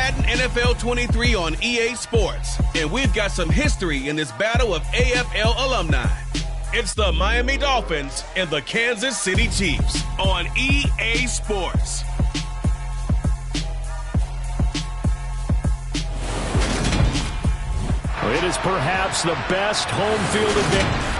Madden NFL 23 on EA Sports, and we've got some history in this battle of AFL alumni. It's the Miami Dolphins and the Kansas City Chiefs on EA Sports. It is perhaps the best home field advantage.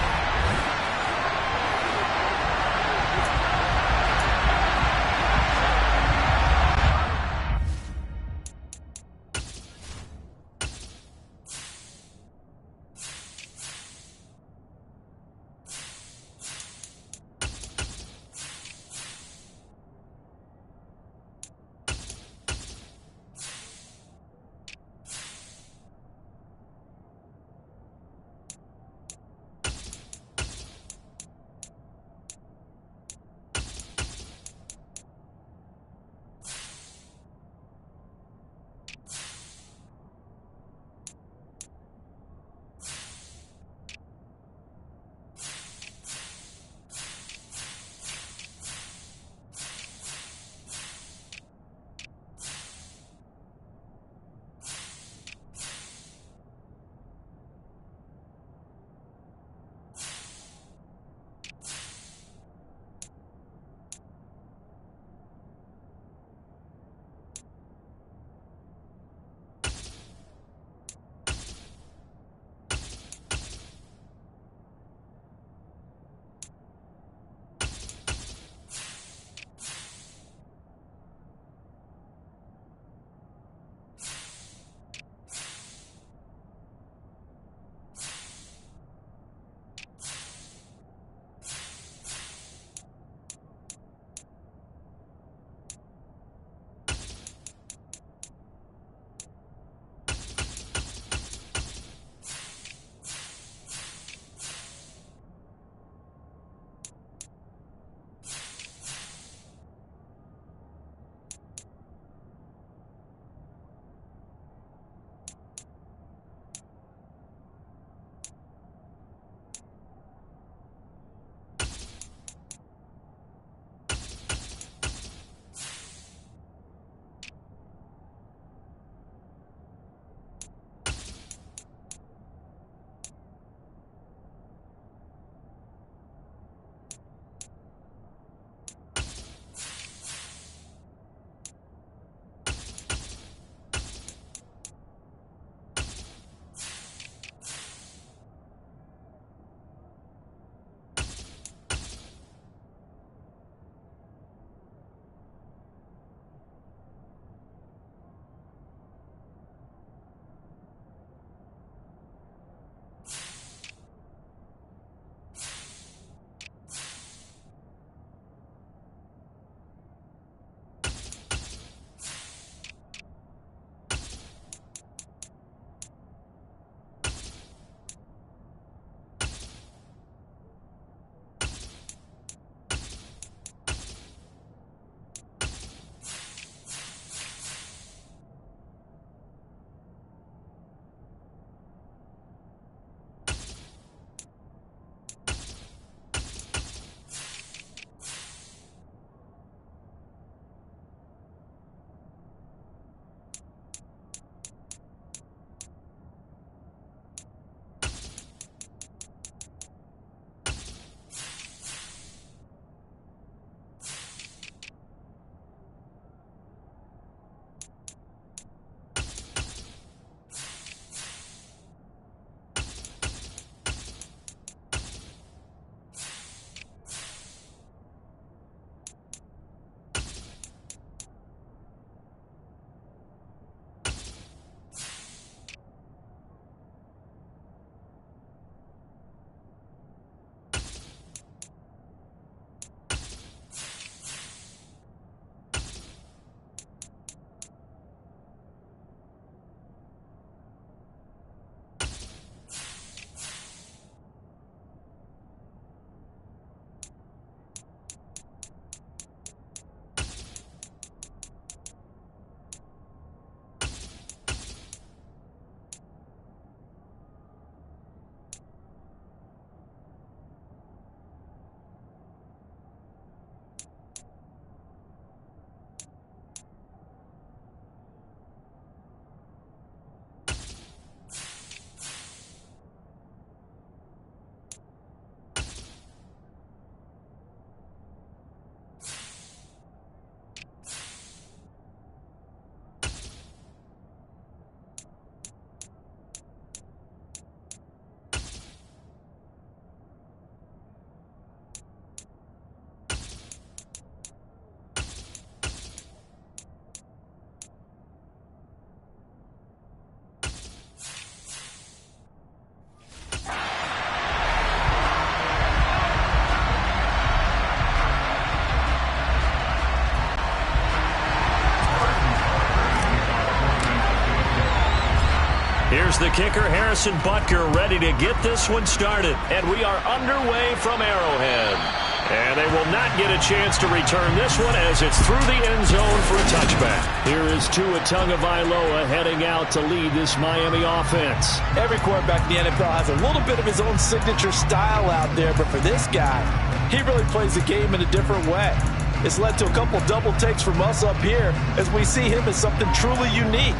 Here's the kicker, Harrison Butker, ready to get this one started. And we are underway from Arrowhead. And they will not get a chance to return this one as it's through the end zone for a touchback. Here is Tua Tagovailoa heading out to lead this Miami offense. Every quarterback in the NFL has a little bit of his own signature style out there, but for this guy, he really plays the game in a different way. It's led to a couple double takes from us up here as we see him as something truly unique.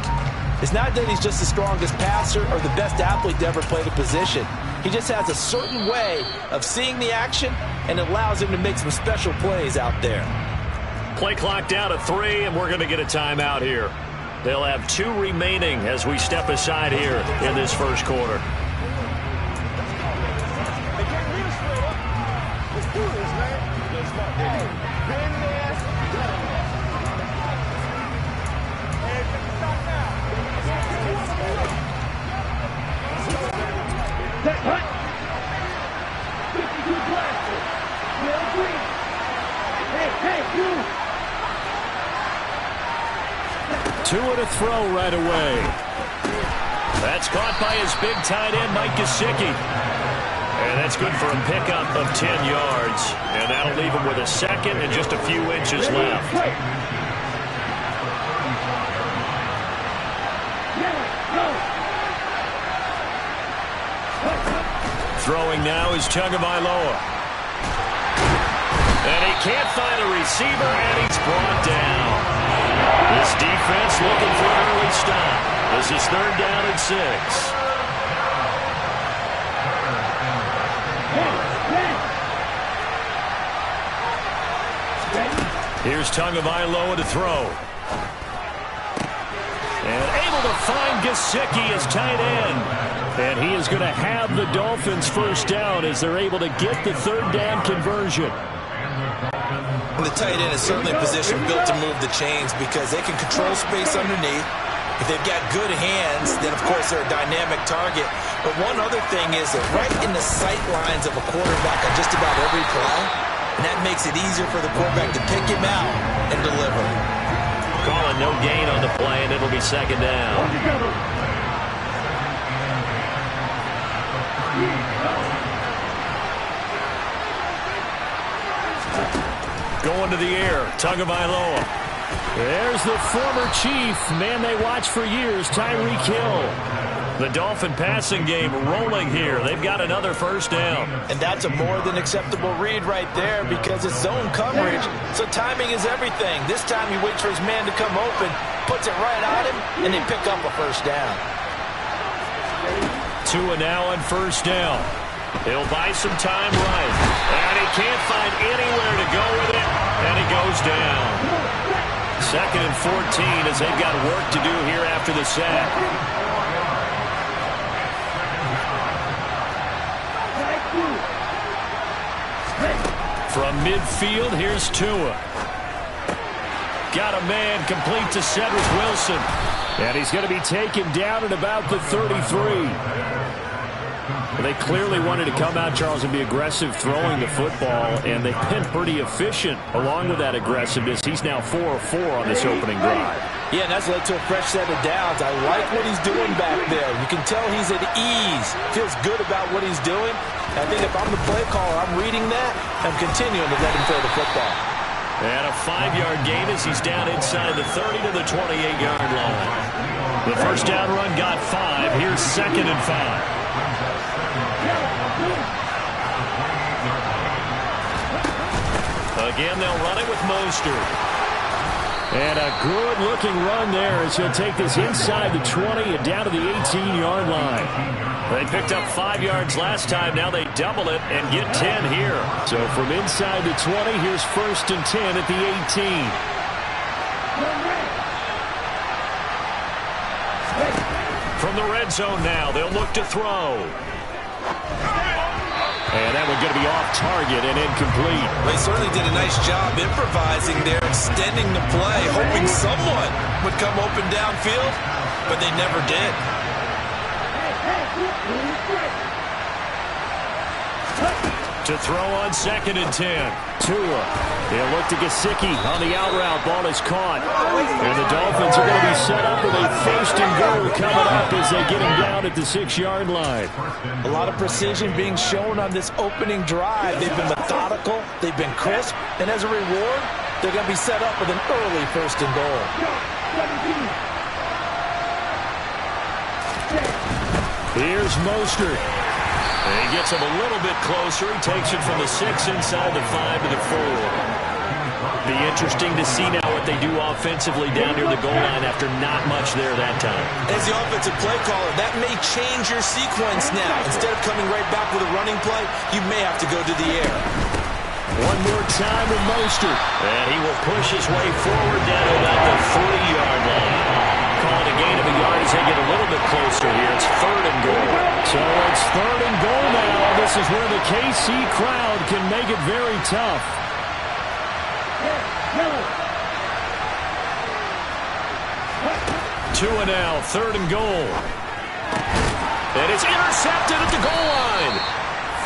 It's not that he's just the strongest passer or the best athlete to ever play the position. He just has a certain way of seeing the action, and it allows him to make some special plays out there. Play clock down to 3, and we're going to get a timeout here. They'll have 2 remaining as we step aside here in this first quarter. Tua to throw right away. That's caught by his big tight end, Mike Gesicki. And that's good for a pickup of 10 yards. And that'll leave him with a second and just a few inches left. Throwing now is Tagovailoa. And he can't find a receiver, and he's brought down. This defense looking for an early stop. This is 3rd down and 6. Here's Tagovailoa to throw. And able to find Gesicki as tight end. And he is going to have the Dolphins first down as they're able to get the 3rd down conversion. The tight end is certainly a position built to move the chains because they can control space underneath. If they've got good hands, then of course they're a dynamic target. But one other thing is that right in the sight lines of a quarterback on just about every play, and that makes it easier for the quarterback to pick him out and deliver. Calling no gain on the play, and it'll be 2nd down. Going to the air, Tagovailoa. There's the former Chief, man they watched for years, Tyreek Hill. The Dolphin passing game rolling here. They've got another first down. And that's a more than acceptable read right there because it's zone coverage, so timing is everything. This time he waits for his man to come open, puts it right on him, and they pick up a first down. Tua now on first down. He'll buy some time right. And he can't find anywhere to go with it. And he goes down. 2nd and 14 as they've got work to do here after the sack. From midfield, here's Tua. Got a man complete to Cedric Wilson. And he's going to be taken down at about the 33. They clearly wanted to come out, Charles, and be aggressive throwing the football, and they've been pretty efficient along with that aggressiveness. He's now 4 of 4 on this opening drive. Yeah, and that's led to a fresh set of downs. I like what he's doing back there. You can tell he's at ease, feels good about what he's doing. I think if I'm the play caller, I'm reading that, I'm continuing to let him throw the football. And a 5-yard gain as he's down inside the 30 to the 28-yard line. The first down run got 5. Here's 2nd and 5. Again, they'll run it with Mostert. And a good-looking run there as he'll take this inside the 20 and down to the 18-yard line. They picked up 5 yards last time. Now they double it and get 10 here. So from inside the 20, here's 1st and 10 at the 18. From the red zone now, they'll look to throw. And that one's going to be off target and incomplete. They certainly did a nice job improvising there, extending the play, hoping someone would come open downfield, but they never did. To throw on 2nd and 10. Tua. They'll look to Gesicki on the out route. Ball is caught. And the Dolphins are going to be set up with a 1st and goal coming up as they get him down at the 6-yard line. A lot of precision being shown on this opening drive. They've been methodical. They've been crisp. And as a reward, they're going to be set up with an early 1st and goal. Here's Mostert. And he gets him a little bit closer. He takes it from the 6 inside the 5 to the 4. Be interesting to see now what they do offensively down near the goal line after not much there that time. As the offensive play caller, that may change your sequence now. Instead of coming right back with a running play, you may have to go to the air. One more time with Mostert. And he will push his way forward down to about the 3-yard line. Calling a gain of a yard as they get a little bit closer here. It's 3rd and goal. So it's 3rd and goal now. This is where the KC crowd can make it very tough. Tua now, 3rd and goal. And it's intercepted at the goal line.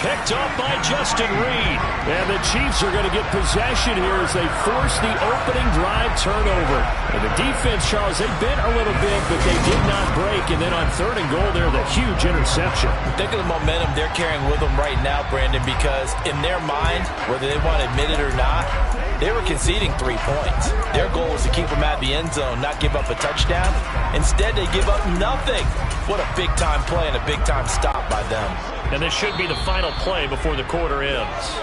Picked up by Justin Reed. And the Chiefs are going to get possession here as they force the opening drive turnover. And the defense, Charles, they bit a little bit, but they did not break. And then on 3rd and goal there, the huge interception. Think of the momentum they're carrying with them right now, Brandon, because in their mind, whether they want to admit it or not, they were conceding 3 points. Their goal was to keep them at the end zone, not give up a touchdown. Instead, they give up nothing. What a big-time play and a big-time stop by them. And this should be the final play before the quarter ends.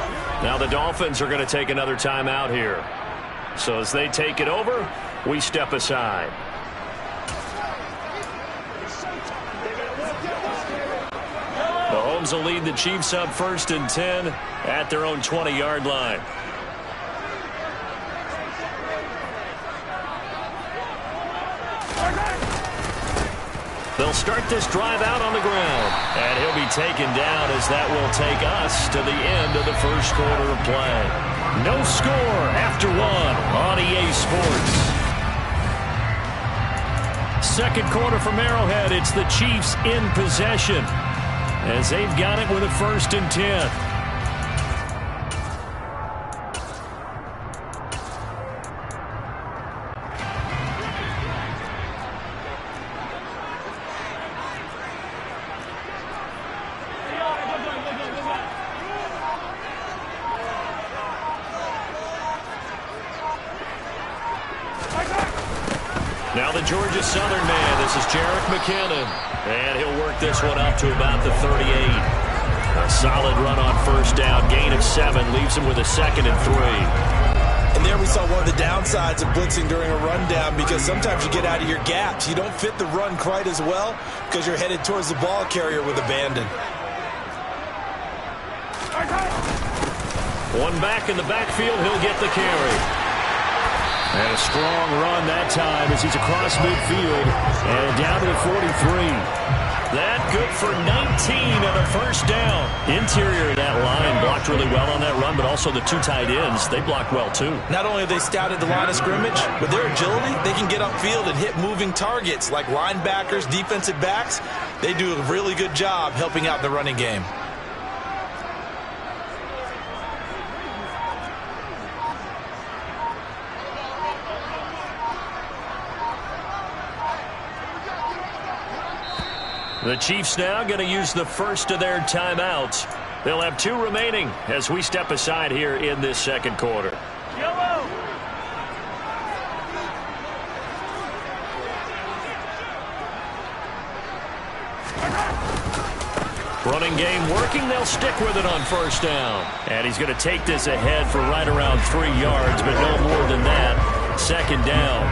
Now the Dolphins are going to take another timeout here. So as they take it over, we step aside. Mahomes will lead the Chiefs up 1st and 10 at their own 20-yard line. They'll start this drive out on the ground. And he'll be taken down as that will take us to the end of the 1st quarter of play. No score after 1 on EA Sports. 2nd quarter from Arrowhead. It's the Chiefs in possession as they've got it with a 1st and 10. Now the Georgia Southern man. This is Jerick McKinnon. And he'll work this one up to about the 38. A solid run on 1st down. Gain of 7. Leaves him with a 2nd and 3. And there we saw one of the downsides of blitzing during a rundown, because sometimes you get out of your gaps. You don't fit the run quite as well because you're headed towards the ball carrier with abandon. One back in the backfield. He'll get the carry. And a strong run that time as he's across midfield and down to the 43. That good for 19 and a 1st down. Interior of that line blocked really well on that run, but also the 2 tight ends, they blocked well too. Not only have they scouted the line of scrimmage, with their agility, they can get upfield and hit moving targets like linebackers, defensive backs. They do a really good job helping out the running game. The Chiefs now going to use the 1st of their timeouts. They'll have 2 remaining as we step aside here in this 2nd quarter. Yellow. Running game working. They'll stick with it on 1st down. And he's going to take this ahead for right around 3 yards, but no more than that. 2nd down.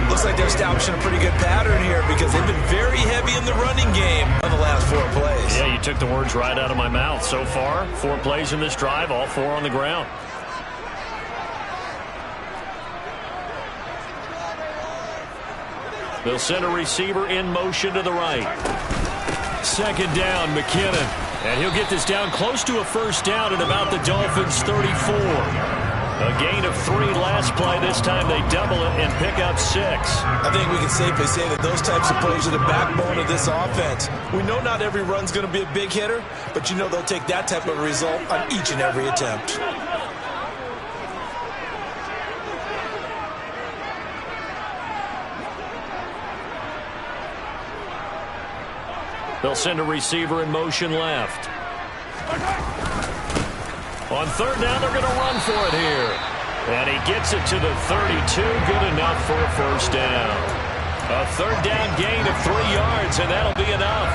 Looks like they're establishing a pretty good pattern here because they've been very heavy in the running game on the last 4 plays. Yeah, you took the words right out of my mouth. So far, 4 plays in this drive, all 4 on the ground. They'll send a receiver in motion to the right. 2nd down, McKinnon. And he'll get this down close to a 1st down at about the Dolphins' 34. A gain of 3 last play. This time they double it and pick up 6. I think we can safely say that those types of plays are the backbone of this offense. We know not every run's going to be a big hitter, but you know they'll take that type of result on each and every attempt. They'll send a receiver in motion left. On third down, they're going to run for it here. And he gets it to the 32. Good enough for a first down. A third down gain of 3 yards, and that'll be enough.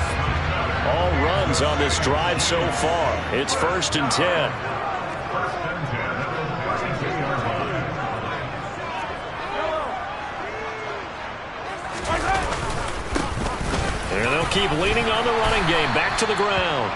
All runs on this drive so far. It's 1st and 10. And they'll keep leaning on the running game. Back to the ground.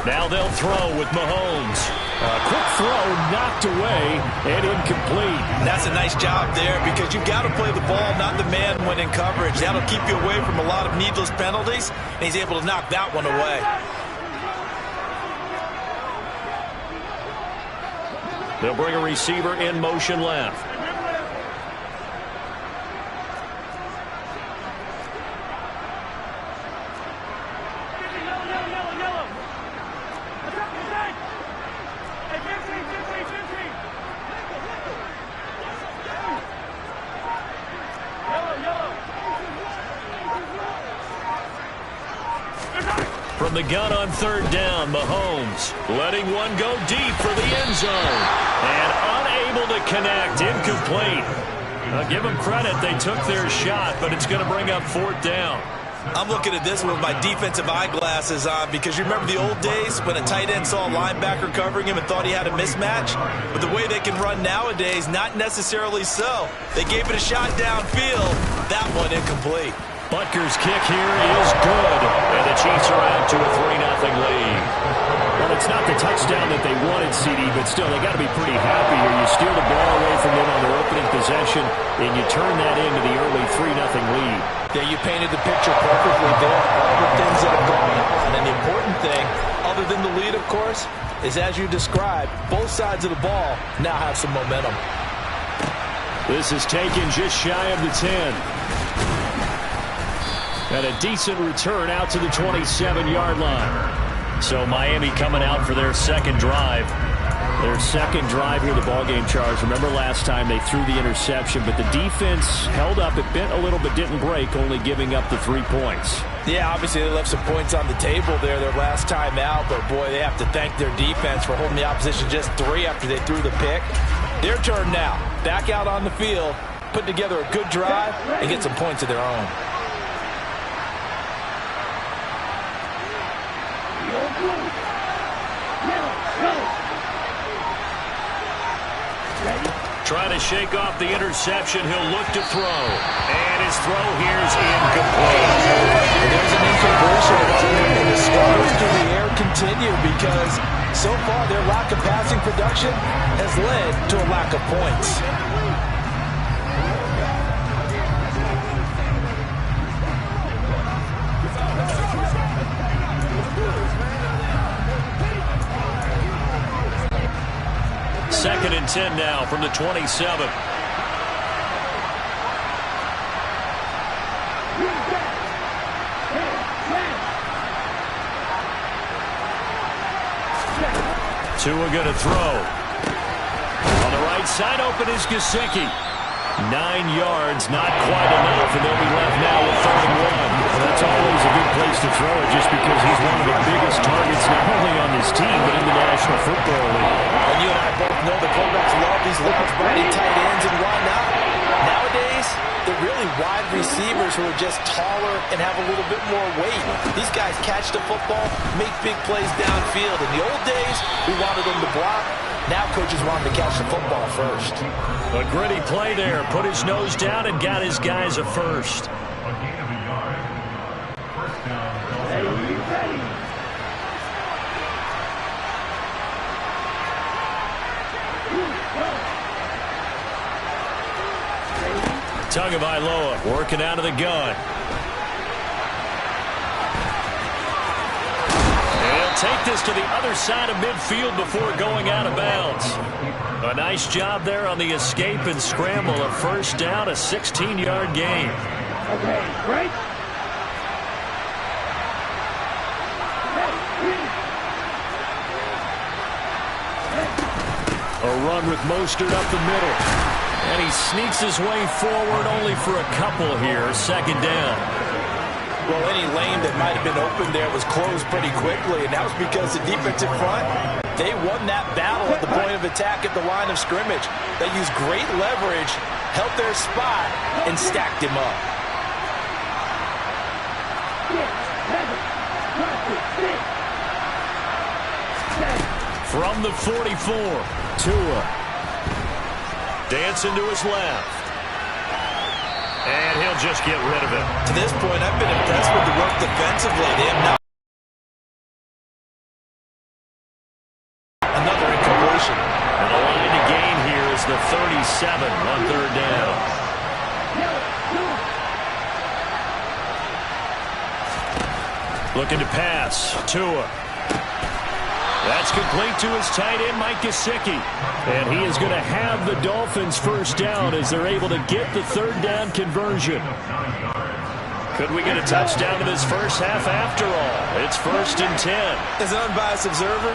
Now they'll throw with Mahomes. A quick throw knocked away and incomplete. That's a nice job there because you've got to play the ball, not the man when in coverage. That'll keep you away from a lot of needless penalties, and he's able to knock that one away. They'll bring a receiver in motion left. From the gun on third down, Mahomes letting one go deep for the end zone. And unable to connect, incomplete. I'll give them credit, they took their shot, but it's going to bring up 4th down. I'm looking at this with my defensive eyeglasses on because you remember the old days when a tight end saw a linebacker covering him and thought he had a mismatch? But the way they can run nowadays, not necessarily so. They gave it a shot downfield. That one incomplete. Butker's kick here is good, and the Chiefs are out to a 3-0 lead. Well, it's not the touchdown that they wanted, CD, but still, they got to be pretty happy here. You steal the ball away from them on their opening possession, and you turn that into the early 3-0 lead. Yeah, you painted the picture perfectly there. All the things that have gone on, and the important thing, other than the lead, of course, is as you described, both sides of the ball now have some momentum. This is taken just shy of the 10. And a decent return out to the 27-yard line. So Miami coming out for their second drive. Their second drive here, the ballgame charge. Remember last time they threw the interception, but the defense held up. It bent a little but didn't break, only giving up the 3 points. Yeah, obviously they left some points on the table there their last time out, but boy, they have to thank their defense for holding the opposition just 3 after they threw the pick. Their turn now. Back out on the field, put together a good drive, and get some points of their own. Trying to shake off the interception. He'll look to throw. And his throw here is incomplete. There's an inconversion, and the struggles through the air continue because so far their lack of passing production has led to a lack of points. Second and 10 now from the 27. Tua going to throw. On the right side, open is Gesicki. 9 yards, not quite enough, and they'll be left now with 3rd and 1. That's always a good place to throw it just because he's one of the biggest targets not only on this team but in the National Football League. And you and I both know the quarterbacks love these large-bodied tight ends, and why not? Nowadays, they're really wide receivers who are just taller and have a little bit more weight. These guys catch the football, make big plays downfield. In the old days, we wanted them to block. Now coaches want them to catch the football first. A gritty play there. Put his nose down and got his guys a first. Tagovailoa working out of the gun. And he'll take this to the other side of midfield before going out of bounds. A nice job there on the escape and scramble. A first down, a 16-yard gain. Okay, great. A run with Mostert up the middle. And he sneaks his way forward only for a couple here. Second down. Well, any lane that might have been open there was closed pretty quickly, and that was because the defensive front, they won that battle at the point of attack at the line of scrimmage. They used great leverage, held their spot, and stacked him up. From the 44, Tua. Dancing to his left. And he'll just get rid of it. To this point, I've been impressed with the work defensively. They have not. Another incompletion. And the line to gain here is the 37 on third down. Looking to pass. Tua. That's complete to his tight end, Mike Gesicki. And he is going to have the Dolphins first down as they're able to get the third down conversion. Could we get a touchdown in this first half after all? It's 1st and 10. As an unbiased observer,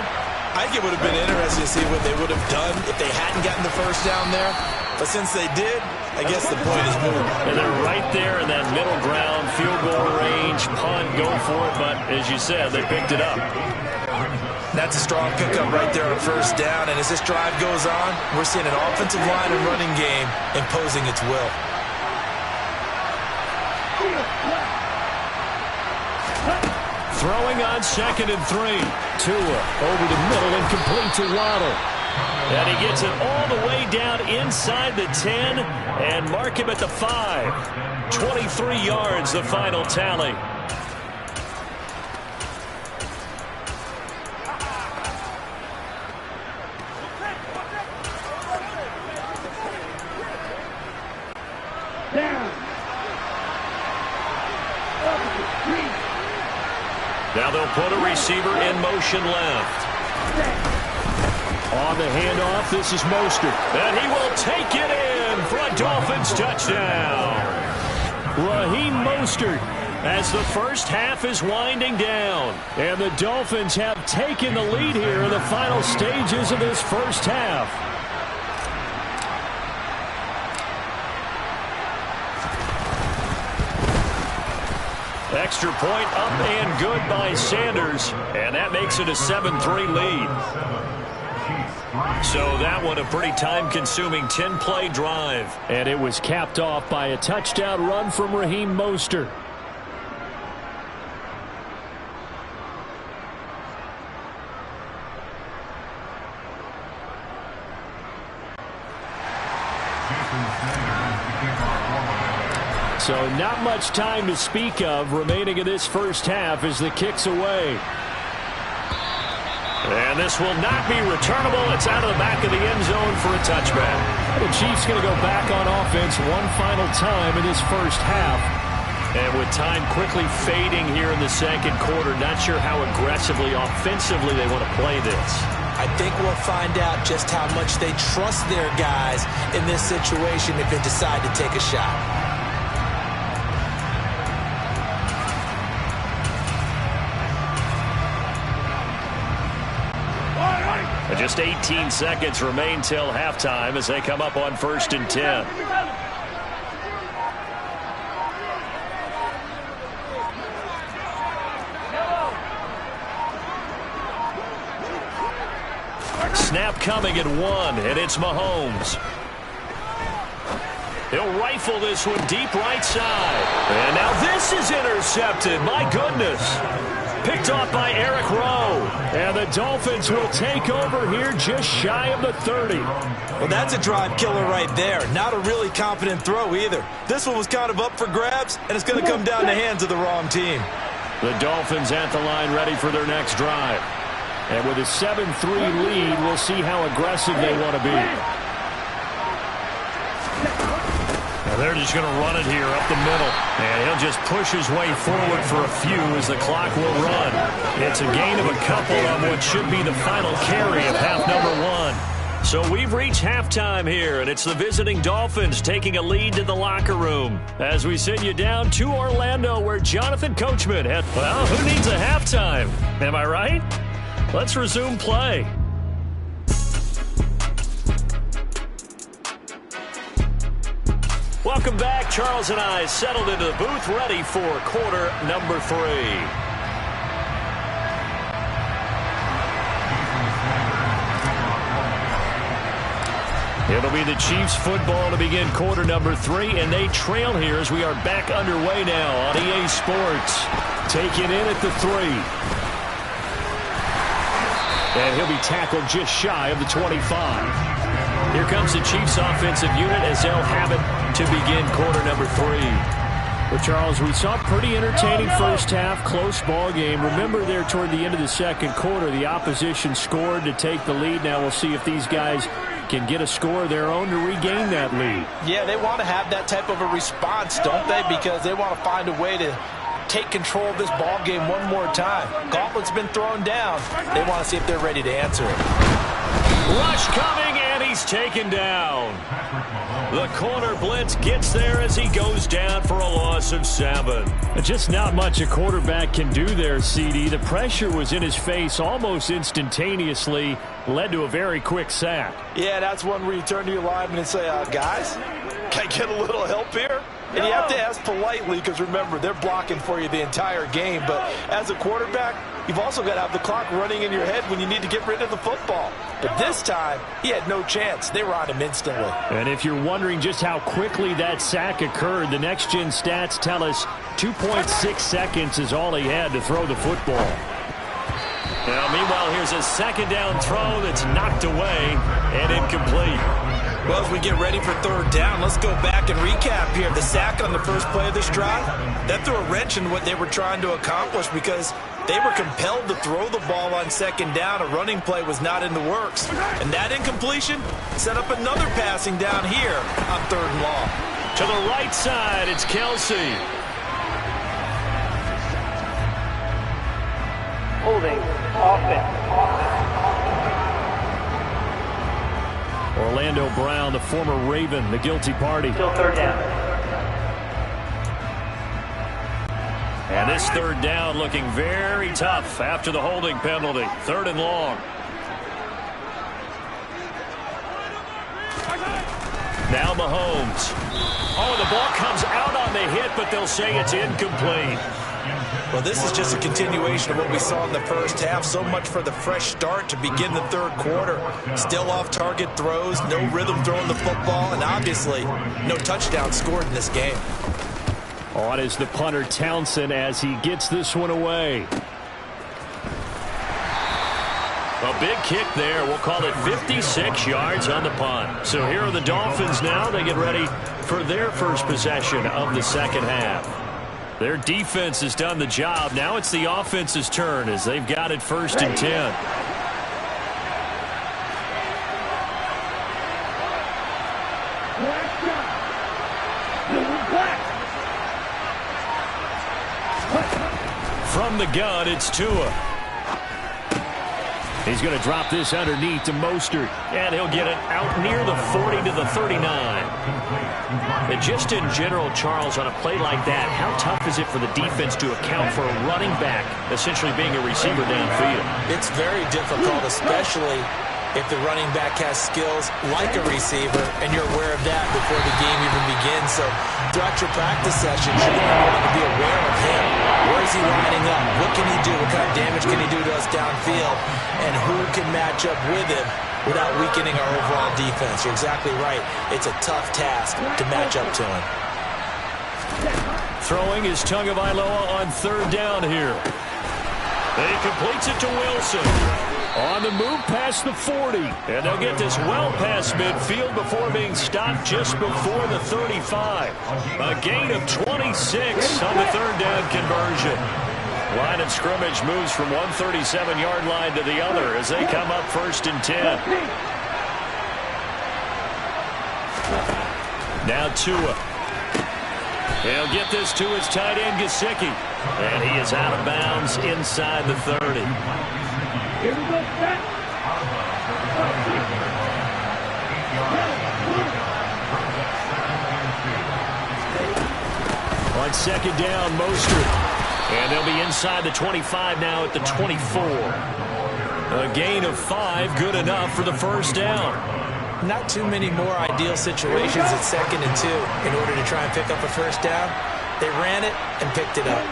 I think it would have been interesting to see what they would have done if they hadn't gotten the first down there. But since they did, I guess the point is moved. And they're right there in that middle ground, field goal range, punt, go for it. But as you said, they picked it up. That's a strong pickup right there on first down. And as this drive goes on, we're seeing an offensive line and running game imposing its will. Throwing on 2nd and 3. Tua over the middle and complete to Waddle. And he gets it all the way down inside the 10 and mark him at the 5. 23 yards, the final tally. Now they'll put a receiver in motion left. On the handoff, this is Mostert. And he will take it in for a Dolphins touchdown. Raheem Mostert as the first half is winding down. And the Dolphins have taken the lead here in the final stages of this first half. Extra point up and good by Sanders. And that makes it a 7-3 lead. So that one a pretty time-consuming 10-play drive. And it was capped off by a touchdown run from Raheem Mostert. So not much time to speak of remaining in this first half as the kick's away. And this will not be returnable. It's out of the back of the end zone for a touchback. The Chiefs going to go back on offense one final time in this first half. And with time quickly fading here in the second quarter, not sure how aggressively, offensively they want to play this. I think we'll find out just how much they trust their guys in this situation if they decide to take a shot. Just 18 seconds remain till halftime as they come up on 1st and 10. Snap coming at 1, and it's Mahomes. He'll rifle this one deep right side. And now this is intercepted. My goodness. Picked off by Eric Rowe. And the Dolphins will take over here just shy of the 30. Well, that's a drive killer right there. Not a really confident throw either. This one was kind of up for grabs, and it's going to come down the hands of the wrong team. The Dolphins at the line ready for their next drive. And with a 7-3 lead, we'll see how aggressive they want to be. And they're just going to run it here up the middle. And he'll just push his way forward for a few as the clock will run. It's a gain of a couple on what should be the final carry of half number 1. So we've reached halftime here, and it's the visiting Dolphins taking a lead to the locker room as we send you down to Orlando, where Jonathan Coachman had, well, who needs a halftime? Am I right? Let's resume play. Welcome back. Charles and I settled into the booth, ready for quarter number 3. It'll be the Chiefs football to begin quarter number 3, and they trail here as we are back underway now on EA Sports. Taking in at the 3. And he'll be tackled just shy of the 25. Here comes the Chiefs offensive unit as they'll have it to begin quarter number 3. Well, Charles, we saw a pretty entertaining first half, close ball game. Remember there toward the end of the second quarter, the opposition scored to take the lead. Now we'll see if these guys can get a score of their own to regain that lead. Yeah, they want to have that type of a response, don't they? Because they want to find a way to take control of this ball game one more time. Gauntlet's been thrown down. They want to see if they're ready to answer it. Rush coming, and he's taken down. The corner blitz gets there as he goes down for a loss of 7. Just not much a quarterback can do there, CD. The pressure was in his face almost instantaneously, led to a very quick sack. Yeah, that's one where you turn to your lineman and say, guys, can I get a little help here? And you have to ask politely because, remember, they're blocking for you the entire game. But as a quarterback, you've also got to have the clock running in your head when you need to get rid of the football. But this time, he had no chance. They were on him instantly. And if you're wondering just how quickly that sack occurred, the next-gen stats tell us 2.6 seconds is all he had to throw the football. Now, meanwhile, here's a second down throw that's knocked away and incomplete. Well, as we get ready for third down, let's go back and recap here. The sack on the first play of this drive, that threw a wrench in what they were trying to accomplish because they were compelled to throw the ball on second down. A running play was not in the works. And that incompletion set up another passing down here on third and long. To the right side, it's Kelsey. Holding offense. Orlando Brown, the former Raven, the guilty party. Still third down. And this third down looking very tough after the holding penalty. Third and long. Now Mahomes. Oh, the ball comes out on the hit, but they'll say it's incomplete. Well, this is just a continuation of what we saw in the first half. So much for the fresh start to begin the third quarter. Still off-target throws, no rhythm throwing the football, and obviously no touchdown scored in this game. On is the punter Townsend as he gets this one away. A big kick there. We'll call it 56 yards on the punt. So here are the Dolphins now. They get ready for their first possession of the second half. Their defense has done the job. Now it's the offense's turn as they've got it 1st and 10. From the gun, it's Tua. He's going to drop this underneath to Mostert, and he'll get it out near the 40 to the 39. And just in general, Charles, on a play like that, how tough is it for the defense to account for a running back essentially being a receiver downfield? It's very difficult, especially if the running back has skills like a receiver, and you're aware of that before the game even begins. So throughout your practice sessions, you're going to be aware of him. Where is he lining up? What can he do? What kind of damage can he do to us downfield? And who can match up with him without weakening our overall defense? You're exactly right. It's a tough task to match up to him. Throwing is Tagovailoa on third down here. And he completes it to Wilson. On the move past the 40. And they'll get this well past midfield before being stopped just before the 35. A gain of 26 on the third down conversion. Line of scrimmage moves from one 37-yard line to the other as they come up 1st and 10. Now Tua. He'll get this to his tight end, Gesicki. And he is out of bounds inside the 30. Here we go, set. On second down, Mostert. And they'll be inside the 25 now at the 24. A gain of 5, good enough for the first down. Not too many more ideal situations at 2nd and 2 in order to try and pick up a first down. They ran it and picked it up.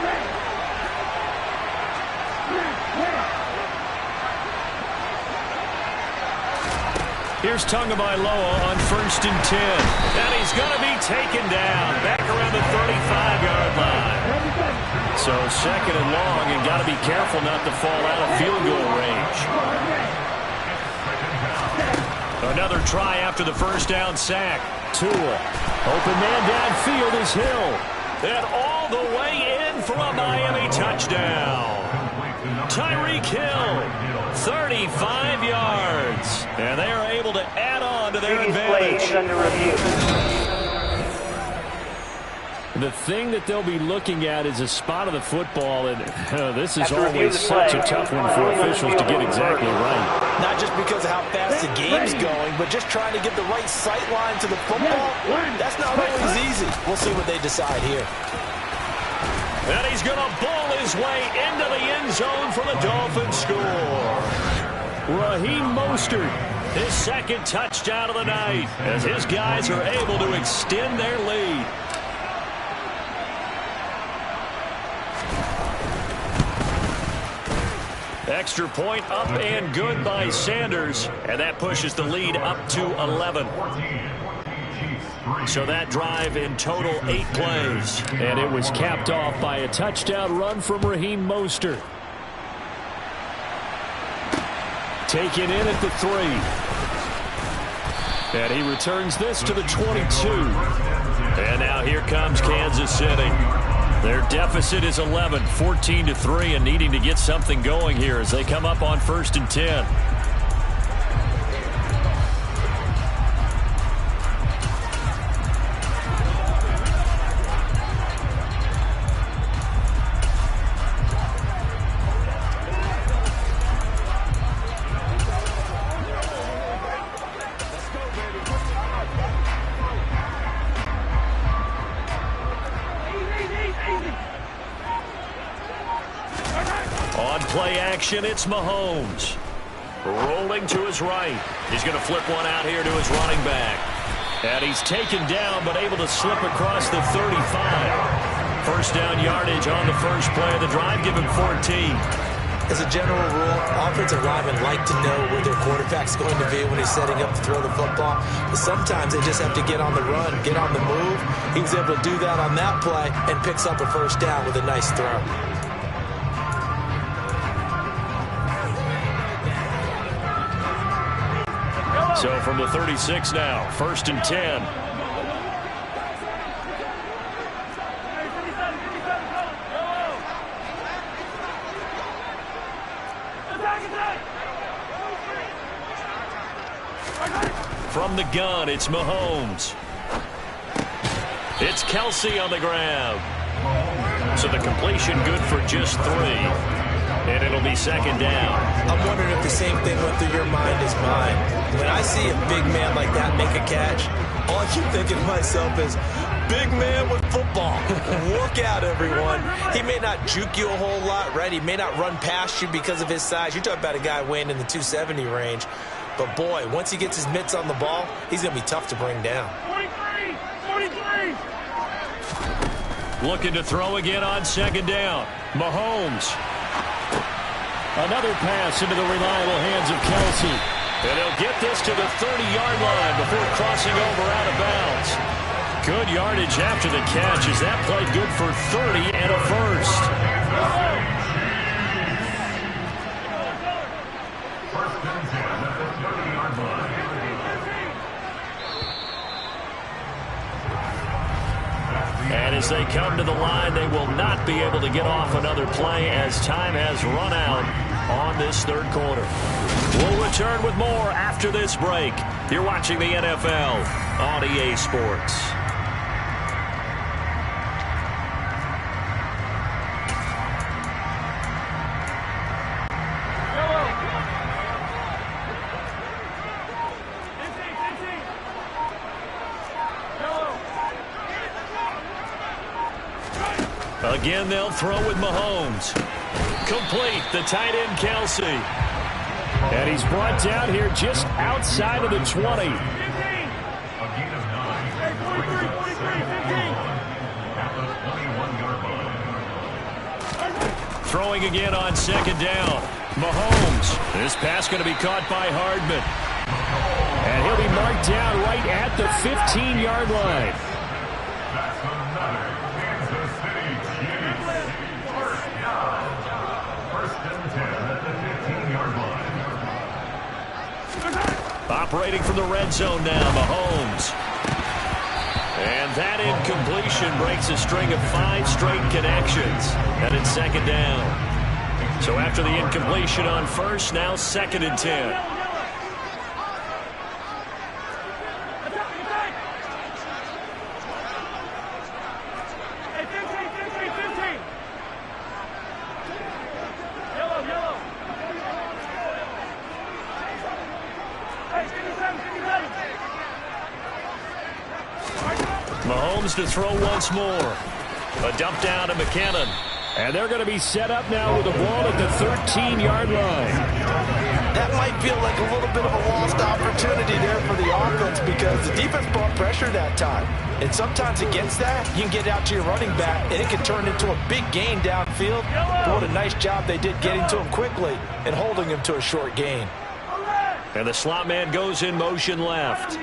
Here's Tagovailoa on 1st and 10. And he's going to be taken down back around the 35-yard line. So 2nd and long, and got to be careful not to fall out of field goal range. Another try after the first down sack. Tua. Open man downfield is Hill. And all the way in for a Miami touchdown. Tyreek Hill, 35 yards. And they are able to add on to their advantage. Play is under review. The thing that they'll be looking at is a spot of the football, and this is always such a tough one for officials to get exactly right. Not just because of how fast the game's going, but just trying to get the right sight line to the football. That's not always easy. We'll see what they decide here. And he's going to bowl his way into the end zone for the Dolphins score. Raheem Mostert, his 2nd touchdown of the night, as his guys are able to extend their lead. Extra point up and good by Sanders, and that pushes the lead up to 11. So that drive in total 8 plays. And it was capped off by a touchdown run from Raheem Mostert. Taken in at the 3. And he returns this to the 22. And now here comes Kansas City. Their deficit is 11, 14-3, and needing to get something going here as they come up on 1st and 10. Play action, it's Mahomes. Rolling to his right. He's going to flip one out here to his running back. And he's taken down, but able to slip across the 35. First down yardage on the first play of the drive, give him 14. As a general rule, offensive linemen like to know where their quarterback's going to be when he's setting up to throw the football. But sometimes they just have to get on the run, get on the move. He was able to do that on that play and picks up a first down with a nice throw. So from the 36 now, 1st and 10. From the gun, it's Mahomes. It's Kelsey on the grab. So the completion good for just 3. And it'll be 2nd down. I'm wondering if the same thing went through your mind as mine. When I see a big man like that make a catch, all I keep thinking to myself is, big man with football. Look out, everyone. He may not juke you a whole lot, right? He may not run past you because of his size. You're talking about a guy weighing in the 270 range. But, boy, once he gets his mitts on the ball, he's going to be tough to bring down. 43! Looking to throw again on 2nd down. Mahomes. Another pass into the reliable hands of Kelsey. And he'll get this to the 30-yard line before crossing over out of bounds. Good yardage after the catch as that played good for 30 and a first. And as they come to the line, they will not be able to get off another play as time has run out on this 3rd quarter. We'll return with more after this break. You're watching the NFL on EA Sports. Again, they'll throw with Mahomes. Complete, the tight end, Kelsey. And he's brought down here just outside of the 20. Throwing again on second down. Mahomes. This pass going to be caught by Hardman. And he'll be marked down right at the 15-yard line. Operating from the red zone now, Mahomes. And that incompletion breaks a string of 5 straight connections. And it's second down. So after the incompletion on first, now 2nd and 10. Mahomes to throw once more. A dump down to McKinnon. And they're going to be set up now with the ball at the 13-yard line. That might feel like a little bit of a lost opportunity there for the offense because the defense brought pressure that time. And sometimes against that, you can get out to your running back, and it can turn into a big gain downfield. But what a nice job they did getting to him quickly and holding him to a short gain. And the slot man goes in motion left.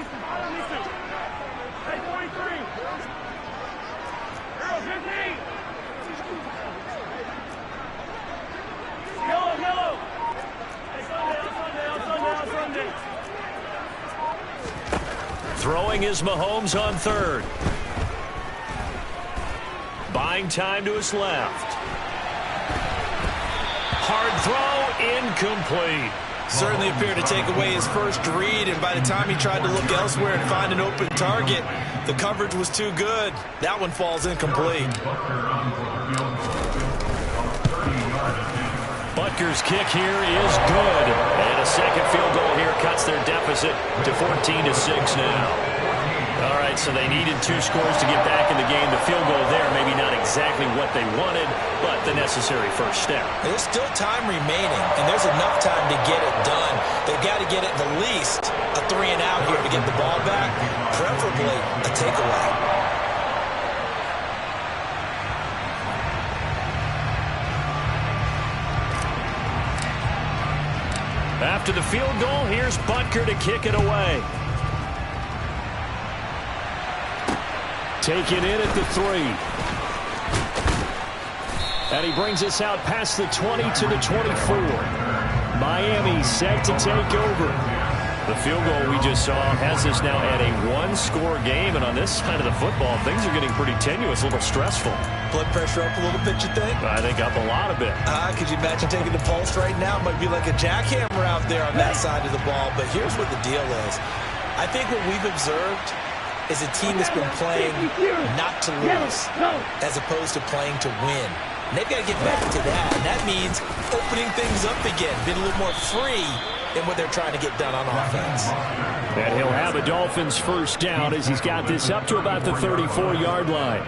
Throwing is Mahomes on third. Buying time to his left. Hard throw, incomplete. Certainly appeared to take away his first read, and by the time he tried to look elsewhere and find an open target, the coverage was too good. That one falls incomplete. Butker's kick here is good. And a second field goal here cuts their deficit to 14-6 now. All right, so they needed 2 scores to get back in the game. The field goal there, maybe not exactly what they wanted, but the necessary first step. There's still time remaining, and there's enough time to get it done. They've got to get it the least a 3-and-out here to get the ball back, preferably a takeaway. After the field goal, here's Butker to kick it away. Taken in at the 3. And he brings us out past the 20 to the 24. Miami set to take over. The field goal we just saw has us now at a 1-score game. And on this side of the football, things are getting pretty tenuous, a little stressful. Blood pressure up a little bit, you think? I think up a lot of it. Could you imagine taking the pulse right now? It might be like a jackhammer out there on that side of the ball. But here's what the deal is. I think what we've observed is a team that's been playing not to lose as opposed to playing to win. And they've got to get back to that. And that means opening things up again, being a little more free in what they're trying to get done on offense. And he'll have a Dolphins first down as he's got this up to about the 34-yard line.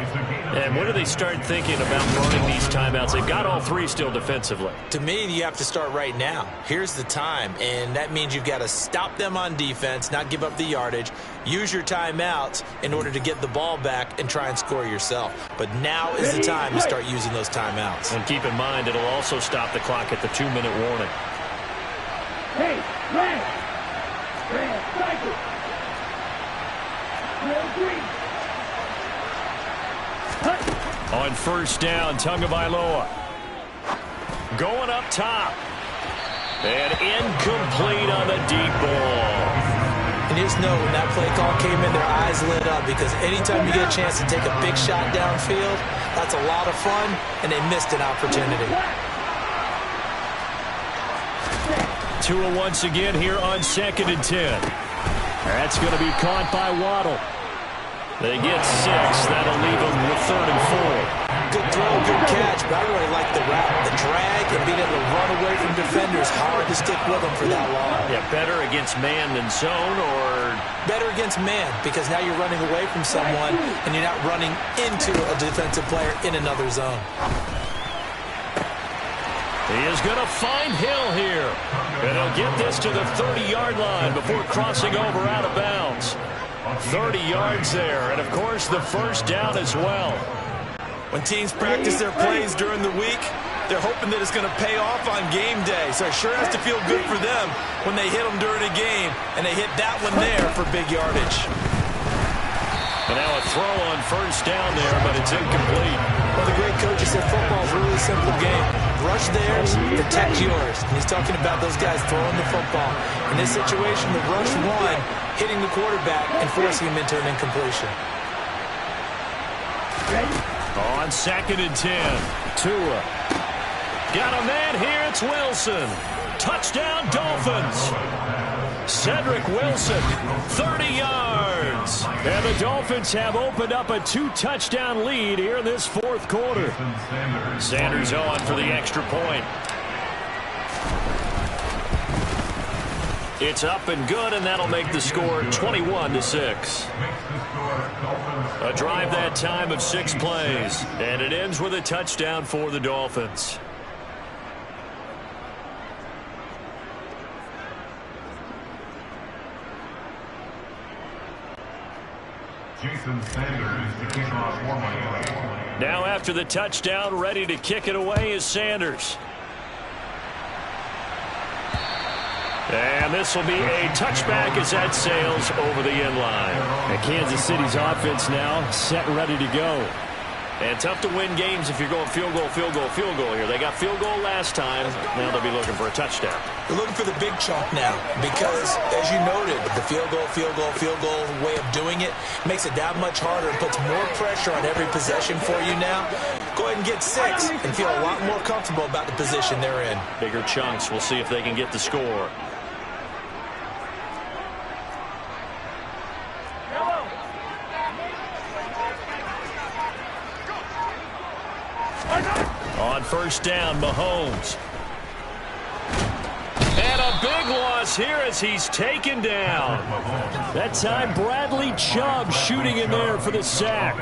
And when do they start thinking about running these timeouts? They've got all 3 still defensively. To me, you have to start right now. Here's the time, and that means you've got to stop them on defense, not give up the yardage, use your timeouts in order to get the ball back and try and score yourself. But now is the time to start using those timeouts. And keep in mind, it'll also stop the clock at the 2-minute warning. Hey, red, cycle. Red, green. On first down, Tagovailoa. Going up top. And incomplete on the deep ball. And just know when that play call came in, their eyes lit up because anytime you get a chance to take a big shot downfield, that's a lot of fun, and they missed an opportunity. Tua once again here on 2nd and 10. That's going to be caught by Waddle. They get 6. That'll leave them with 3rd and 4. Good throw, good catch, but I really like the route, the drag, and being able to run away from defenders, hard to stick with them for that long. Yeah, better against man than zone, or better against man, because now you're running away from someone and you're not running into a defensive player in another zone. He is going to find Hill here. And he'll get this to the 30-yard line before crossing over out of bounds. 30 yards there, and of course the first down as well. When teams practice their plays during the week, they're hoping that it's going to pay off on game day. So it sure has to feel good for them when they hit them during a game, and they hit that one there for big yardage. And now a throw on first down there, but it's incomplete. Well, the great coach said football is a really simple game. Rush theirs, protect yours. And he's talking about those guys throwing the football. In this situation, the rush one, hitting the quarterback and forcing him into an incompletion. On 2nd and 10, Tua. Got a man here, it's Wilson. Touchdown, Dolphins. Cedric Wilson, 30 yards. And the Dolphins have opened up a 2-touchdown lead here in this fourth quarter. Sanders on for the extra point. It's up and good, and that'll make the score 21-6. A drive that time of 6 plays, and it ends with a touchdown for the Dolphins. Now after the touchdown, ready to kick it away is Sanders. And this will be a touchback as that sails over the end line. And Kansas City's offense now set ready to go. And tough to win games if you're going field goal, field goal, field goal here. They got field goal last time. Now they'll be looking for a touchdown. They're looking for the big chunk now because, as you noted, the field goal way of doing it makes it that much harder and puts more pressure on every possession for you now. Go ahead and get 6 and feel a lot more comfortable about the position they're in. Bigger chunks. We'll see if they can get the score. On first down, Mahomes. And a big loss here as he's taken down. That time, Bradley Chubb shooting in there for the sack.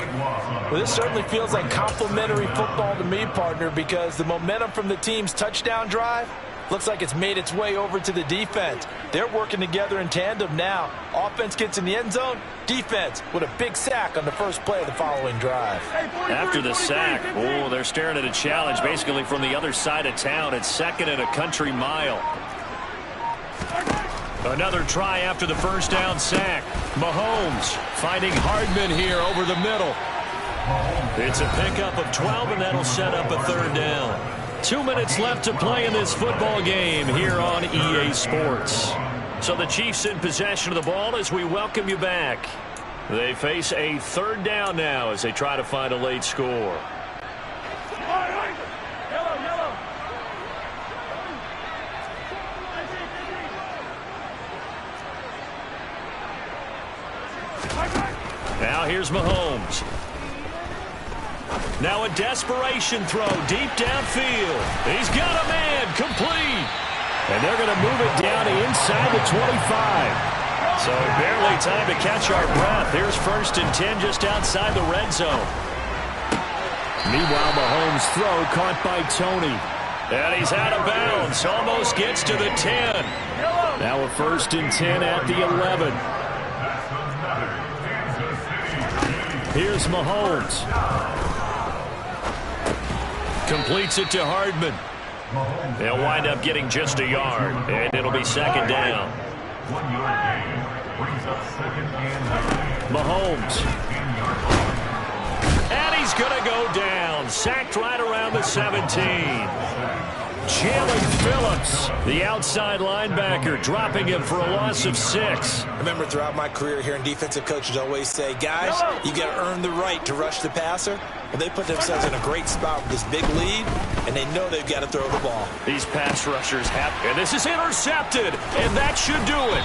Well, this certainly feels like complimentary football to me, partner, because the momentum from the team's touchdown drive looks like it's made its way over to the defense. They're working together in tandem now. Offense gets in the end zone. Defense with a big sack on the first play of the following drive. After the sack, oh, they're staring at a challenge basically from the other side of town. It's 2nd and a country mile. Another try after the first down sack. Mahomes finding Hardman here over the middle. It's a pickup of 12, and that'll set up a 3rd down. 2 minutes left to play in this football game here on EA Sports. So the Chiefs in possession of the ball as we welcome you back. They face a 3rd down now as they try to find a late score. Now here's Mahomes. Now a desperation throw deep downfield. He's got a man complete. And they're going to move it down inside the 25. So barely time to catch our breath. Here's 1st and 10 just outside the red zone. Meanwhile, Mahomes' throw caught by Tony. And he's out of bounds. Almost gets to the 10. Now a 1st and 10 at the 11. Here's Mahomes. Completes it to Hardman. They'll wind up getting just a yard, and it'll be 2nd down. Mahomes. And he's going to go down. Sacked right around the 17. Jalen Phillips, the outside linebacker, dropping him for a loss of 6. I remember throughout my career hearing defensive coaches always say, guys, you got to earn the right to rush the passer. Well, they put themselves in a great spot with this big lead, and they know they've got to throw the ball. These pass rushers have, and this is intercepted, and that should do it.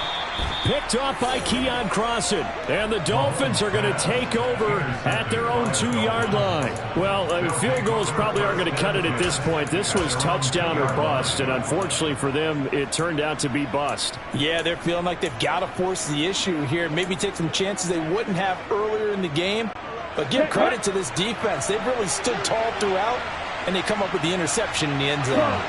Picked off by Keon Crossan. And the Dolphins are going to take over at their own 2-yard line. Well, field goals probably aren't going to cut it at this point. This was touchdown or bust, and unfortunately for them, it turned out to be bust. Yeah, they're feeling like they've got to force the issue here. Maybe take some chances they wouldn't have earlier in the game. But give credit to this defense. They've really stood tall throughout, and they come up with the interception in the end zone.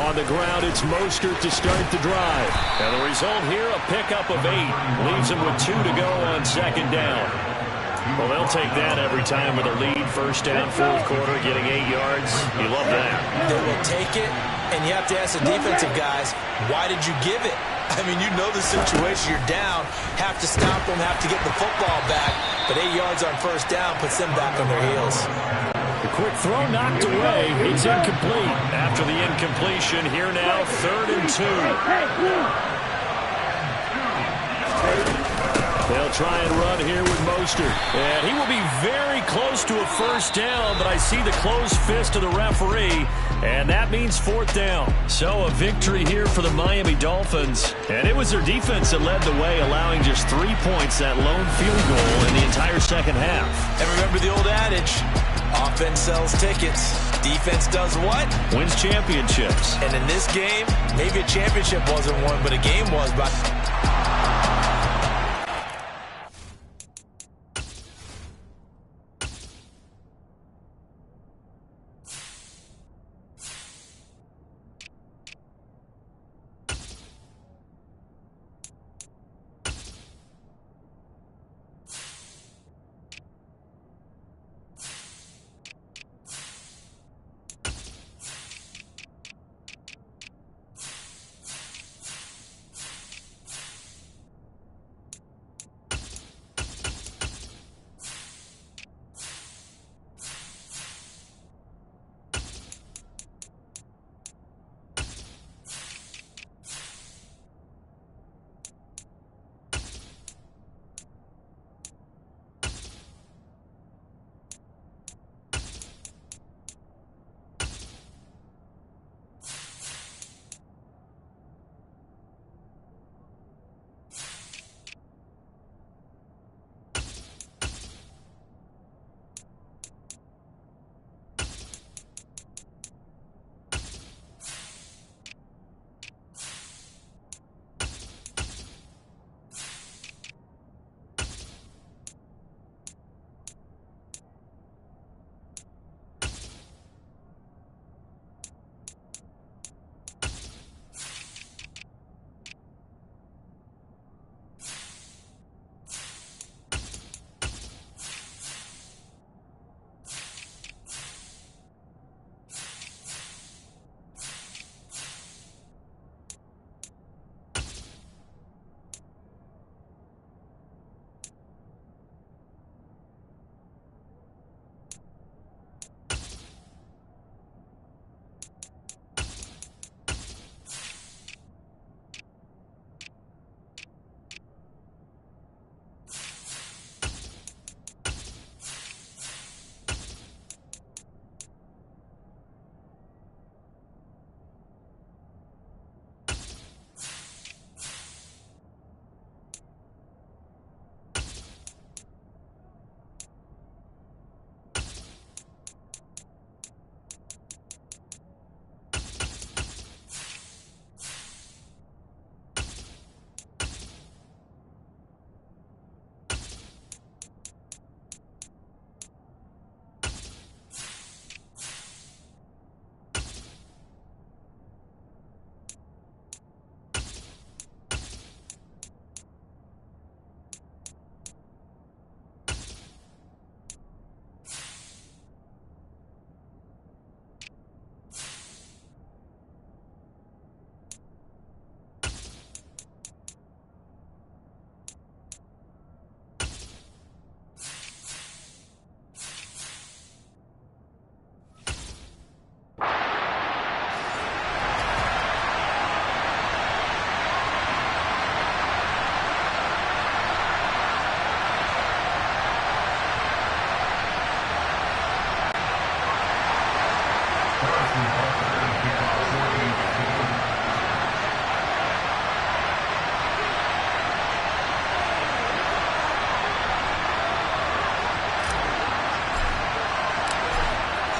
On the ground, it's Mostert to start the drive. And the result here, a pickup of 8. Leaves them with 2 to go on second down. Well, they'll take that every time with a lead. First down, fourth quarter, getting 8 yards. You love that. They will take it, and you have to ask the defensive guys, why did you give it? I mean, you know the situation. You're down, have to stop them, have to get the football back. But 8 yards on first down puts them back on their heels. The quick throw knocked away. It's incomplete. After the incompletion, here now, 3rd and 2. They'll try and run here with Mostert. And he will be very close to a first down, but I see the closed fist of the referee, and that means 4th down. So a victory here for the Miami Dolphins. And it was their defense that led the way, allowing just 3 points, that lone field goal in the entire second half. And remember the old adage, offense sells tickets. Defense does what? Wins championships. And in this game, maybe a championship wasn't won, but a game was. But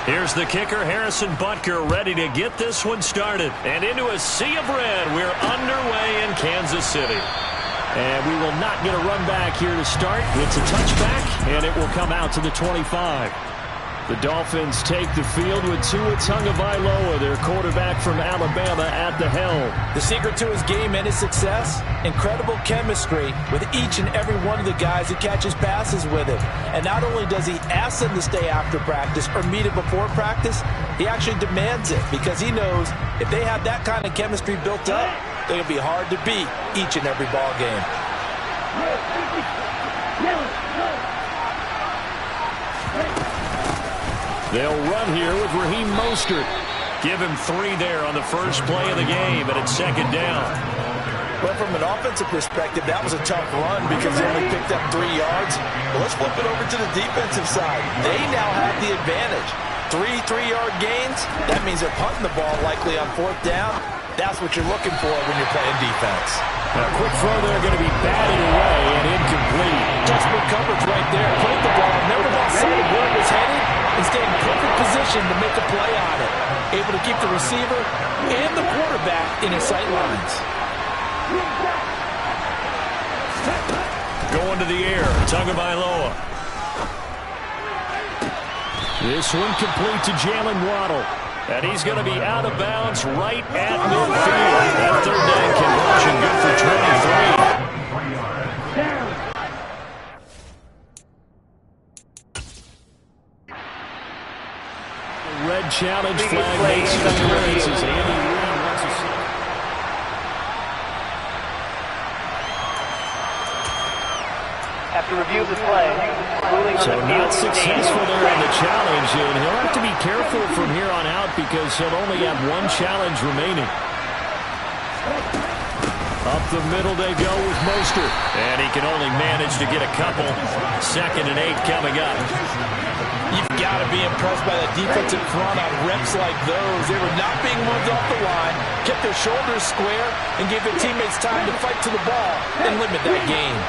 Here's the kicker, Harrison Butker, ready to get this one started. And into a sea of red, we're underway in Kansas City. And we will not get a run back here to start. It's a touchback, and it will come out to the 25. The Dolphins take the field with Tua Tagovailoa, their quarterback from Alabama, at the helm. The secret to his game and his success, incredible chemistry with each and every one of the guys that catches passes with him. And not only does he ask them to stay after practice or meet it before practice, he actually demands it because he knows if they have that kind of chemistry built up, they're going to be hard to beat each and every ball game. They'll run here with Raheem Mostert. Give him 3 there on the first play of the game, and it's second down. Well, from an offensive perspective, that was a tough run because they only picked up 3 yards. But let's flip it over to the defensive side. They now have the advantage. 3 3-yard gains, that means they're punting the ball likely on 4th down. That's what you're looking for when you're playing defense. A quick throw there going to be batted away and incomplete. Textbook coverage right there. Played the ball, never lost sight of where it was headed, and stayed in perfect position to make a play on it. Able to keep the receiver and the quarterback in his sight lines. Going to the air, Tagovailoa. This one complete to Jalen Waddle. And he's going to be out of bounds right at midfield. That third down conversion good for 23. Red challenge flag makes an appearance as Andy Reid wants to see. After review of the play, so not successful there in the challenge, and he'll have to be careful from here on out because he'll only have 1 challenge remaining. Up the middle they go with Mostert, and he can only manage to get a couple. 2nd and 8 coming up. You've got to be impressed by that defensive front on reps like those. They were not being moved off the line, kept their shoulders square, and gave their teammates time to fight to the ball and limit that game.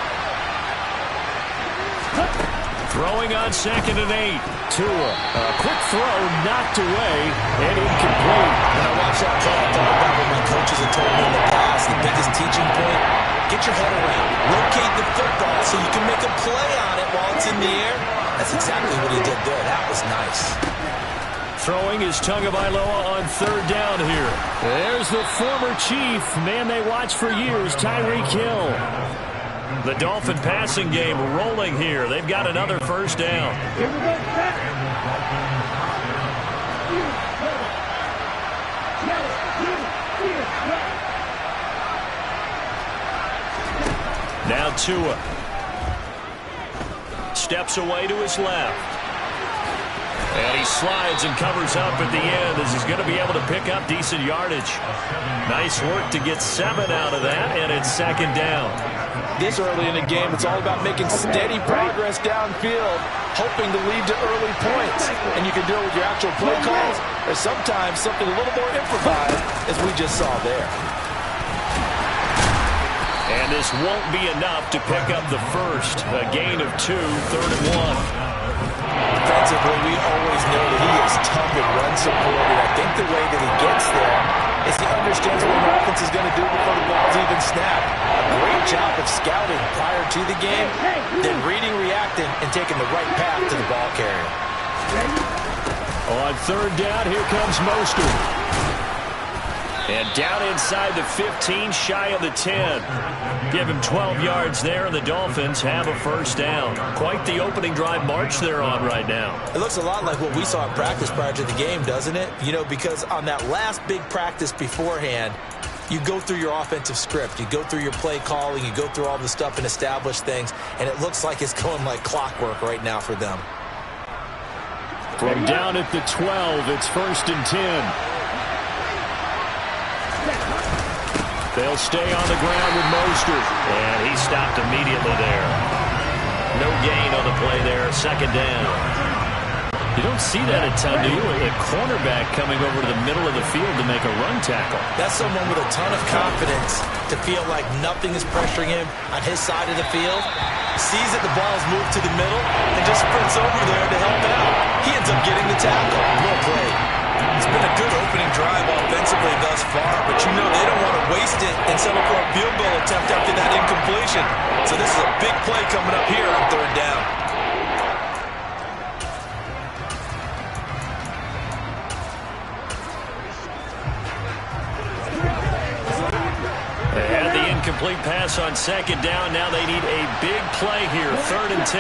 Throwing on 2nd and 8. Tua, a quick throw, knocked away, and incomplete. When I watched that play, I thought about what my coaches had told me in the past. The biggest teaching point, get your head around. Locate the football so you can make a play on it while it's in the air. That's exactly what he did there. That was nice. Throwing is Tagovailoa on 3rd down here. There's the former Chief, man they watched for years, Tyreek Hill. The Dolphin passing game rolling here. They've got another first down. Now Tua. Steps away to his left. And he slides and covers up at the end as he's going to be able to pick up decent yardage. Nice work to get 7 out of that, and it's 2nd down. This early in the game, it's all about making steady progress downfield, hoping to lead to early points. And you can do it with your actual play calls, or sometimes something a little more improvised, as we just saw there. And this won't be enough to pick up the first. A gain of 2, 3rd and 1. Defensively, we always know that he is tough and run supported. I think the way that he gets there is he understands what an offense is going to do before the ball's even snapped. A great job of scouting prior to the game, then reading, reacting, and taking the right path to the ball carrier. On 3rd down, here comes Mostert. And down inside the 15, shy of the 10. Give him 12 yards there, and the Dolphins have a first down. Quite the opening drive march they're on right now. It looks a lot like what we saw in practice prior to the game, doesn't it? You know, because on that last big practice beforehand, you go through your offensive script. You go through your play calling. You go through all the stuff and establish things. And it looks like it's going like clockwork right now for them. From down at the 12, it's 1st and 10. They'll stay on the ground with Mostert. And he stopped immediately there. No gain on the play there, 2nd down. You don't see that a ton, do you? A cornerback coming over to the middle of the field to make a run tackle. That's someone with a ton of confidence to feel like nothing is pressuring him on his side of the field. Sees that the ball's moved to the middle and just sprints over there to help out. He ends up getting the tackle. Well played. It's been a good opening drive offensively thus far, but you know they don't want to waste it and settle for a field goal attempt after that incompletion. So this is a big play coming up here on third down. They had the incomplete pass on second down. Now they need a big play here, 3rd and 10.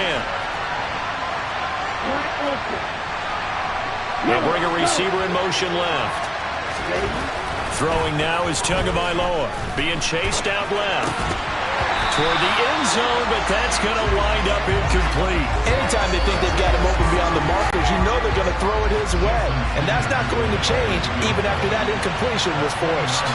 They'll bring a receiver in motion left. Throwing now is Tagovailoa, being chased out left. Toward the end zone, but that's going to wind up incomplete. Anytime they think they've got him open beyond the markers, you know they're going to throw it his way. And that's not going to change even after that incompletion was forced.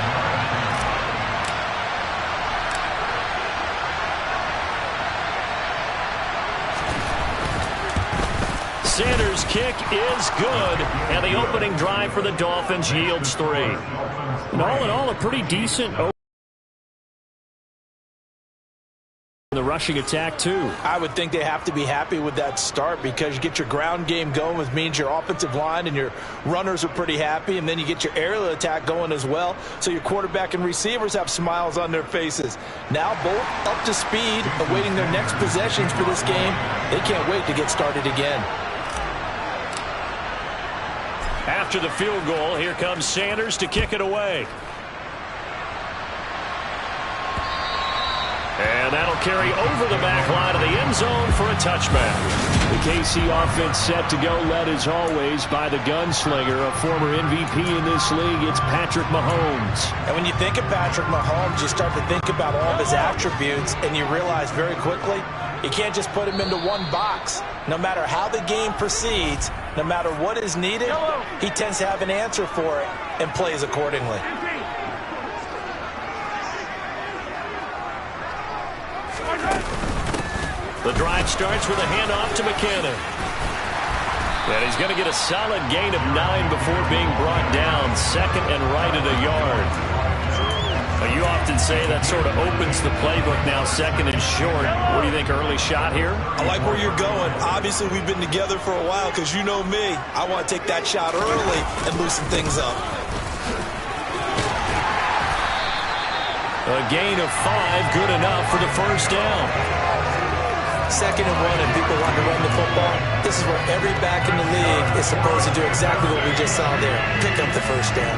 Sanders' kick is good, and the opening drive for the Dolphins yields 3. And all in all, a pretty decent the rushing attack, too. I would think they have to be happy with that start because you get your ground game going, which means your offensive line and your runners are pretty happy, and then you get your aerial attack going as well, so your quarterback and receivers have smiles on their faces. Now both up to speed, awaiting their next possessions for this game. They can't wait to get started again. After the field goal, here comes Sanders to kick it away. And that'll carry over the back line of the end zone for a touchback. The KC offense set to go, led as always by the gunslinger, a former MVP in this league. It's Patrick Mahomes. And when you think of Patrick Mahomes, you start to think about all of his attributes, and you realize very quickly you can't just put him into one box. No matter how the game proceeds, no matter what is needed, he tends to have an answer for it and plays accordingly. The drive starts with a handoff to McKinnon. And he's going to get a solid gain of 9 before being brought down. 2nd and right at a yard. You often say that sort of opens the playbook now, 2nd and short. What do you think, early shot here? I like where you're going. Obviously, we've been together for a while because you know me. I want to take that shot early and loosen things up. A gain of 5, good enough for the first down. 2nd and 1, and people want to run the football. This is where every back in the league is supposed to do exactly what we just saw there. Pick up the first down.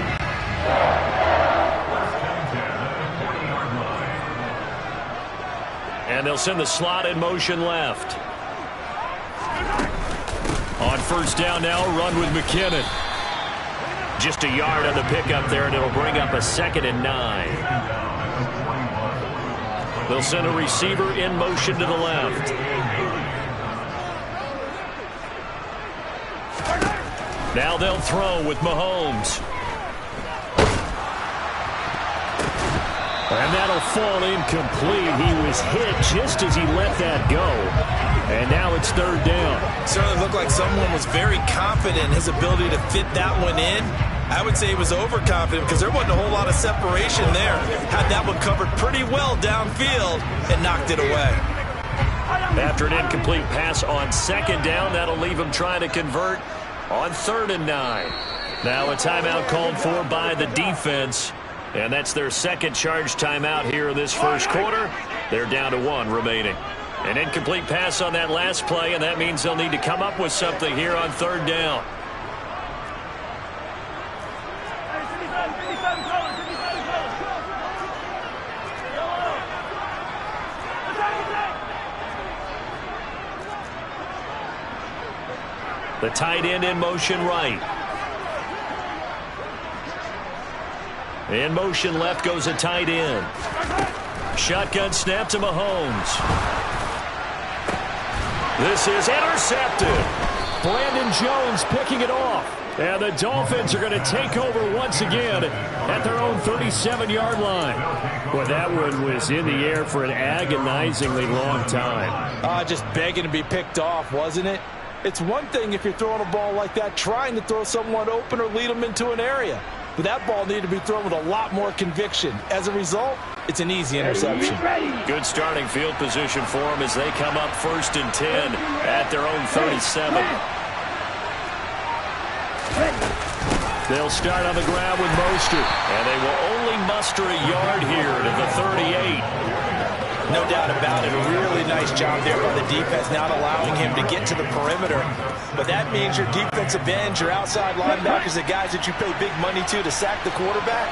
And they'll send the slot in motion left. On first down now, run with McKinnon. Just a yard on the pickup there, and it'll bring up a 2nd and 9. They'll send a receiver in motion to the left. Now they'll throw with Mahomes. And that'll fall incomplete. He was hit just as he let that go. And now it's 3rd down. Certainly looked like someone was very confident in his ability to fit that one in. I would say he was overconfident because there wasn't a whole lot of separation there. Had that one covered pretty well downfield and knocked it away. After an incomplete pass on 2nd down, that'll leave him trying to convert on 3rd and 9. Now a timeout called for by the defense. And that's their 2nd charge timeout here in this first quarter. They're down to 1 remaining. An incomplete pass on that last play, and that means they'll need to come up with something here on 3rd down. The tight end in motion right. In motion left goes a tight end. Shotgun snap to Mahomes. This is intercepted. Brandon Jones picking it off. And the Dolphins are going to take over once again at their own 37-yard line. Boy, that one was in the air for an agonizingly long time. Just begging to be picked off, wasn't it? It's one thing if you're throwing a ball like that, trying to throw someone open or lead them into an area. But that ball needed to be thrown with a lot more conviction. As a result, it's an easy interception. Good starting field position for them as they come up 1st and 10 at their own 37. They'll start on the ground with Mostert, and they will only muster a yard here to the 38. No doubt about it. A really nice job there by the defense, not allowing him to get to the perimeter. But that means your defensive ends, your outside linebackers, the guys that you pay big money to sack the quarterback,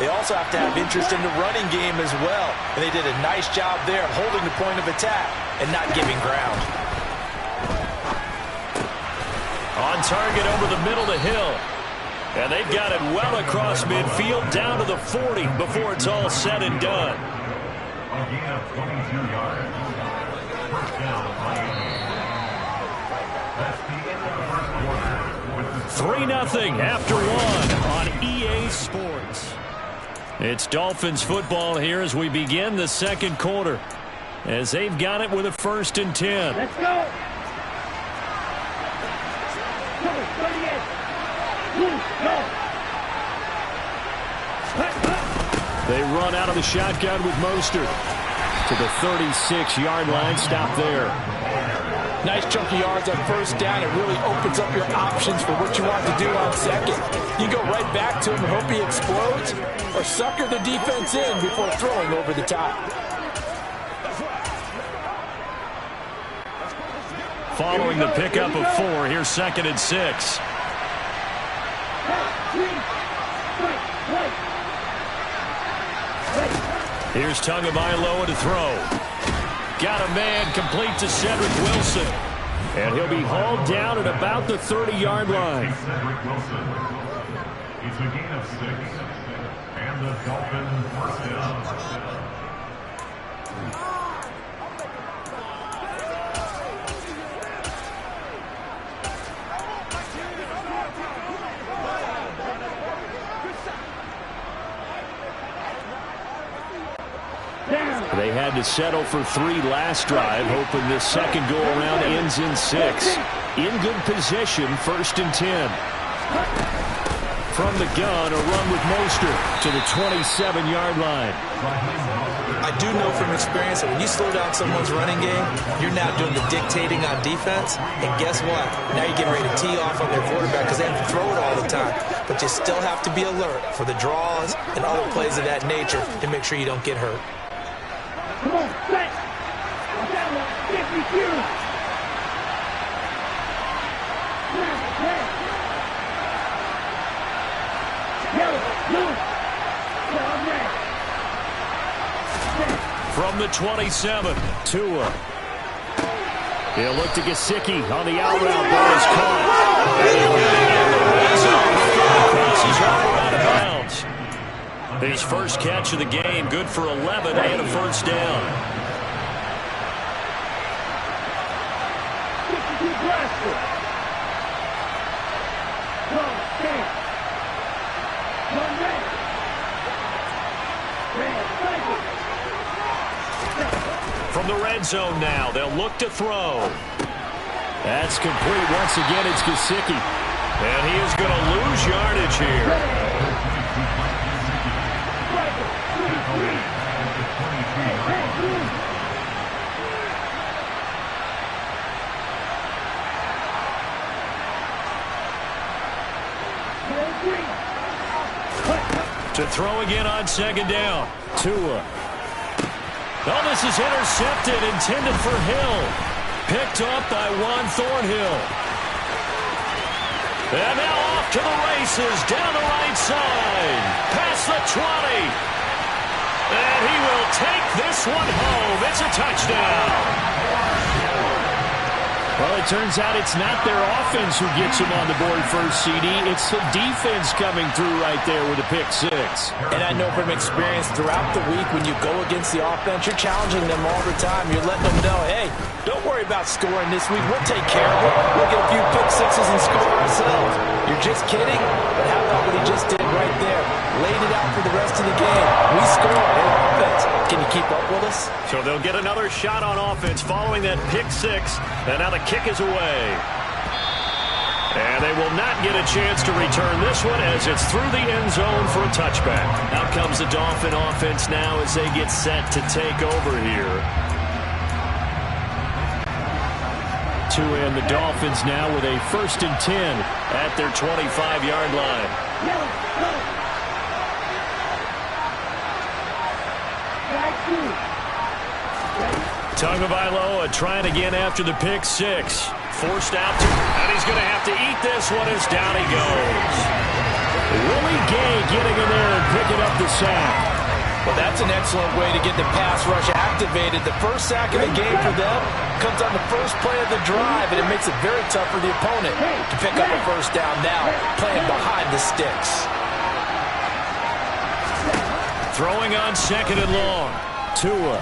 they also have to have interest in the running game as well. And they did a nice job there of holding the point of attack and not giving ground. On target over the middle to Hill. And they've got it well across midfield down to the 40 before it's all said and done. Again, 22 yards. First down, Miami. That's the end of the first quarter. 3-0 after 1 on EA Sports. It's Dolphins football here as we begin the second quarter. As they've got it with a 1st and 10. Let's go. Number 38. Go. They run out of the shotgun with Mostert to the 36-yard line. Stop there. Nice chunk of yards on 1st down. It really opens up your options for what you want to do on 2nd. You go right back to him and hope he explodes, or sucker the defense in before throwing over the top. Following the pickup of 4, here's 2nd and 6. Here's Tagovailoa to throw. Got a man complete to Cedric Wilson. And he'll be hauled down at about the 30-yard line. Cedric Wilson. It's a gain of 6. And the Dolphins first down. They had to settle for 3 last drive, hoping this second go-around ends in 6. In good position, 1st and 10. From the gun, a run with Mostert to the 27-yard line. I do know from experience that when you slow down someone's running game, you're now doing the dictating on defense. And guess what? Now you're getting ready to tee off on their quarterback because they have to throw it all the time. But you still have to be alert for the draws and other plays of that nature to make sure you don't get hurt. Come on, set. That one, 52. From the 27, Tua. He'll look to Gesicki on the out route. Ball is caught. Crosses over out of bounds. His first catch of the game, good for 11 and a 1st down. From the red zone now, they'll look to throw. That's complete. Once again, it's Gesicki. And he is going to lose yardage here. To throw again on 2nd down. Tua. Oh, this is intercepted, intended for Hill. Picked up by Juan Thornhill. And now off to the races, down the right side. Past the 20. And he will take this one home. It's a touchdown. Well, it turns out it's not their offense who gets him on the board first, CD. It's the defense coming through right there with a pick 6. And I know from experience throughout the week when you go against the offense, you're challenging them all the time. You're letting them know, hey, don't worry about scoring this week. We'll take care of it. We'll get a few pick 6s and score ourselves. You're just kidding? But how about what he just did right there? Laid it out for the rest of the game. We score on offense. Can you keep up with us? So they'll get another shot on offense following that pick 6. And now the kick is away. And they will not get a chance to return this one as it's through the end zone for a touchback. Out comes the Dolphin offense now as they get set to take over here. And the Dolphins now with a 1st and 10 at their 25-yard line. Tagovailoa trying again after the pick six. Forced out to, and he's going to have to eat this one as down he goes. Willie Gay getting in there and picking up the sack. Well, that's an excellent way to get the pass rush activated. The first sack of the game for them comes on the first play of the drive, and it makes it very tough for the opponent to pick up a first down now, playing behind the sticks. Throwing on 2nd and long. Tua.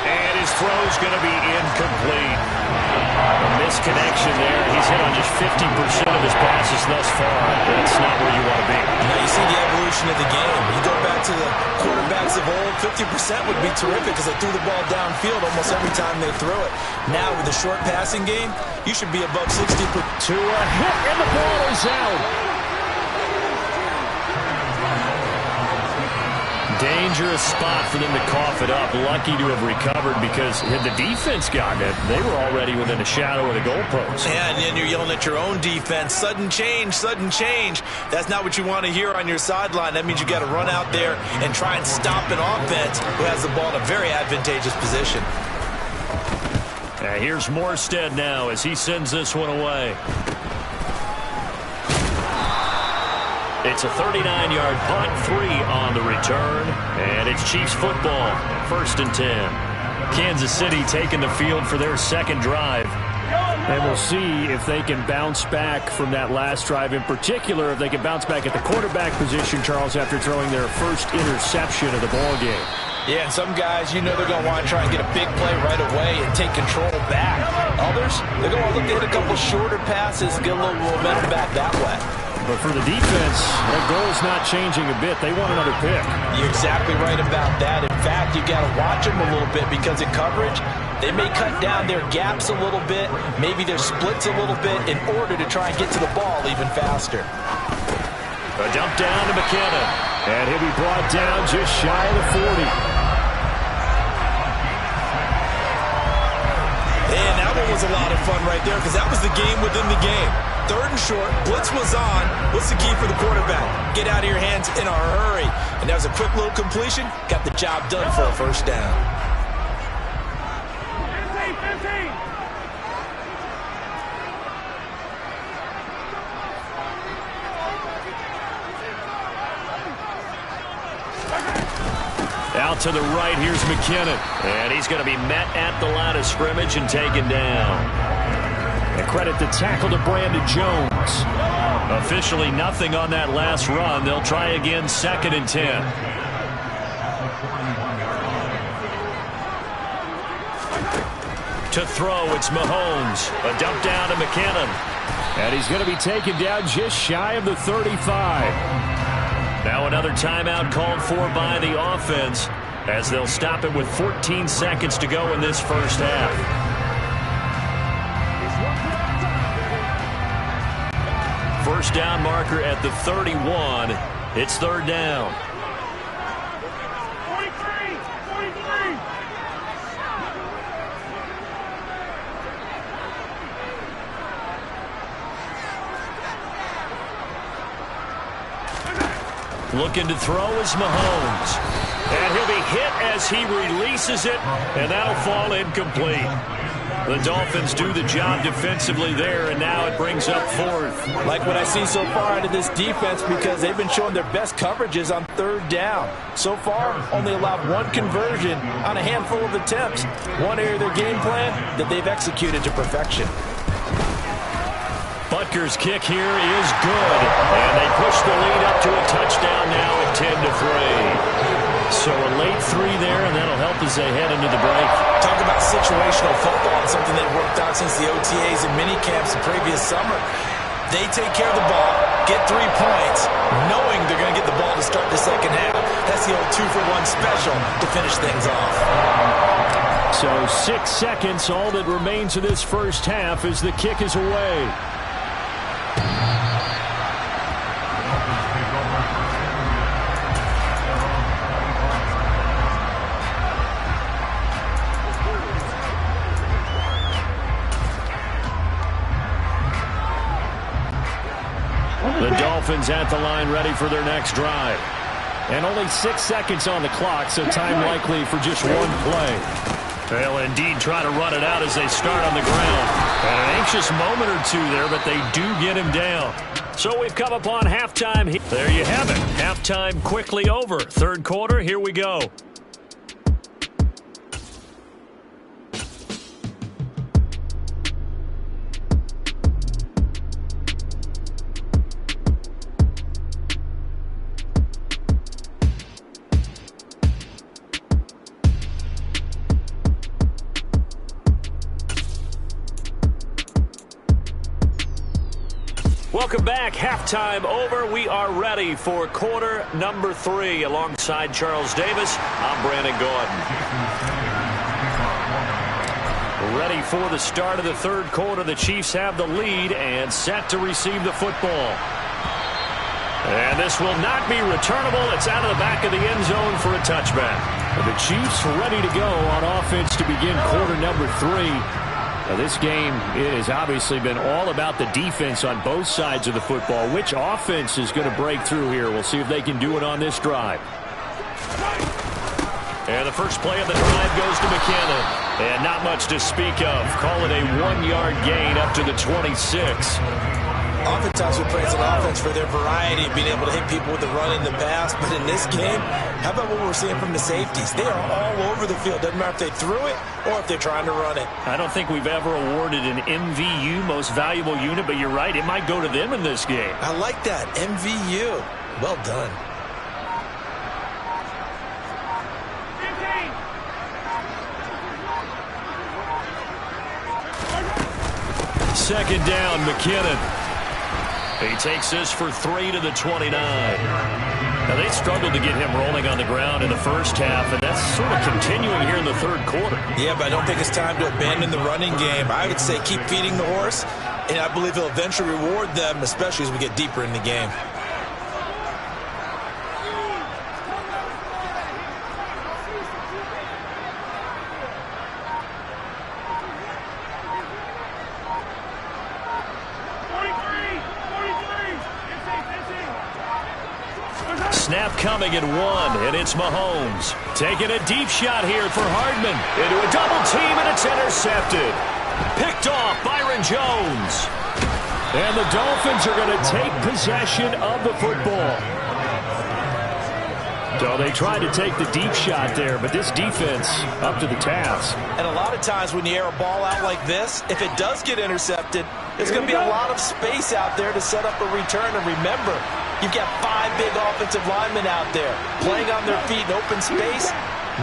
And his throw's going to be incomplete. A misconnection there. He's hit on just 50% of his passes thus far. That's not where you want to be. Now you see the evolution of the game. You go back to the quarterbacks of old, 50% would be terrific because they threw the ball downfield almost every time they threw it. Now with the short passing game, you should be above 60%. Tua hit and the ball is out. Dangerous spot for them to cough it up. Lucky to have recovered because had the defense gotten it, they were already within a shadow of the goalpost. Yeah, and then you're yelling at your own defense. Sudden change, sudden change. That's not what you want to hear on your sideline. That means you got to run out there and try and stop an offense who has the ball in a very advantageous position. Here's Morstead now as he sends this one away. It's a 39-yard punt, 3 on the return, and it's Chiefs football, 1st and 10. Kansas City taking the field for their second drive. And we'll see if they can bounce back from that last drive, in particular if they can bounce back at the quarterback position, Charles, after throwing their first interception of the ballgame. Yeah, and some guys, you know they're going to want to try and get a big play right away and take control back. Others, they're going to look to hit a couple shorter passes, get a little momentum back that way. But for the defense, their goal is not changing a bit. They want another pick. You're exactly right about that. In fact, you got to watch them a little bit because in coverage, they may cut down their gaps a little bit, maybe their splits a little bit in order to try and get to the ball even faster. A dump down to McKinnon, and he'll be brought down just shy of the 40. And that one was a lot of fun right there because that was the game within the game. 3rd and short, blitz was on. What's the key for the quarterback? Get out of your hands in a hurry. And that was a quick little completion. Got the job done for a first down. 15. Out to the right, here's McKinnon. And he's going to be met at the line of scrimmage and taken down. And credit the tackle to Brandon Jones. Officially nothing on that last run. They'll try again, 2nd and 10. To throw, it's Mahomes. A dump down to McKinnon. And he's going to be taken down just shy of the 35. Now another timeout called for by the offense as they'll stop it with 14 seconds to go in this first half. First down marker at the 31. It's 3rd down. 43. Looking to throw is Mahomes. And he'll be hit as he releases it, and that'll fall incomplete. The Dolphins do the job defensively there, and now it brings up 4th. Like what I see so far out of this defense because they've been showing their best coverages on 3rd down. So far, only allowed 1 conversion on a handful of attempts. One area of their game plan that they've executed to perfection. Butker's kick here is good, and they push the lead up to a touchdown now at 10-3. So a late 3 there, and that'll help as they head into the break. Talk about situational football, something they've worked out since the OTAs and mini camps the previous summer. They take care of the ball, get 3 points, knowing they're going to get the ball to start the second half. That's the old 2-for-1 special to finish things off. So 6 seconds, all that remains of this first half as the kick is away. The Dolphins at the line ready for their next drive. And only 6 seconds on the clock, so time likely for just one play. They'll indeed try to run it out as they start on the ground. And an anxious moment or two there, but they do get him down. So we've come upon halftime. There you have it. Halftime quickly over. Third quarter, here we go. Welcome back. Halftime over. We are ready for quarter number 3. Alongside Charles Davis, I'm Brandon Gordon. Ready for the start of the third quarter. The Chiefs have the lead and set to receive the football. And this will not be returnable. It's out of the back of the end zone for a touchback. The Chiefs ready to go on offense to begin quarter number 3. Now, this game has obviously been all about the defense on both sides of the football. Which offense is going to break through here? We'll see if they can do it on this drive. And the first play of the drive goes to McKinnon. And not much to speak of. Call it a 1-yard gain up to the 26. Oftentimes we praise an offense for their variety, being able to hit people with the run in the pass. But in this game, how about what we're seeing from the safeties? They are all over the field. Doesn't matter if they threw it or if they're trying to run it. I don't think we've ever awarded an MVU, most valuable unit, but you're right. It might go to them in this game. I like that. MVU. Well done. Second down, McKinnon. He takes this for 3 to the 29. Now, they struggled to get him rolling on the ground in the first half, and that's sort of continuing here in the third quarter. Yeah, but I don't think it's time to abandon the running game. I would say keep feeding the horse, and I believe he'll eventually reward them, especially as we get deeper in the game. Snap coming at 1, and it's Mahomes. Taking a deep shot here for Hardman. Into a double team, and it's intercepted. Picked off Byron Jones. And the Dolphins are going to take possession of the football. So they tried to take the deep shot there, but this defense up to the task. And a lot of times when you air a ball out like this, if it does get intercepted, there's going to be a lot of space out there to set up a return. And remember, you've got 5 big offensive linemen out there playing on their feet in open space.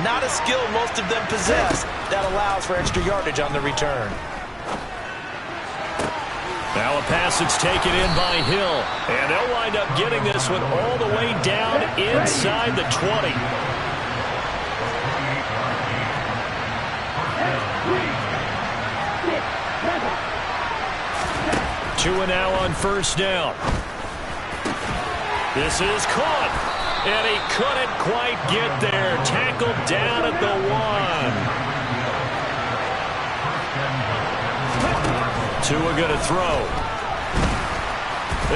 Not a skill most of them possess that allows for extra yardage on the return. Now a pass that's taken in by Hill. And they'll wind up getting this one all the way down inside the 20. Tua now on first down. This is caught. And he couldn't quite get there. Tackled down at the 1. Tua going to throw.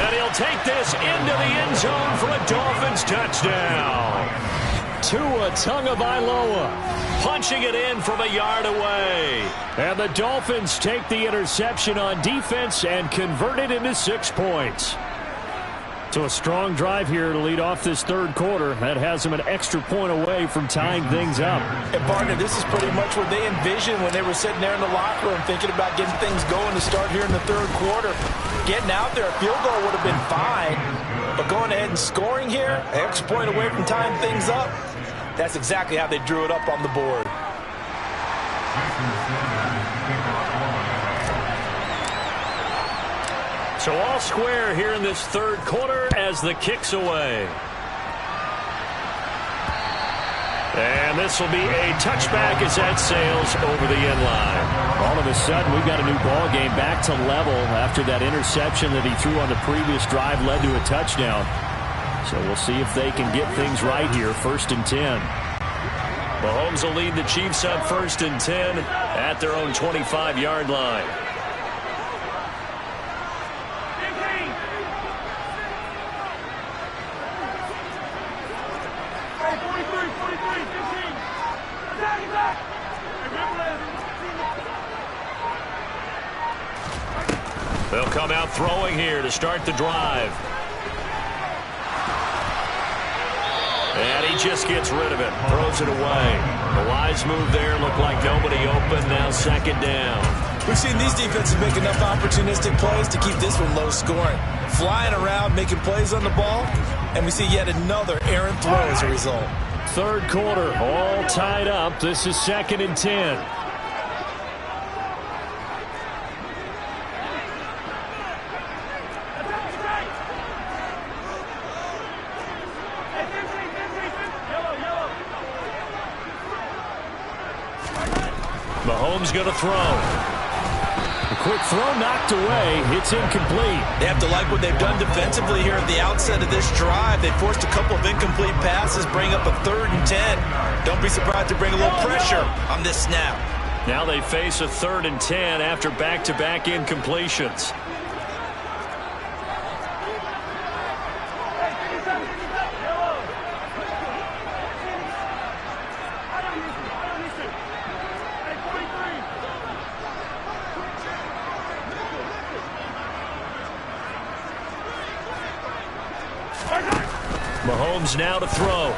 And he'll take this into the end zone for a Dolphins touchdown. Tua Tagovailoa punching it in from a yard away. And the Dolphins take the interception on defense and convert it into 6 points. So a strong drive here to lead off this third quarter. That has them an extra point away from tying things up. And partner, this is pretty much what they envisioned when they were sitting there in the locker room thinking about getting things going to start here in the third quarter. Getting out there, a field goal would have been fine. But going ahead and scoring here, an extra point away from tying things up, that's exactly how they drew it up on the board. So all square here in this third quarter as the kick's away. And this will be a touchback as that sails over the end line. All of a sudden, we've got a new ball game back to level after that interception that he threw on the previous drive led to a touchdown. So we'll see if they can get things right here. 1st and 10. Mahomes will lead the Chiefs up 1st and 10 at their own 25-yard line. They'll come out throwing here to start the drive. And he just gets rid of it, throws it away. A wise move there, looked like nobody open, now 2nd down. We've seen these defenses make enough opportunistic plays to keep this one low scoring. Flying around, making plays on the ball, and we see yet another errant throw as a result. 3rd quarter, all tied up. This is 2nd and 10. Mahomes going to throw. A quick throw knocked away. It's incomplete. They have to like what they've done defensively here at the outset of this drive. They forced a couple of incomplete passes, bring up a 3rd and 10. Don't be surprised to bring a little pressure on this snap. Now they face a 3rd and 10 after back-to-back incompletions. Mahomes now to throw.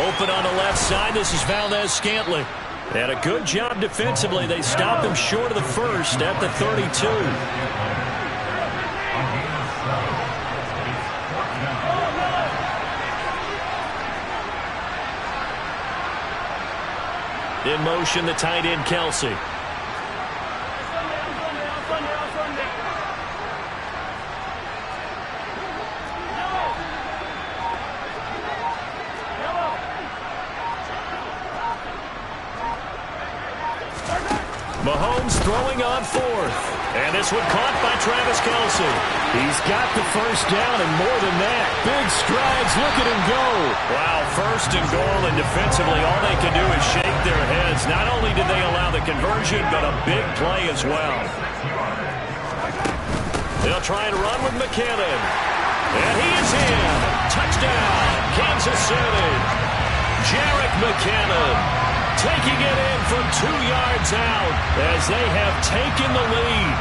Open on the left side. This is Valdez-Scantling. And a good job defensively. They stop him short of the first at the 32. In motion, the tight end, Kelsey. Mahomes throwing on 4th. And this one caught by Travis Kelsey. He's got the first down and more than that. Big strides. Look at him go. Wow, 1st and goal, and defensively all they can do is shake their heads. Not only did they allow the conversion, but a big play as well. They'll try and run with McKinnon. And he is in. Touchdown, Kansas City. Jerick McKinnon taking it in from 2 yards out as they have taken the lead.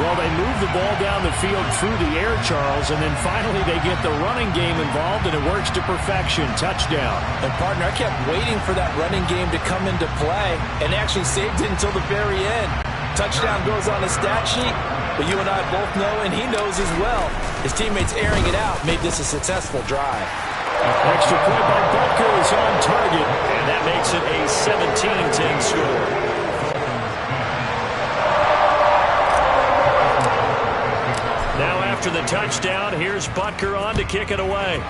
Well, they move the ball down the field through the air, Charles, and then finally they get the running game involved, and it works to perfection. Touchdown. And, partner, I kept waiting for that running game to come into play and actually saved it until the very end. Touchdown goes on the stat sheet, but you and I both know, and he knows as well, his teammates airing it out made this a successful drive. Extra point by Butker is on target. And that makes it a 17-10 score. Now after the touchdown, here's Butker on to kick it away.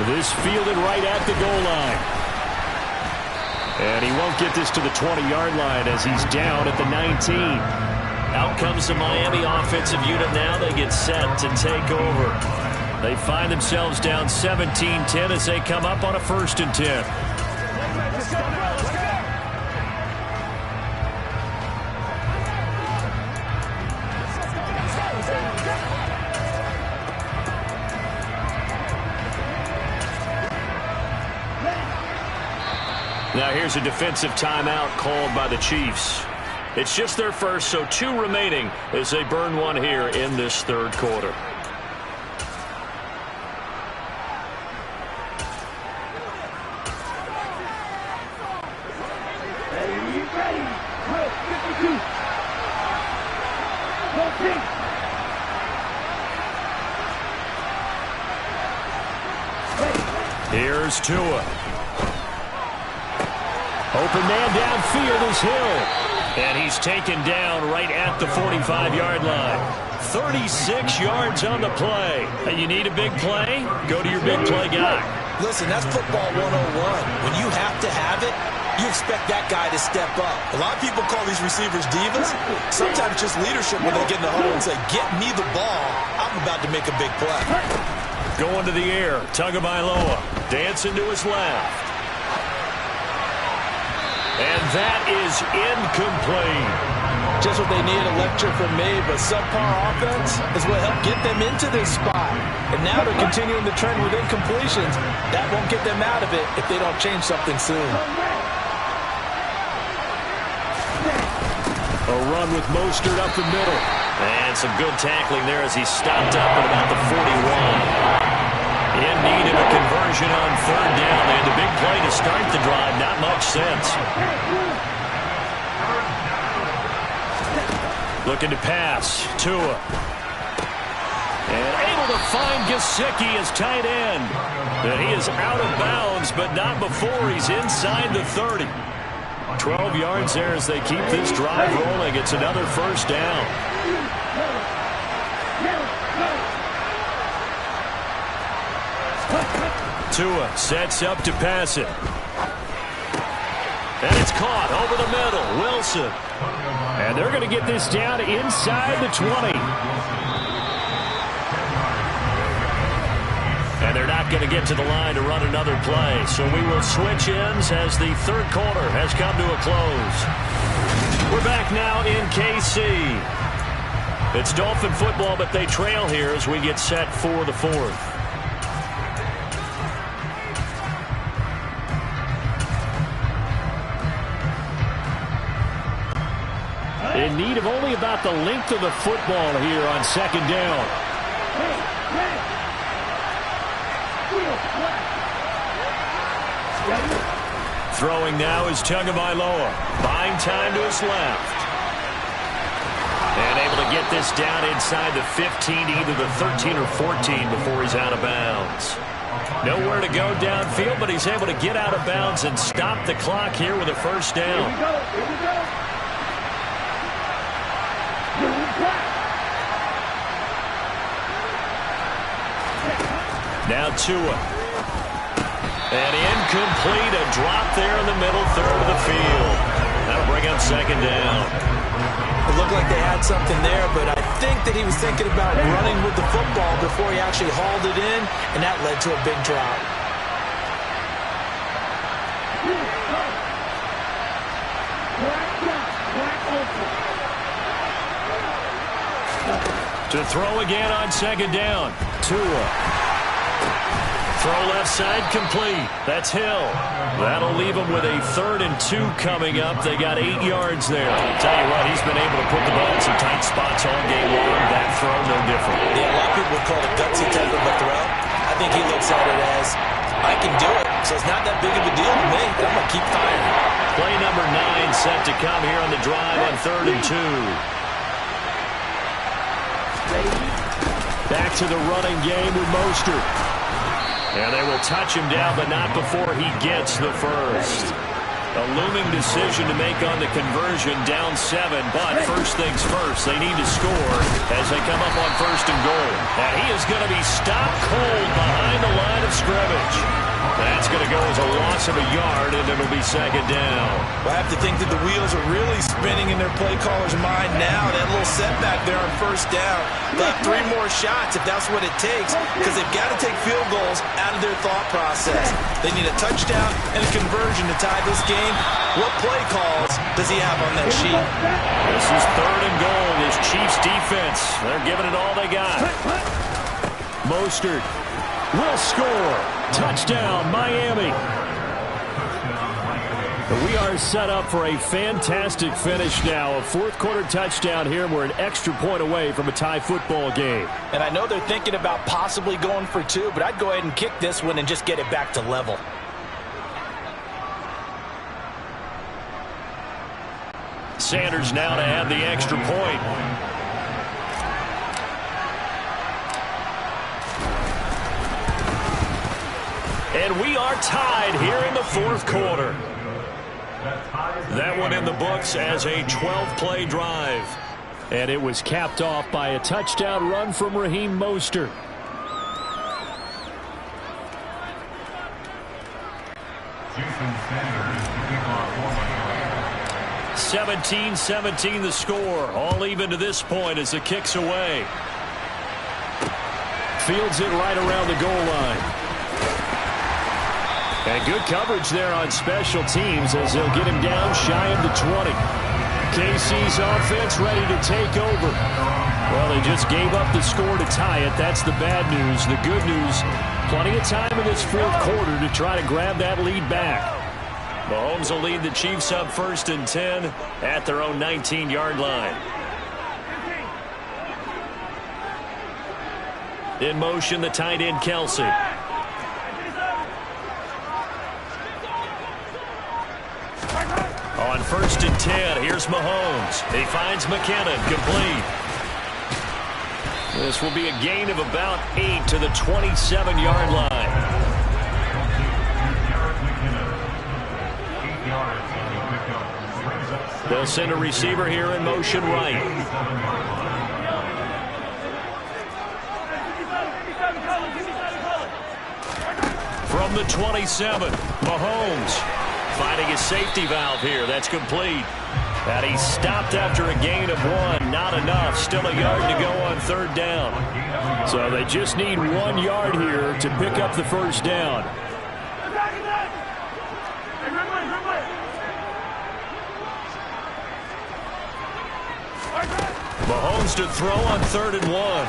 This fielded right at the goal line. And he won't get this to the 20-yard line as he's down at the 19. Out comes the Miami offensive unit now. They get set to take over. They find themselves down 17-10 as they come up on a 1st and 10. Now here's a defensive timeout called by the Chiefs. It's just their first, so 2 remaining as they burn one here in this 3rd quarter. Here's Tua. Open man downfield is Hill. And he's taken down right at the 45-yard line. 36 yards on the play. And you need a big play? Go to your big play guy. Listen, that's football 101. When you have to have it, you expect that guy to step up. A lot of people call these receivers divas. Sometimes just leadership when they get in the huddle and say, get me the ball. I'm about to make a big play. Going to the air. Tagovailoa dancing to his left. And that is incomplete. Just what they need, a lecture from me, but subpar offense is what helped get them into this spot. And now they're continuing the trend with incompletions. That won't get them out of it if they don't change something soon. A run with Mostert up the middle. And some good tackling there as he stopped up at about the 41. In need of a conversion on third down. They had the big play to start the drive. Not much sense. Looking to pass. Tua. And able to find Gesicki as tight end. And he is out of bounds, but not before he's inside the 30. 12 yards there as they keep this drive rolling. It's another first down. Tua sets up to pass it. And it's caught over the middle. Wilson. And they're going to get this down inside the 20. And they're not going to get to the line to run another play. So we will switch ends as the third quarter has come to a close. We're back now in KC. It's Dolphin football, but they trail here as we get set for the fourth. In need of only about the length of the football here on second down. Throwing now is Tagovailoa. Buying time to his left. And able to get this down inside the 15, either the 13 or 14 before he's out of bounds. Nowhere to go downfield, but he's able to get out of bounds and stop the clock here with a first down. Now Tua. And incomplete, a drop there in the middle third of the field. That'll bring up second down. It looked like they had something there, but I think that he was thinking about running with the football before he actually hauled it in, and that led to a big drop. To throw again on second down. Tua. Throw left side complete. That's Hill. That'll leave him with a 3rd and 2 coming up. They got 8 yards there. Tell you what, he's been able to put the ball in some tight spots all game long. That throw, no different. Yeah, a lot of people would call it a gutsy type of a throw. I think he looks at it as, I can do it, so it's not that big of a deal to me. I'm going to keep firing. Play number 9 set to come here on the drive on 3rd and 2. Back to the running game with Mostert. And they will touch him down, but not before he gets the first. A looming decision to make on the conversion, down 7. But first things first, they need to score as they come up on 1st and goal. And he is going to be stopped cold behind the line of scrimmage. That's going to go as a loss of a yard, and it'll be second down. Well, I have to think that the wheels are really spinning in their play caller's mind now. That little setback there on 1st down. They'll have 3 more shots if that's what it takes, because they've got to take field goals out of their thought process. They need a touchdown and a conversion to tie this game. What play calls does he have on that sheet? This is 3rd and goal. This Chiefs defense, they're giving it all they got. Mostert will score. Touchdown, Miami. We are set up for a fantastic finish now. A 4th quarter touchdown here, and we're an extra point away from a tie football game. And I know they're thinking about possibly going for 2, but I'd go ahead and kick this one and just get it back to level. Sanders now to add the extra point. And we are tied here in the 4th quarter. That one in the books as a 12-play drive. And it was capped off by a touchdown run from Raheem Mostert. 17-17 the score. All even to this point as the kick's away. Fields it right around the goal line. And good coverage there on special teams as they'll get him down shy of the 20. KC's offense ready to take over. Well, they just gave up the score to tie it. That's the bad news. The good news, plenty of time in this fourth quarter to try to grab that lead back. Mahomes will lead the Chiefs up 1st and 10 at their own 19-yard line. In motion, the tight end, Kelsey. On 1st and 10, here's Mahomes. He finds McKinnon, complete. This will be a gain of about 8 to the 27-yard line. They'll send a receiver here in motion right. From the 27, Mahomes finding his safety valve here. That's complete. And he stopped after a gain of 1. Not enough. Still a yard to go on 3rd down. So they just need 1 yard here to pick up the first down. Mahomes to throw on 3rd and 1.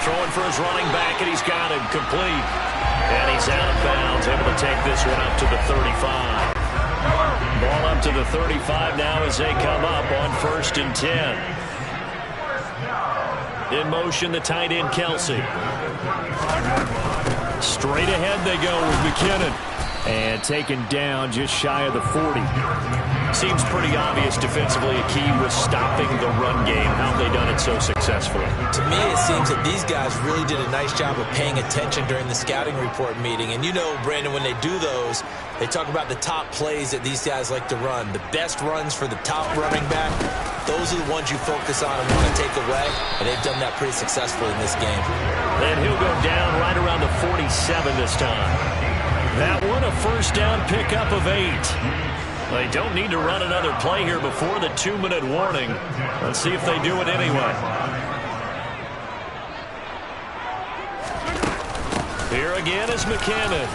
Throwing for his running back, and he's got him complete. And he's out of bounds, able to take this one up to the 35. Ball up to the 35 now as they come up on 1st and 10. In motion, the tight end, Kelsey. Straight ahead they go with McKinnon. And taken down just shy of the 40. Seems pretty obvious defensively a key was stopping the run game. How have they done it so successfully? To me, it seems that these guys really did a nice job of paying attention during the scouting report meeting. And you know, Brandon, when they do those, they talk about the top plays that these guys like to run. The best runs for the top running back, those are the ones you focus on and want to take away. And they've done that pretty successfully in this game. And he'll go down right around the 47 this time. That one a first down pickup of 8. They don't need to run another play here before the 2-minute warning. Let's see if they do it anyway. Here again is McKinnon.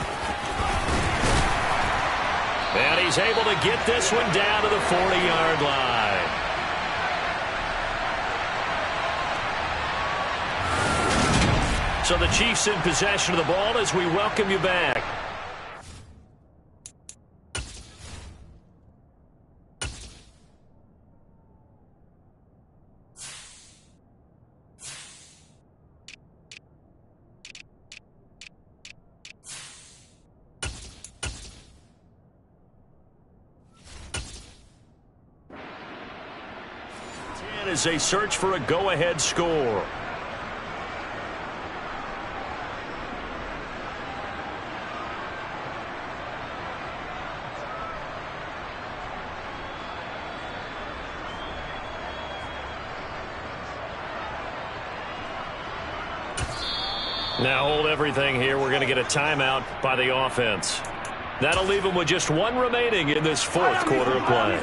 And he's able to get this one down to the 40-yard line. So the Chiefs in possession of the ball as we welcome you back. As they search for a go-ahead score. Now hold everything here. We're going to get a timeout by the offense. That'll leave them with just 1 remaining in this 4th quarter of play.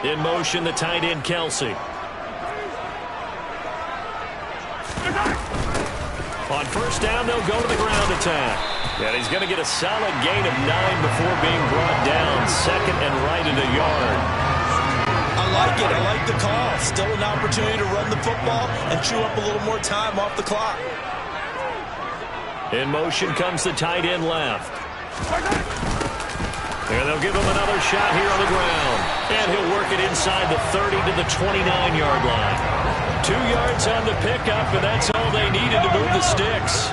In motion, the tight end, Kelsey. On 1st down, they'll go to the ground attack. And he's going to get a solid gain of 9 before being brought down. 2nd and right at a yard. I like it. I like the call. Still an opportunity to run the football and chew up a little more time off the clock. In motion comes the tight end left. And they'll give him another shot here on the ground. And he'll work it inside the 30 to the 29-yard line. 2 yards on the pickup, and that's all they needed to move the sticks.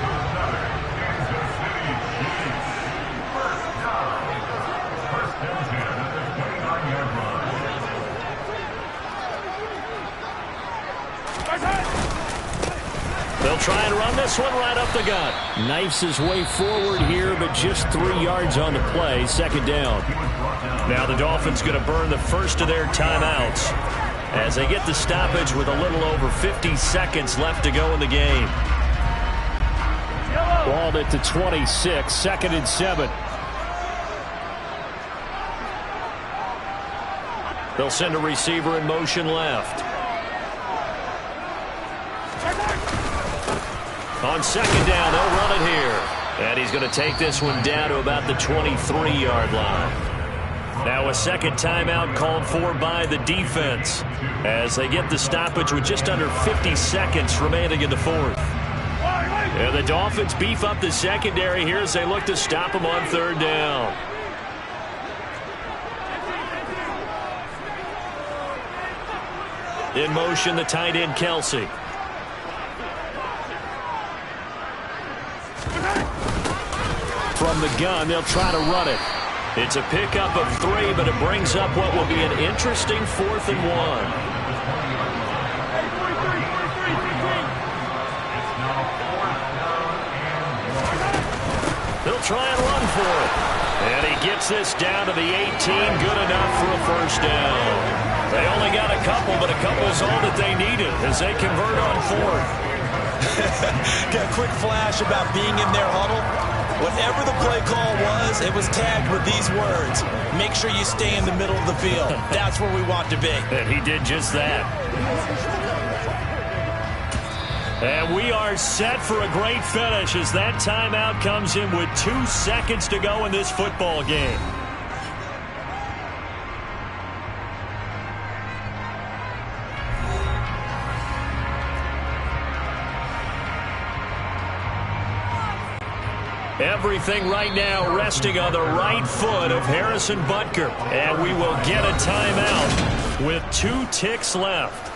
They'll try and run this one right up the gut. Knifes his way forward here, but just 3 yards on the play. Second down. Now the Dolphins going to burn the first of their timeouts as they get the stoppage with a little over 50 seconds left to go in the game. Balled at the 26, 2nd and 7. They'll send a receiver in motion left. On 2nd down, they'll run it here. And he's going to take this one down to about the 23-yard line. Now a second timeout called for by the defense as they get the stoppage with just under 50 seconds remaining in the fourth. And the Dolphins beef up the secondary here as they look to stop him on 3rd down. In motion, the tight end, Kelsey. From the gun, they'll try to run it. It's a pickup of 3, but it brings up what will be an interesting 4th and 1. They'll try and run for it. And he gets this down to the 18, good enough for a 1st down. They only got a couple, but a couple is all that they needed as they convert on 4th. Got a quick flash about being in their huddle. Whatever the play call was, it was tagged with these words: make sure you stay in the middle of the field. That's where we want to be. And he did just that. And we are set for a great finish as that timeout comes in with 2 seconds to go in this football game. Everything right now resting on the right foot of Harrison Butker. And we will get a timeout with 2 ticks left.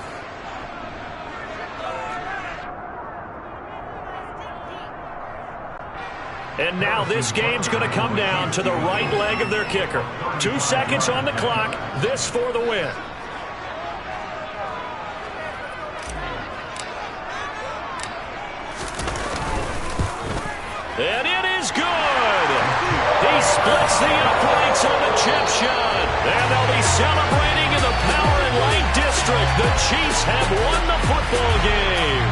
And now this game's going to come down to the right leg of their kicker. 2 seconds on the clock. This for the win. And it is good. He splits the uprights on the chip shot. And they'll be celebrating in the Power and Light District. The Chiefs have won the football game.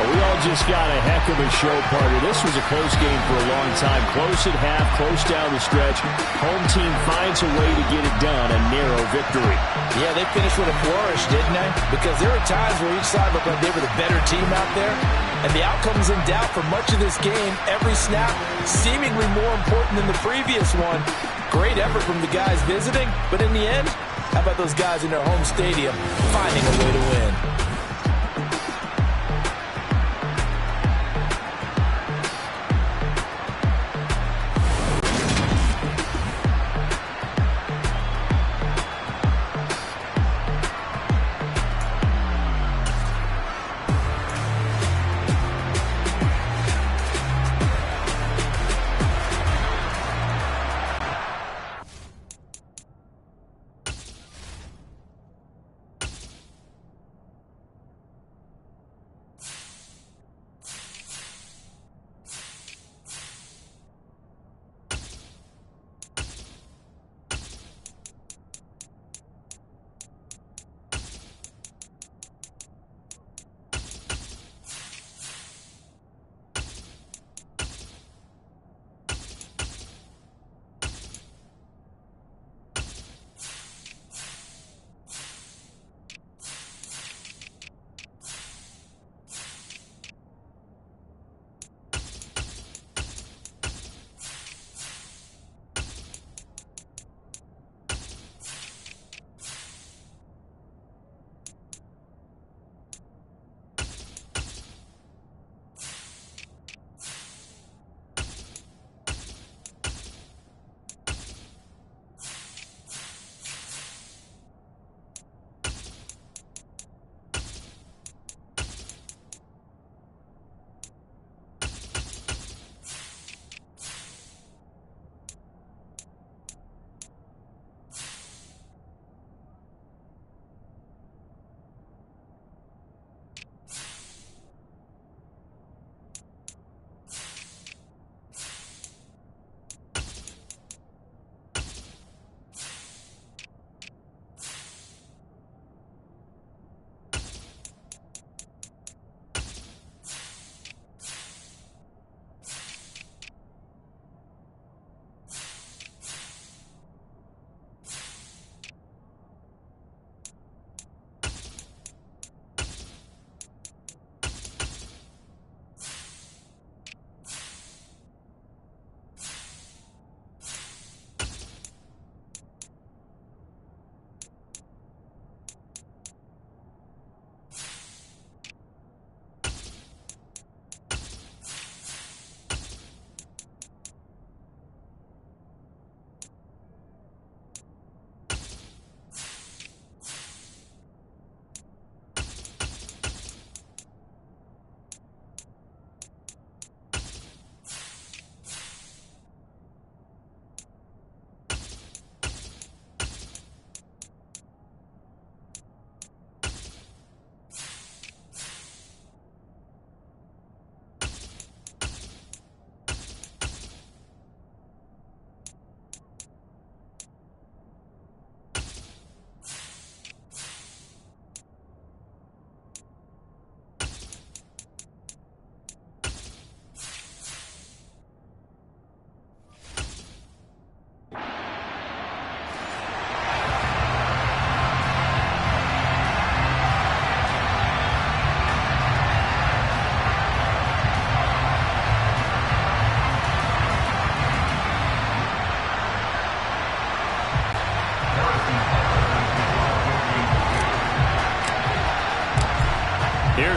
We all just got a heck of a show, partner. This was a close game for a long time. Close at half, close down the stretch. Home team finds a way to get it done. A narrow victory. Yeah, they finished with a flourish, didn't they? Because there were times where each side looked like they were the better team out there. And the outcome's in doubt for much of this game. Every snap seemingly more important than the previous one. Great effort from the guys visiting. But in the end, how about those guys in their home stadium finding a way to win?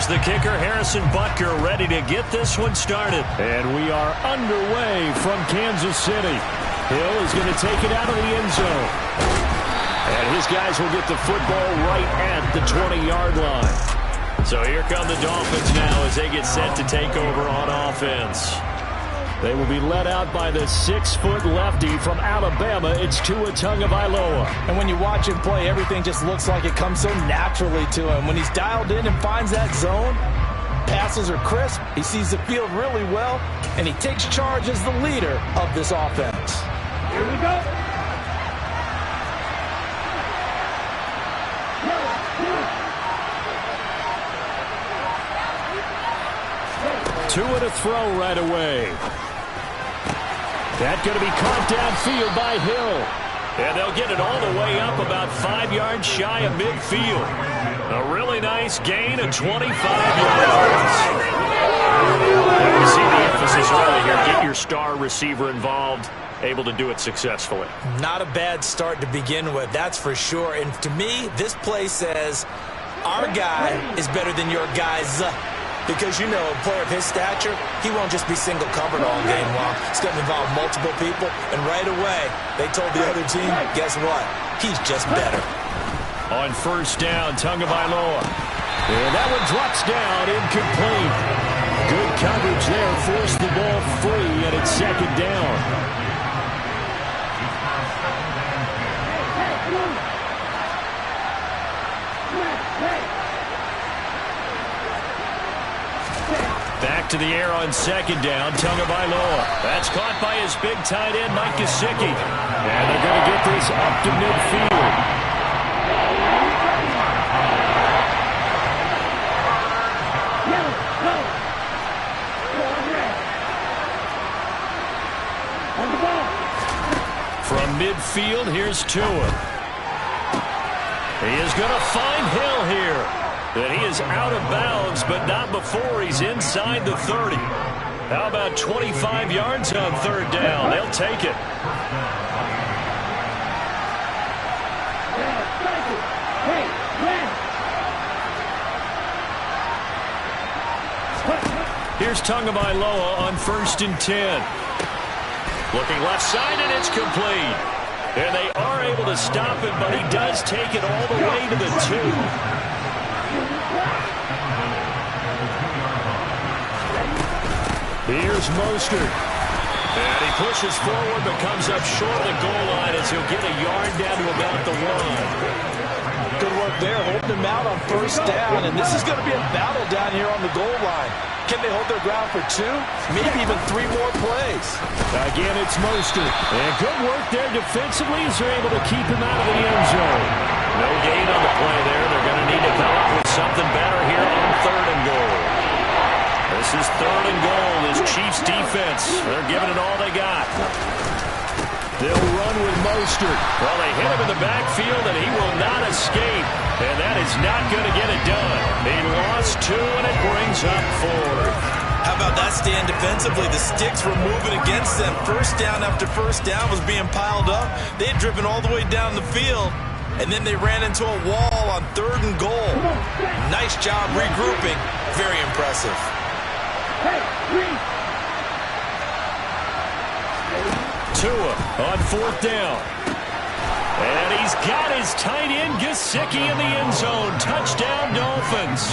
Here's the kicker, Harrison Butker, ready to get this one started. And we are underway from Kansas City. Hill is going to take it out of the end zone. And his guys will get the football right at the 20-yard line. So here come the Dolphins now as they get set to take over on offense. They will be led out by the 6-foot lefty from Alabama. It's Tua Tagovailoa. And when you watch him play, everything just looks like it comes so naturally to him. When he's dialed in and finds that zone, passes are crisp, he sees the field really well, and he takes charge as the leader of this offense. Here we go. Tua to throw right away. That's going to be caught downfield by Hill. And they'll get it all the way up about 5 yards shy of midfield. A really nice gain of 25 yards. You see the emphasis early here. Get your star receiver involved. Able to do it successfully. Not a bad start to begin with, that's for sure. And to me, this play says our guy is better than your guy's. Because, you know, a player of his stature, he won't just be single covered all game long. It's going to involve multiple people. And right away, they told the other team, guess what? He's just better. On first down, Tagovailoa. And that one drops down, incomplete. Good coverage there, forced the ball free, and it's second down. Back to the air on second down, Tagovailoa. That's caught by his big tight end, Mike Gesicki. And they're going to get this up to midfield. From midfield, here's Tua. He is going to find Hill here. That he is out of bounds, but not before he's inside the 30. How about 25 yards on third down? They'll take it. Here's Tagovailoa on 1st and 10. Looking left side, and it's complete. And they are able to stop him, but he does take it all the way to the 2. Here's Mostert. And he pushes forward but comes up short of the goal line as he'll get a yard down to about the 1. Good work there, holding him out on first down. And this is going to be a battle down here on the goal line. Can they hold their ground for 2? Maybe even 3 more plays. Again, it's Mostert. And good work there defensively as they're able to keep him out of the end zone. No gain on the play there. They're going to need to come up with something better here on 3rd and goal. This is 3rd and goal. This Chiefs defense, they're giving it all they got. They'll run with Mostert. Well, they hit him in the backfield, and he will not escape. And that is not going to get it done. He lost 2, and it brings up 4. How about that stand defensively? The sticks were moving against them. First down after first down was being piled up. They had driven all the way down the field, and then they ran into a wall on 3rd and goal. Nice job regrouping. Very impressive. Tua on 4th down. And he's got his tight end Gesicki in the end zone. Touchdown, Dolphins.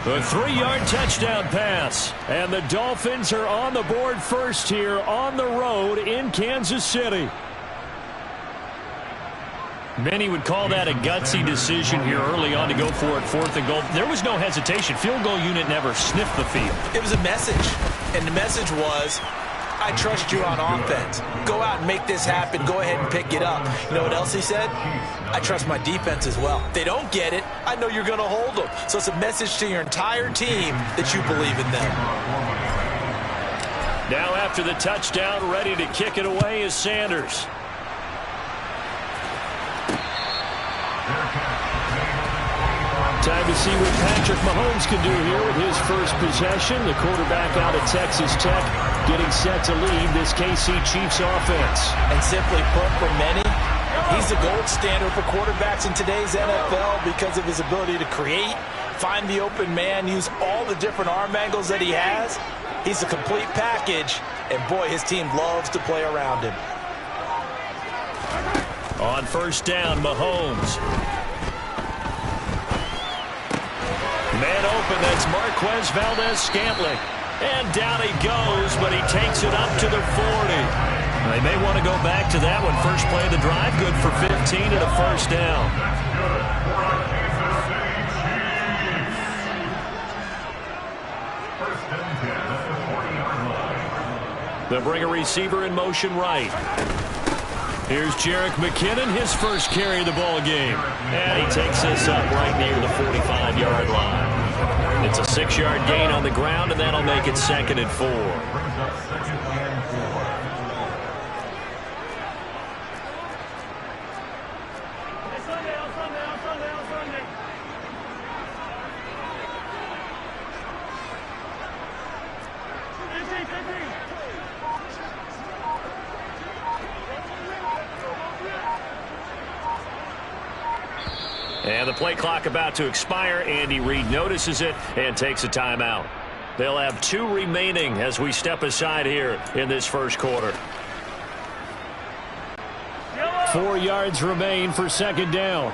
The 3-yard touchdown pass. And the Dolphins are on the board first here on the road in Kansas City. Many would call that a gutsy decision here early on to go for it, 4th and goal. There was no hesitation. Field goal unit never sniffed the field. It was a message, and the message was, I trust you on offense. Go out and make this happen. Go ahead and pick it up. You know what else he said? I trust my defense as well. If they don't get it, I know you're going to hold them. So it's a message to your entire team that you believe in them. Now after the touchdown, ready to kick it away is Sanders. Time to see what Patrick Mahomes can do here with his first possession. The quarterback out of Texas Tech getting set to lead this KC Chiefs offense. And simply put, for many, he's the gold standard for quarterbacks in today's NFL because of his ability to create find the open man, use all the different arm angles that he has. He's a complete package, and boy, his team loves to play around him. On first down, Mahomes. Man open, that's Marquez Valdez-Scantling. And down he goes, but he takes it up to the 40. They may want to go back to that one. First play of the drive, good for 15 and a first down. They'll bring a receiver in motion right. Here's Jerick McKinnon, his first carry of the ball game. And he takes this up right near the 45-yard line. It's a 6-yard gain on the ground, and that'll make it 2nd and 4. And the play clock about to expire. Andy Reid notices it and takes a timeout. They'll have 2 remaining as we step aside here in this first quarter. 4 yards remain for 2nd down.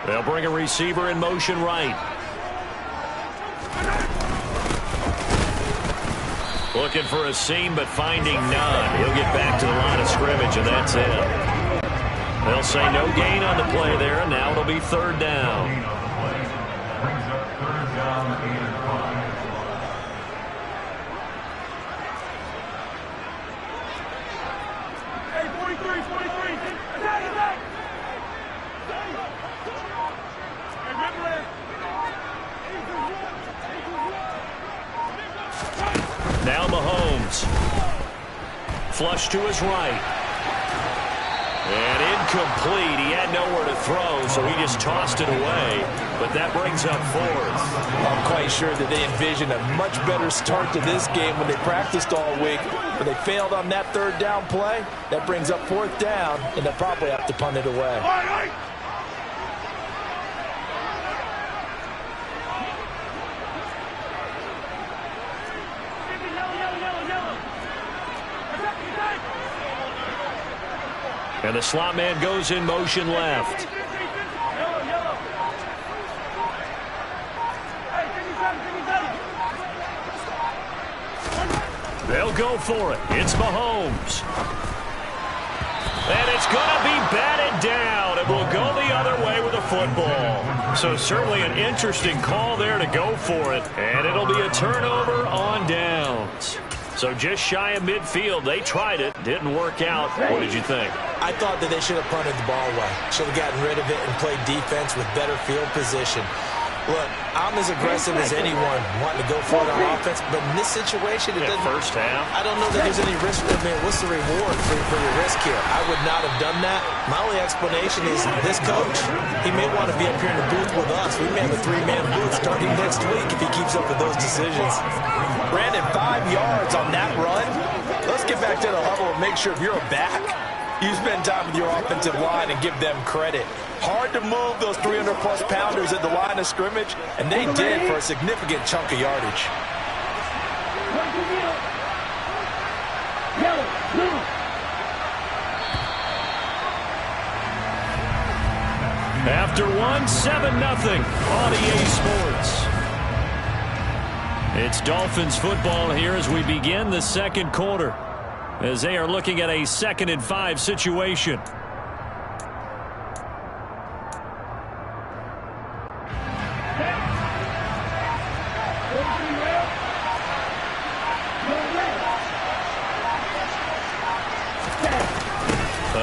They'll bring a receiver in motion right. Looking for a seam, but finding none. He'll get back to the line of scrimmage, and that's it. They'll say no gain on the play there, and now it'll be 3rd down. Brings up 3rd down and 5. Hey, 43. Attack. Hey, remember Now Mahomes. Flush to his right. And incomplete. He had nowhere to throw, so he just tossed it away. But that brings up 4th. I'm quite sure that they envisioned a much better start to this game when they practiced all week. But they failed on that 3rd down play. That brings up 4th down, and they'll probably have to punt it away. And the slot man goes in motion left. They'll go for it. It's Mahomes. And it's going to be batted down. It will go the other way with a football. So certainly an interesting call there to go for it. And it'll be a turnover on downs. So just shy of midfield. They tried it. Didn't work out. What did you think? I thought that they should have punted the ball away. Should have gotten rid of it and played defense with better field position. Look, I'm as aggressive as anyone wanting to go for it on offense, but in this situation, it doesn't. First half. I don't know that there's any risk. I mean, what's the reward for your risk here? I would not have done that. My only explanation is this coach, he may want to be up here in the booth with us. We may have a 3-man booth starting next week if he keeps up with those decisions. Brandon, 5 yards on that run. Let's get back to the huddle and make sure if you're a back, you spend time with your offensive line and give them credit. Hard to move those 300-plus pounders at the line of scrimmage, and they did for a significant chunk of yardage. After 7-0 on EA Sports. It's Dolphins football here as we begin the 2nd quarter, as they are looking at a 2nd and 5 situation.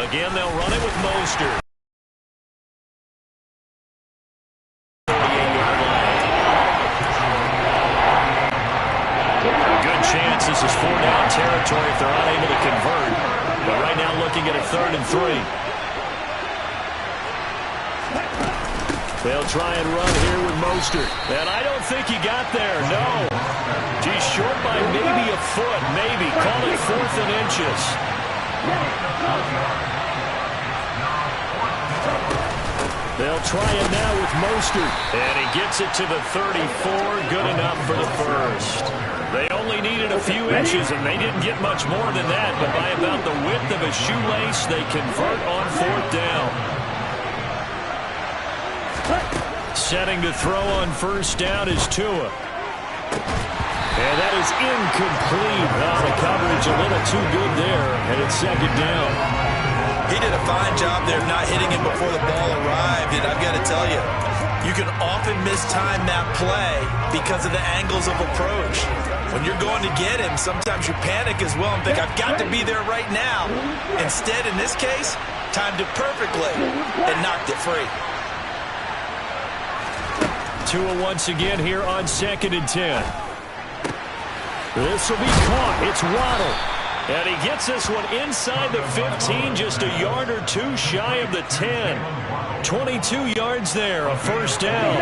Again, they'll run it with Mostert. This is 4-down territory if they're unable to convert. But right now looking at a 3rd and 3. They'll try and run here with Mostert. And I don't think he got there, no. He's short by maybe a foot, maybe. Call it 4th and inches. They'll try it now with Mostert. And he gets it to the 34. Good enough for the first. They only needed a few inches, and they didn't get much more than that. But by about the width of a shoelace, they convert on 4th down. Setting to throw on 1st down is Tua. And that is incomplete. Oh, the coverage a little too good there, and it's 2nd down. He did a fine job there not hitting him before the ball arrived, and I've got to tell you, you can often mistime that play because of the angles of approach. When you're going to get him, sometimes you panic as well and think, I've got to be there right now. Instead, in this case, timed it perfectly and knocked it free. Tua once again here on 2nd and 10. This will be caught. It's Waddle. And he gets this one inside the 15, just a yard or two shy of the 10. 22 yards there, a 1st down.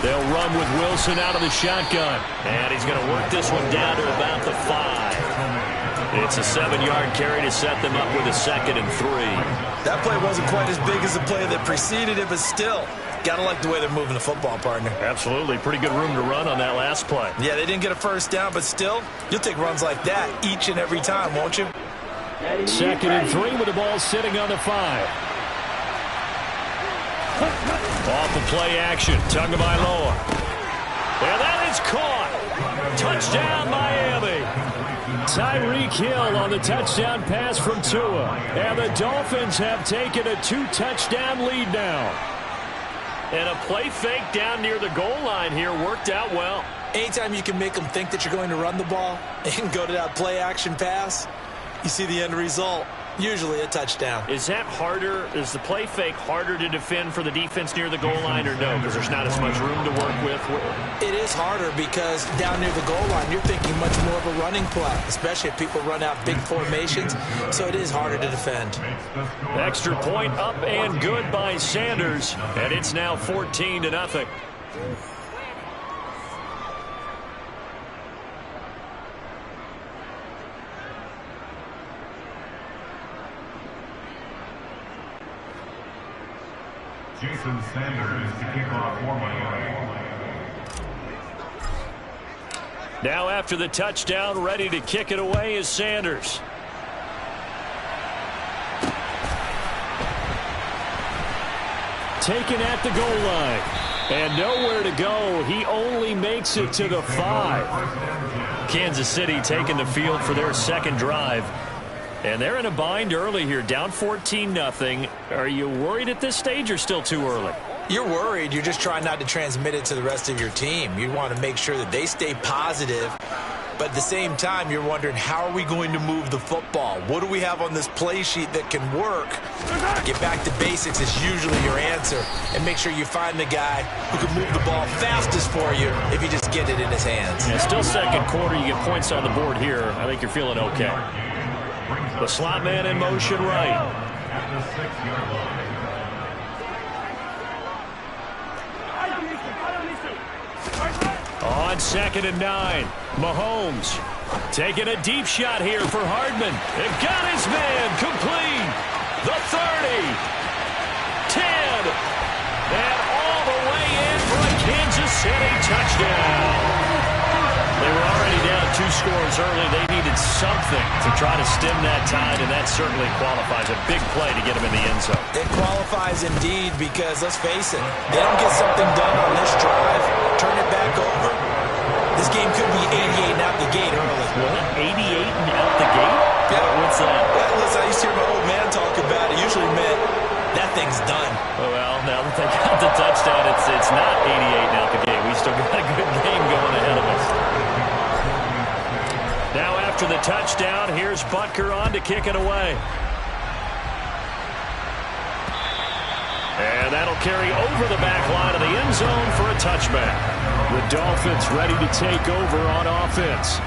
They'll run with Wilson out of the shotgun. And he's going to work this one down to about the 5. It's a 7-yard carry to set them up with a 2nd and 3. That play wasn't quite as big as the play that preceded it, but still, got to like the way they're moving the football, partner. Absolutely. Pretty good room to run on that last play. Yeah, they didn't get a 1st down, but still, you'll take runs like that each and every time, won't you? 2nd and 3 with the ball sitting on the 5. Off the play action. Tagovailoa. And that is caught. Touchdown, Miami. Tyreek Hill on the touchdown pass from Tua. And the Dolphins have taken a 2-touchdown lead now. And a play fake down near the goal line here worked out well. Anytime you can make them think that you're going to run the ball and go to that play action pass, you see the end result. Usually a touchdown. Is that harder? Is the play fake harder to defend for the defense near the goal line or no? Because there's not as much room to work with? It is harder because down near the goal line, you're thinking much more of a running play, especially if people run out big formations. So it is harder to defend. Extra point up and good by Sanders. And it's now 14-0. Jason Sanders to kick off for Miami. Now after the touchdown, ready to kick it away is Sanders. Taken at the goal line. And nowhere to go. He only makes it to the 5. Kansas City taking the field for their 2nd drive. And they're in a bind early here, down 14-0. Are you worried at this stage or still too early? You're worried. You're just trying not to transmit it to the rest of your team. You want to make sure that they stay positive. But at the same time, you're wondering, how are we going to move the football? What do we have on this play sheet that can work? Get back to basics is usually your answer. And make sure you find the guy who can move the ball fastest for you if you just get it in his hands. Yeah, still 2nd quarter. You get points on the board here. I think you're feeling okay. The slot man in motion right. On 2nd and 9, Mahomes taking a deep shot here for Hardman. It got his man complete. The 30, 10, and all the way in for a Kansas City touchdown. They were already down 2 scores early. They needed something to try to stem that tide, and that certainly qualifies. A big play to get them in the end zone. It qualifies indeed because, let's face it, they don't get something done on this drive, turn it back over. This game could be 88 and out the gate early. What? 88 and out the gate? Yeah. What's that? Well, listen, I used to hear my old man talk about it. Usually meant that thing's done. Well, now that they got the touchdown, it's not 88 and out the gate. We still got a good game going ahead of us. Now after the touchdown, here's Butker on to kick it away. And that'll carry over the back line of the end zone for a touchback. The Dolphins ready to take over on offense.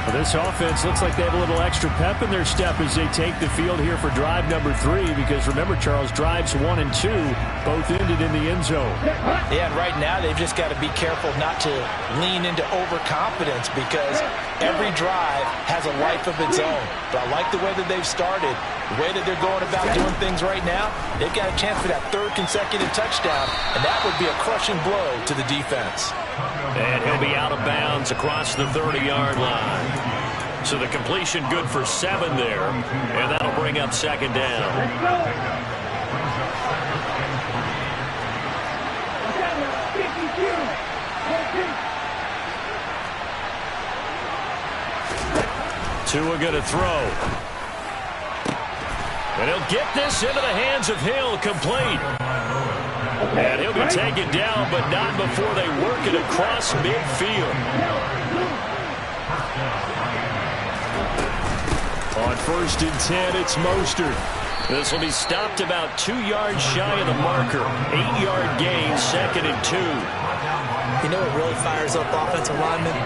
Well, this offense looks like they have a little extra pep in their step as they take the field here for drive number 3, because remember, Charles, drives 1 and 2 both ended in the end zone. Yeah, and right now they've just got to be careful not to lean into overconfidence, because every drive has a life of its own. But I like the way that they've started, the way that they're going about doing things right now. They've got a chance for that 3rd consecutive touchdown, and that would be a crushing blow to the defense. And he'll be out of bounds across the 30-yard line. So the completion good for 7 there, and that'll bring up 2nd down. Let's go. 52. Tua going to throw. And he'll get this into the hands of Hill, complete. And he'll be taken down, but not before they work it across midfield. On 1st and 10, it's Mostert. This will be stopped about 2 yards shy of the marker. 8-yard gain, 2nd and 2. You know what really fires up offensive linemen?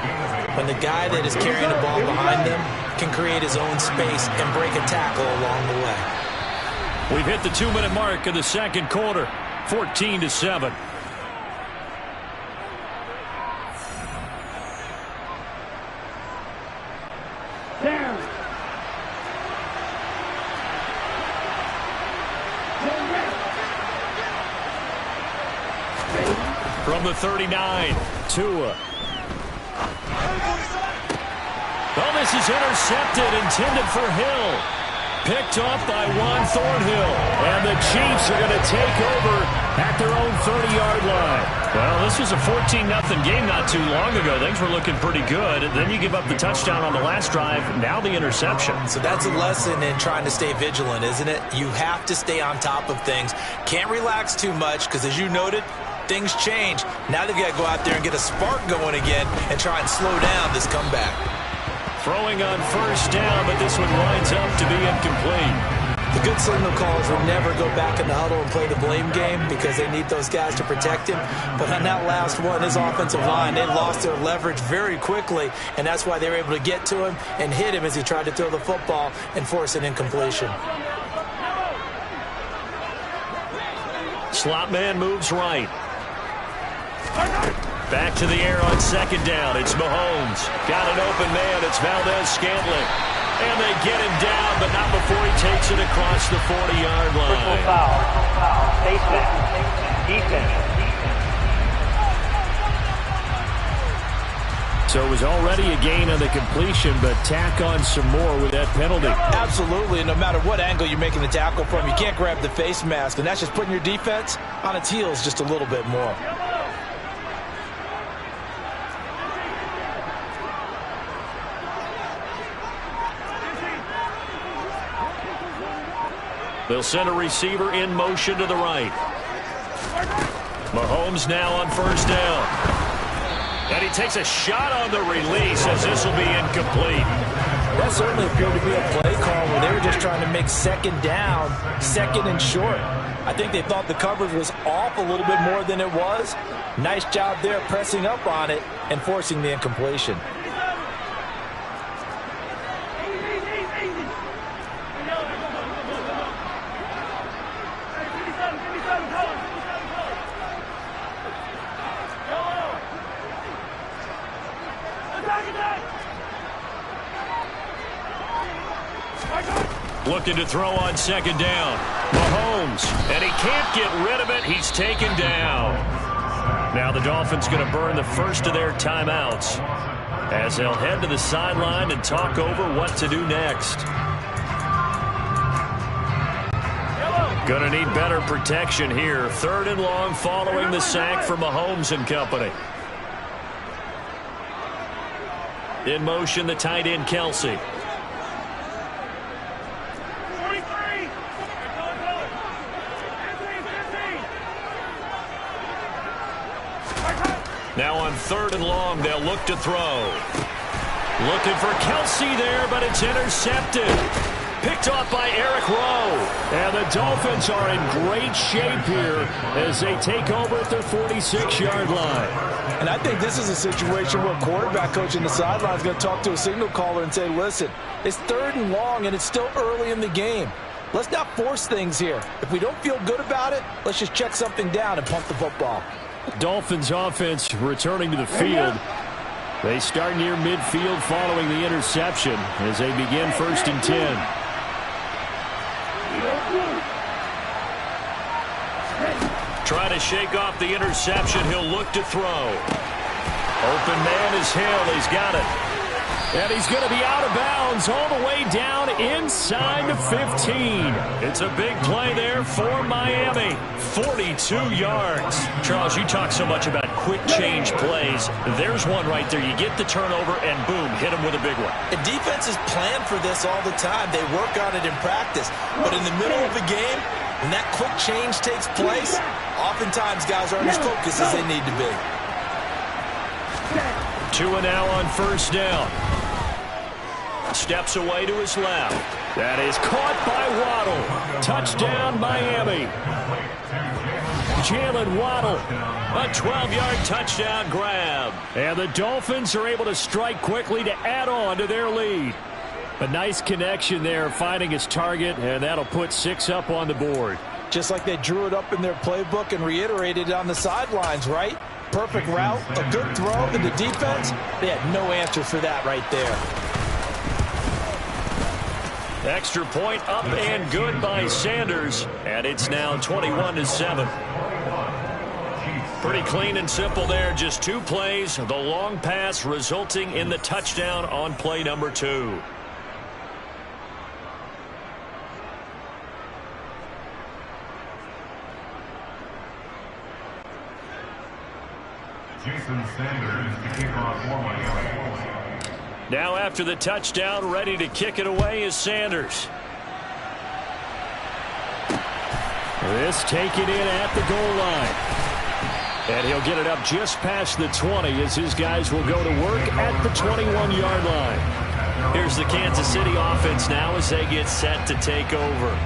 When the guy that is carrying the ball behind them can create his own space and break a tackle along the way. We've hit the 2-minute mark of the 2nd quarter. 14-7. Down. From the 39, Tua. Oh, this is intercepted, intended for Hill. Picked off by Juan Thornhill. And the Chiefs are going to take over at their own 30-yard line. Well, this was a 14-0 game not too long ago. Things were looking pretty good. And then you give up the touchdown on the last drive. Now the interception. So that's a lesson in trying to stay vigilant, isn't it? You have to stay on top of things. Can't relax too much, because as you noted, things change. Now they've got to go out there and get a spark going again and try and slow down this comeback. Throwing on 1st down, but this one winds up to be incomplete. The good signal callers will never go back in the huddle and play the blame game, because they need those guys to protect him. But on that last one, his offensive line, they lost their leverage very quickly, and that's why they were able to get to him and hit him as he tried to throw the football and force an incompletion. Slot man moves right. Back to the air on 2nd down. It's Mahomes. Got an open man. It's Valdez-Scantling. And they get him down, but not before he takes it across the 40-yard line. Personal foul. Face mask. Defense. So it was already a gain on the completion, but tack on some more with that penalty. Absolutely. No matter what angle you're making the tackle from, you can't grab the face mask, and that's just putting your defense on its heels just a little bit more. They'll send a receiver in motion to the right. Mahomes now on 1st down. And he takes a shot on the release as this will be incomplete. That certainly appeared to be a play call where they were just trying to make 2nd down, 2nd and short. I think they thought the coverage was off a little bit more than it was. Nice job there pressing up on it and forcing the incompletion. Looking to throw on 2nd down. Mahomes, and he can't get rid of it. He's taken down. Now the Dolphins going to burn the first of their timeouts as they'll head to the sideline and talk over what to do next. Going to need better protection here. 3rd and long following the sack for Mahomes and company. In motion, the tight end, Kelsey. Now on 3rd and long, they'll look to throw. Looking for Kelsey there, but it's intercepted. Picked off by Eric Rowe. And the Dolphins are in great shape here as they take over at their 46-yard line. And I think this is a situation where quarterback coach in the sideline is going to talk to a signal caller and say, listen, it's 3rd and long and it's still early in the game. Let's not force things here. If we don't feel good about it, let's just check something down and pump the football. Dolphins offense returning to the field. They start near midfield following the interception as they begin 1st and 10. Trying to shake off the interception. He'll look to throw. Open man is Hill. He's got it. And he's going to be out of bounds all the way down inside the 15. It's a big play there for Miami. 42 yards. Charles, you talk so much about quick change plays. There's one right there. You get the turnover and boom, hit him with a big one. The defenses plan for this all the time. They work on it in practice. But in the middle of the game, when that quick change takes place, oftentimes guys aren't as focused as they need to be. 2 and now on 1st down. Steps away to his left. That is caught by Waddle. Touchdown, Miami. Jalen Waddle, a 12-yard touchdown grab. And the Dolphins are able to strike quickly to add on to their lead. A nice connection there, finding his target, and that'll put 6 up on the board. Just like they drew it up in their playbook and reiterated it on the sidelines, right? Perfect route, a good throw, and the defense, they had no answer for that right there. Extra point up and good by Sanders, and it's now 21-7. Pretty clean and simple there, just 2 plays, the long pass resulting in the touchdown on play number 2. Jason Sanders to kick off for Miami. Now after the touchdown, ready to kick it away is Sanders. This taken in at the goal line. And he'll get it up just past the 20 as his guys will go to work at the 21-yard line. Here's the Kansas City offense now as they get set to take over.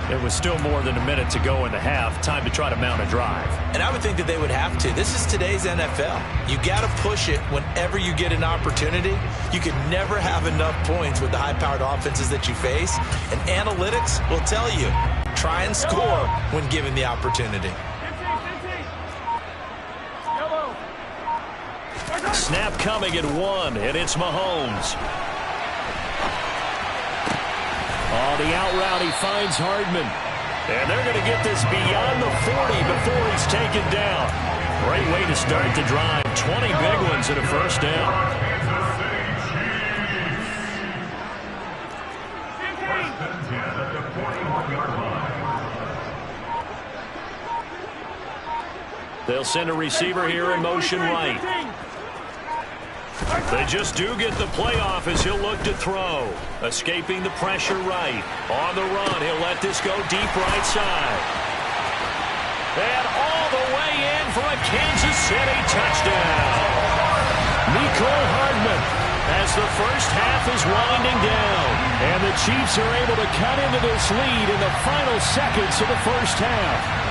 There was still more than a minute to go in the half. Time to try to mount a drive. And I would think that they would have to. This is today's NFL. You got to push it whenever you get an opportunity. You can never have enough points with the high-powered offenses that you face. And analytics will tell you, try and score when given the opportunity. Snap coming at 1, and it's Mahomes. On the out route, he finds Hardman. And they're going to get this beyond the 40 before he's taken down. Great way to start the drive. 20 big ones and a 1st down. They'll send a receiver here in motion right. They just do get the playoff as he'll look to throw. Escaping the pressure right. On the run, he'll let this go deep right side. And all the way in for a Kansas City touchdown. Mecole Hardman as the first half is winding down. And the Chiefs are able to cut into this lead in the final seconds of the first half.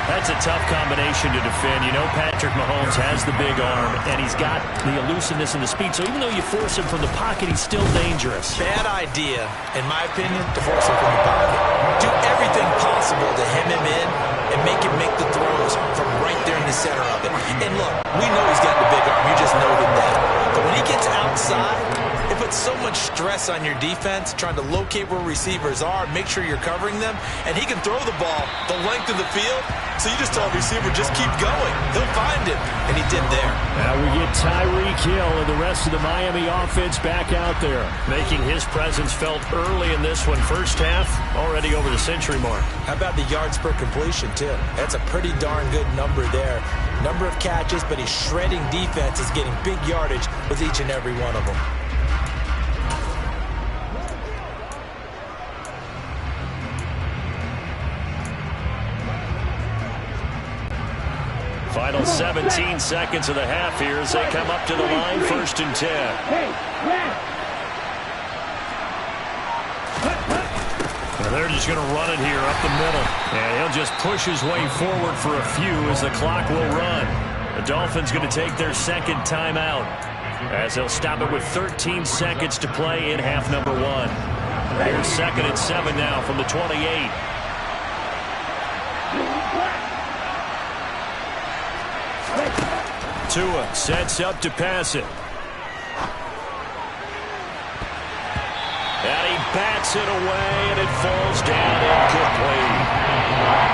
That's a tough combination to defend. You know Patrick Mahomes has the big arm, and he's got the elusiveness and the speed. So even though you force him from the pocket, he's still dangerous. Bad idea, in my opinion, to force him from the pocket. Do everything possible to hem him in and make him make the throws from right there in the center of it. And look, we know he's got the big arm. You just noted that. But when he gets outside, it puts so much stress on your defense trying to locate where receivers are, make sure you're covering them, and he can throw the ball the length of the field. So you just tell a receiver, just keep going. He'll find it, and he did there. Now we get Tyreek Hill and the rest of the Miami offense back out there, making his presence felt early in this one. First half, already over the century mark. How about the yards per completion, too? That's a pretty darn good number there. Number of catches, but he's shredding defense, is getting big yardage with each and every one of them. Final 17 seconds of the half here as they come up to the line, 1st and 10. They're just going to run it here up the middle. And he'll just push his way forward for a few as the clock will run. The Dolphins going to take their second timeout as they'll stop it with 13 seconds to play in half number 1. Here's 2nd and 7 now from the 28. Tua sets up to pass it. And he bats it away, and it falls down incomplete.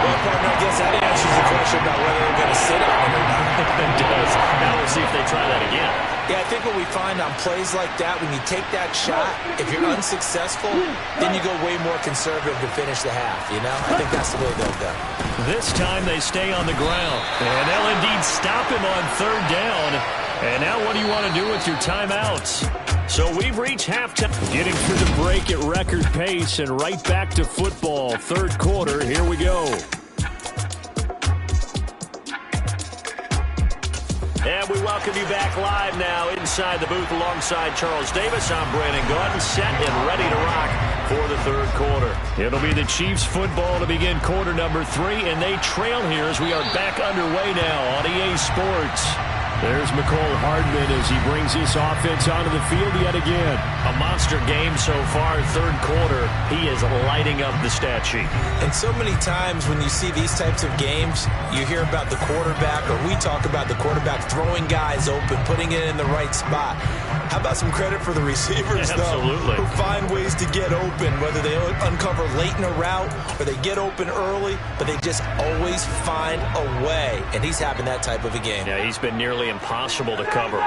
Well, partner, I guess that answers the question about whether they're going to sit on it or not. It does. Now we'll see if they try that again. Yeah, I think what we find on plays like that, when you take that shot, if you're unsuccessful, then you go way more conservative to finish the half, you know? I think that's the way they'll go. This time they stay on the ground. And they'll indeed stop him on 3rd down. And now what do you want to do with your timeouts? So we've reached halftime. Getting through the break at record pace and right back to football. 3rd quarter, here we go. And we welcome you back live now inside the booth alongside Charles Davis. I'm Brandon Gordon, set and ready to rock for the 3rd quarter. It'll be the Chiefs football to begin quarter number 3, and they trail here as we are back underway now on EA Sports. There's McCole Hardman as he brings this offense onto the field yet again. A monster game so far, 3rd quarter. He is lighting up the stat sheet. And so many times when you see these types of games, you hear about the quarterback, or we talk about the quarterback throwing guys open, putting it in the right spot. How about some credit for the receivers, Absolutely. Though, who find ways to get open, whether they uncover late in a route or they get open early, but they just always find a way. And he's having that type of a game. Yeah, he's been nearly impossible to cover.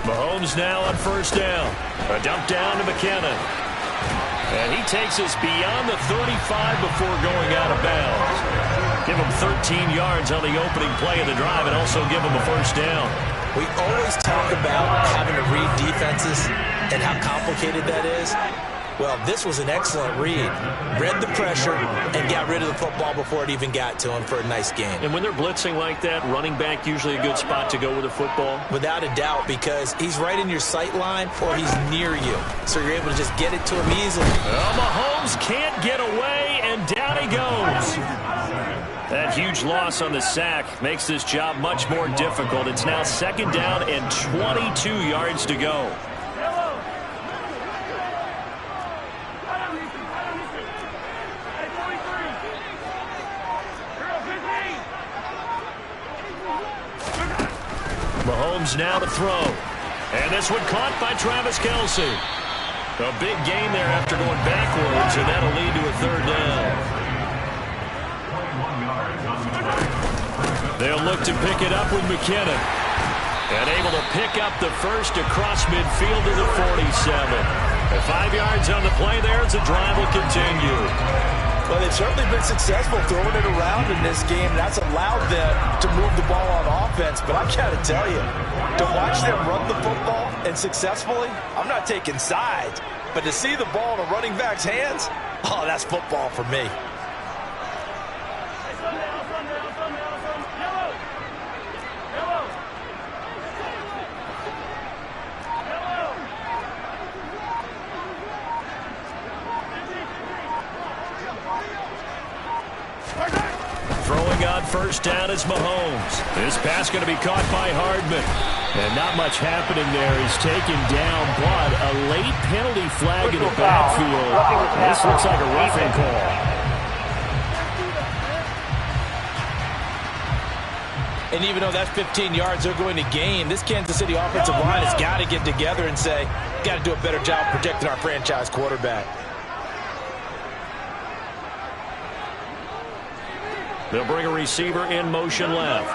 Mahomes now on 1st down. A dump down to McKinnon. And he takes us beyond the 35 before going out of bounds. Give him 13 yards on the opening play of the drive and also give him a 1st down. We always talk about having to read defenses and how complicated that is. Well, this was an excellent read. Read the pressure and got rid of the football before it even got to him for a nice game. And when they're blitzing like that, running back usually a good spot to go with the football? Without a doubt, because he's right in your sight line or he's near you. So you're able to just get it to him easily. Well, Mahomes can't get away, and down he goes. That huge loss on the sack makes this job much more difficult. It's now 2nd down and 22 yards to go. Mahomes now to throw. And this one caught by Travis Kelce. A big gain there after going backwards, and that'll lead to a 3rd down. They'll look to pick it up with McKinnon. And able to pick up the 1st across midfield to the 47. And 5 yards on the play there as the drive will continue. Well, they've certainly been successful throwing it around in this game. That's allowed them to move the ball on offense. But I've got to tell you, to watch them run the football and successfully, I'm not taking sides. But to see the ball in a running back's hands, oh, that's football for me. Throwing on 1st down is Mahomes. This pass going to be caught by Hardman. And not much happening there. He's taken down, but a late penalty flag in the backfield. This looks like a roughing call. And even though that's 15 yards they're going to gain, this Kansas City offensive line has got to get together and say, got to do a better job protecting our franchise quarterback. They'll bring a receiver in motion left.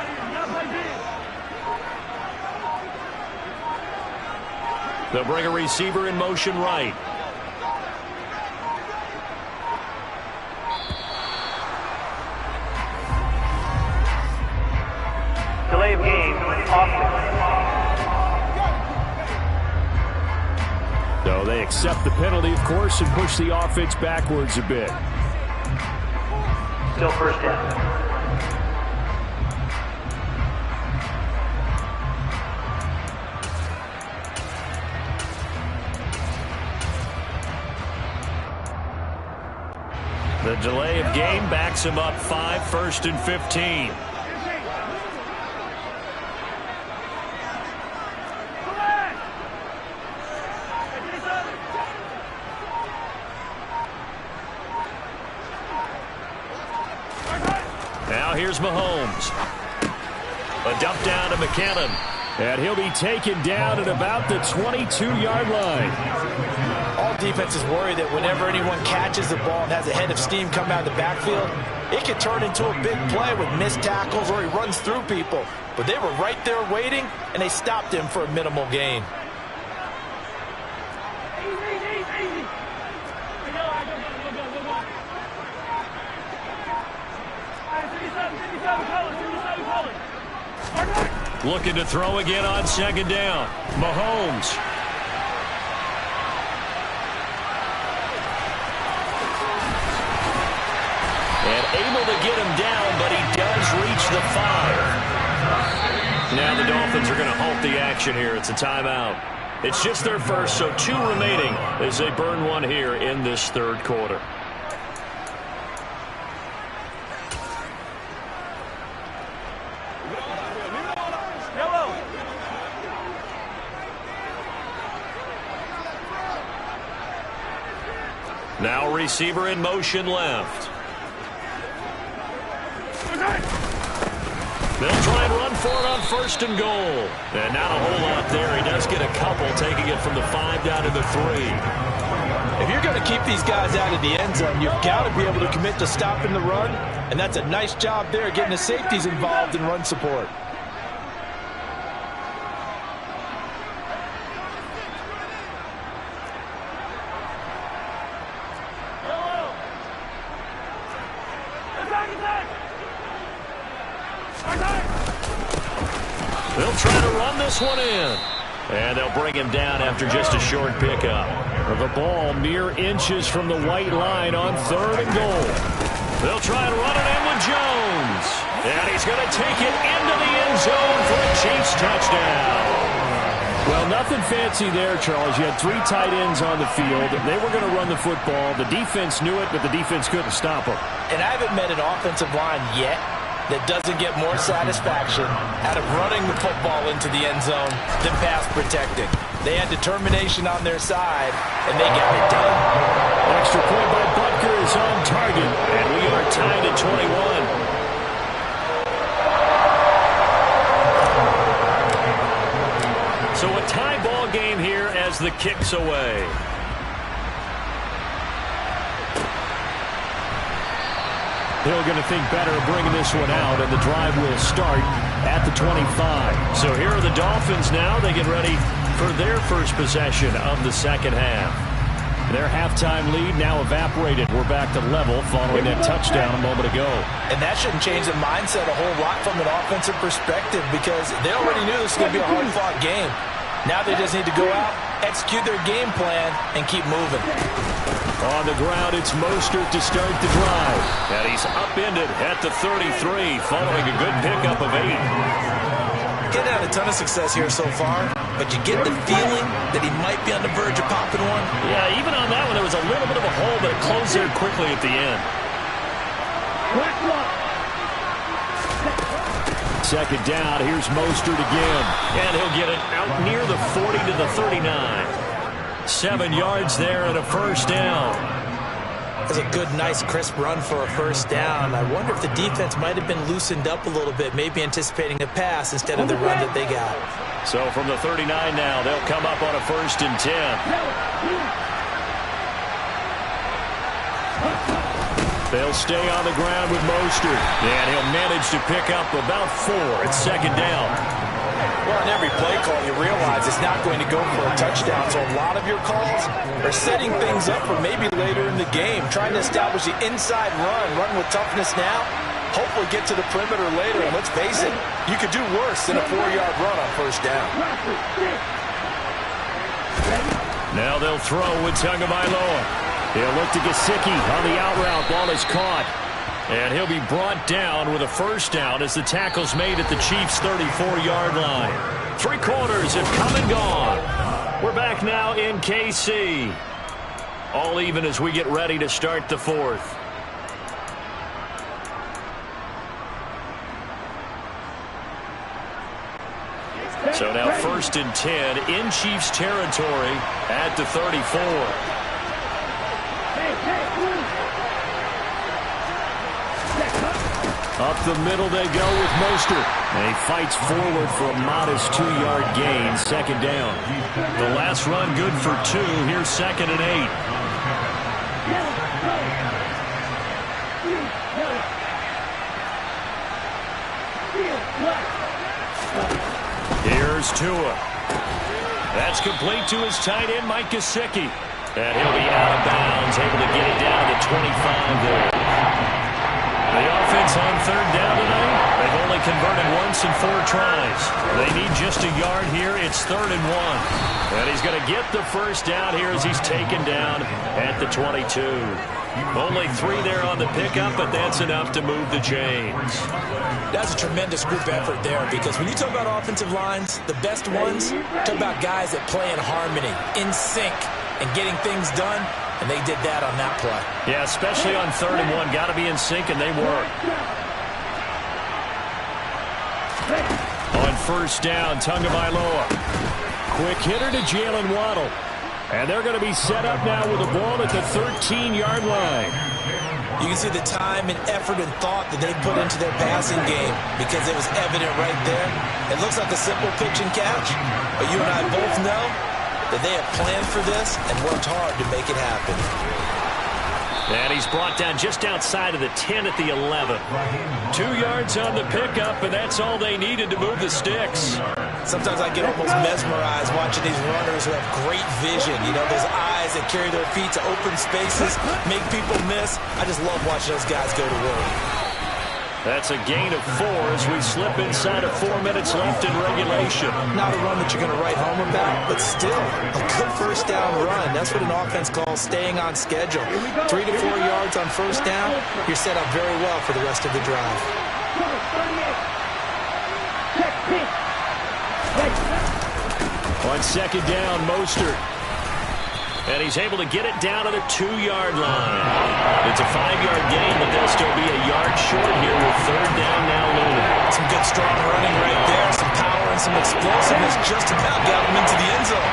They'll bring a receiver in motion right. Delay of game, offense. So they accept the penalty, of course, and push the offense backwards a bit. Still 1st down. The delay of game backs him up 5, 1st and 15. Now here's Mahomes. A dump down to McKinnon. And he'll be taken down at about the 22-yard line. All defenses worry that whenever anyone catches the ball and has a head of steam come out of the backfield, it can turn into a big play with missed tackles or he runs through people. But they were right there waiting, and they stopped him for a minimal gain. Looking to throw again on 2nd down. Mahomes. And able to get him down, but he does reach the 5. Now the Dolphins are going to halt the action here. It's a timeout. It's just their first, so 2 remaining as they burn one here in this 3rd quarter. Now receiver in motion left. They'll try and run for it on 1st and goal. And not a whole lot there. He does get a couple, taking it from the 5 down to the 3. If you're going to keep these guys out of the end zone, you've got to be able to commit to stopping the run. And that's a nice job there, getting the safeties involved in run support. They'll try to run this one in. And they'll bring him down after just a short pickup. The ball mere inches from the white line on 3rd and goal. They'll try to run it in with Jones. And he's going to take it into the end zone for a Chiefs touchdown. Well, nothing fancy there, Charles. You had 3 tight ends on the field. They were going to run the football. The defense knew it, but the defense couldn't stop them. And I haven't met an offensive line yet that doesn't get more satisfaction out of running the football into the end zone than pass protecting. They had determination on their side, and they got it done. Extra point by Butker is on target, and we are tied at 21. So a tie ball game here as the kick's away. They're going to think better of bringing this one out, and the drive will start at the 25. So here are the Dolphins now. They get ready for their first possession of the 2nd half. Their halftime lead now evaporated. We're back to level following that touchdown a moment ago. And that shouldn't change the mindset a whole lot from an offensive perspective because they already knew this was going to be a hard-fought game. Now they just need to go out, execute their game plan, and keep moving. On the ground, it's Mostert to start the drive. And he's upended at the 33 following a good pickup of 8. Getting had a ton of success here so far, but you get the feeling that he might be on the verge of popping one. Yeah, even on that one, there was a little bit of a hole, but it closed there quickly at the end. 2nd down, here's Mostert again. And he'll get it out near the 40 to the 39. 7 yards there and a 1st down. That's a good, nice, crisp run for a 1st down. I wonder if the defense might have been loosened up a little bit, maybe anticipating a pass instead of the run that they got. So from the 39 now, they'll come up on a 1st and 10. They'll stay on the ground with Mostert. And he'll manage to pick up about 4 at 2nd down. Well, on every play call, you realize it's not going to go for a touchdown. So a lot of your calls are setting things up for maybe later in the game, trying to establish the inside run with toughness now, hopefully get to the perimeter later. And let's face it, you could do worse than a 4-yard run on 1st down. Now they'll throw with Tagovailoa. He'll look to Gesicki on the out route. Ball is caught. And he'll be brought down with a 1st down as the tackle's made at the Chiefs' 34-yard line. 3 quarters have come and gone. We're back now in KC. All even as we get ready to start the 4th. So now 1st and 10 in Chiefs territory at the 34. Up the middle they go with Mostert. And he fights forward for a modest 2-yard gain, 2nd down. The last run good for 2. Here's 2nd and 8. Here's Tua. That's complete to his tight end, Mike Gesicki. And he'll be out of bounds, able to get it down to the 25 there. The offense on 3rd down tonight, they've only converted once in 4 tries. They need just a yard here. It's 3rd and 1. And he's going to get the 1st down here as he's taken down at the 22. Only 3 there on the pickup, but that's enough to move the chains. That's a tremendous group effort there, because when you talk about offensive lines, the best ones, talk about guys that play in harmony, in sync, and getting things done, and they did that on that play. Yeah, especially on 3rd and 1. Got to be in sync, and they were. On 1st down, Tagovailoa. Quick hitter to Jalen Waddle. And they're going to be set up now with the ball at the 13-yard line. You can see the time and effort and thought that they put into their passing game, because it was evident right there. It looks like a simple pitch and catch, but you and I both know that they have planned for this and worked hard to make it happen. And he's brought down just outside of the 10 at the 11. 2 yards on the pickup, and that's all they needed to move the sticks. Sometimes I get almost mesmerized watching these runners who have great vision. You know, those eyes that carry their feet to open spaces, make people miss. I just love watching those guys go to work. That's a gain of 4 as we slip inside of 4 minutes left in regulation. Not a run that you're going to write home about, but still a good 1st down run. That's what an offense calls staying on schedule. 3 to 4 yards on 1st down, you're set up very well for the rest of the drive. On 2nd down, Mostert. And he's able to get it down to the 2-yard line. It's a 5-yard gain, but they'll still be a yard short here with 3rd down now looming. Some good strong running right there. Some power and some explosiveness just about got him into the end zone.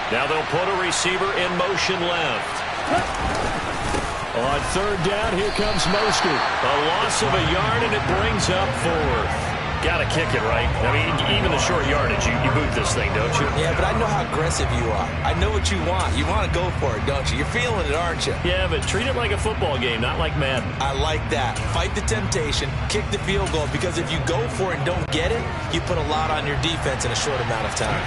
Now they'll put a receiver in motion left. On 3rd down, here comes Mostert. A loss of a yard, and it brings up 4th. Got to kick it, right? I mean, even the short yardage, you boot this thing, don't you? Yeah, but I know how aggressive you are. I know what you want. You want to go for it, don't you? You're feeling it, aren't you? Yeah, but treat it like a football game, not like Madden. I like that. Fight the temptation, kick the field goal, because if you go for it and don't get it, you put a lot on your defense in a short amount of time.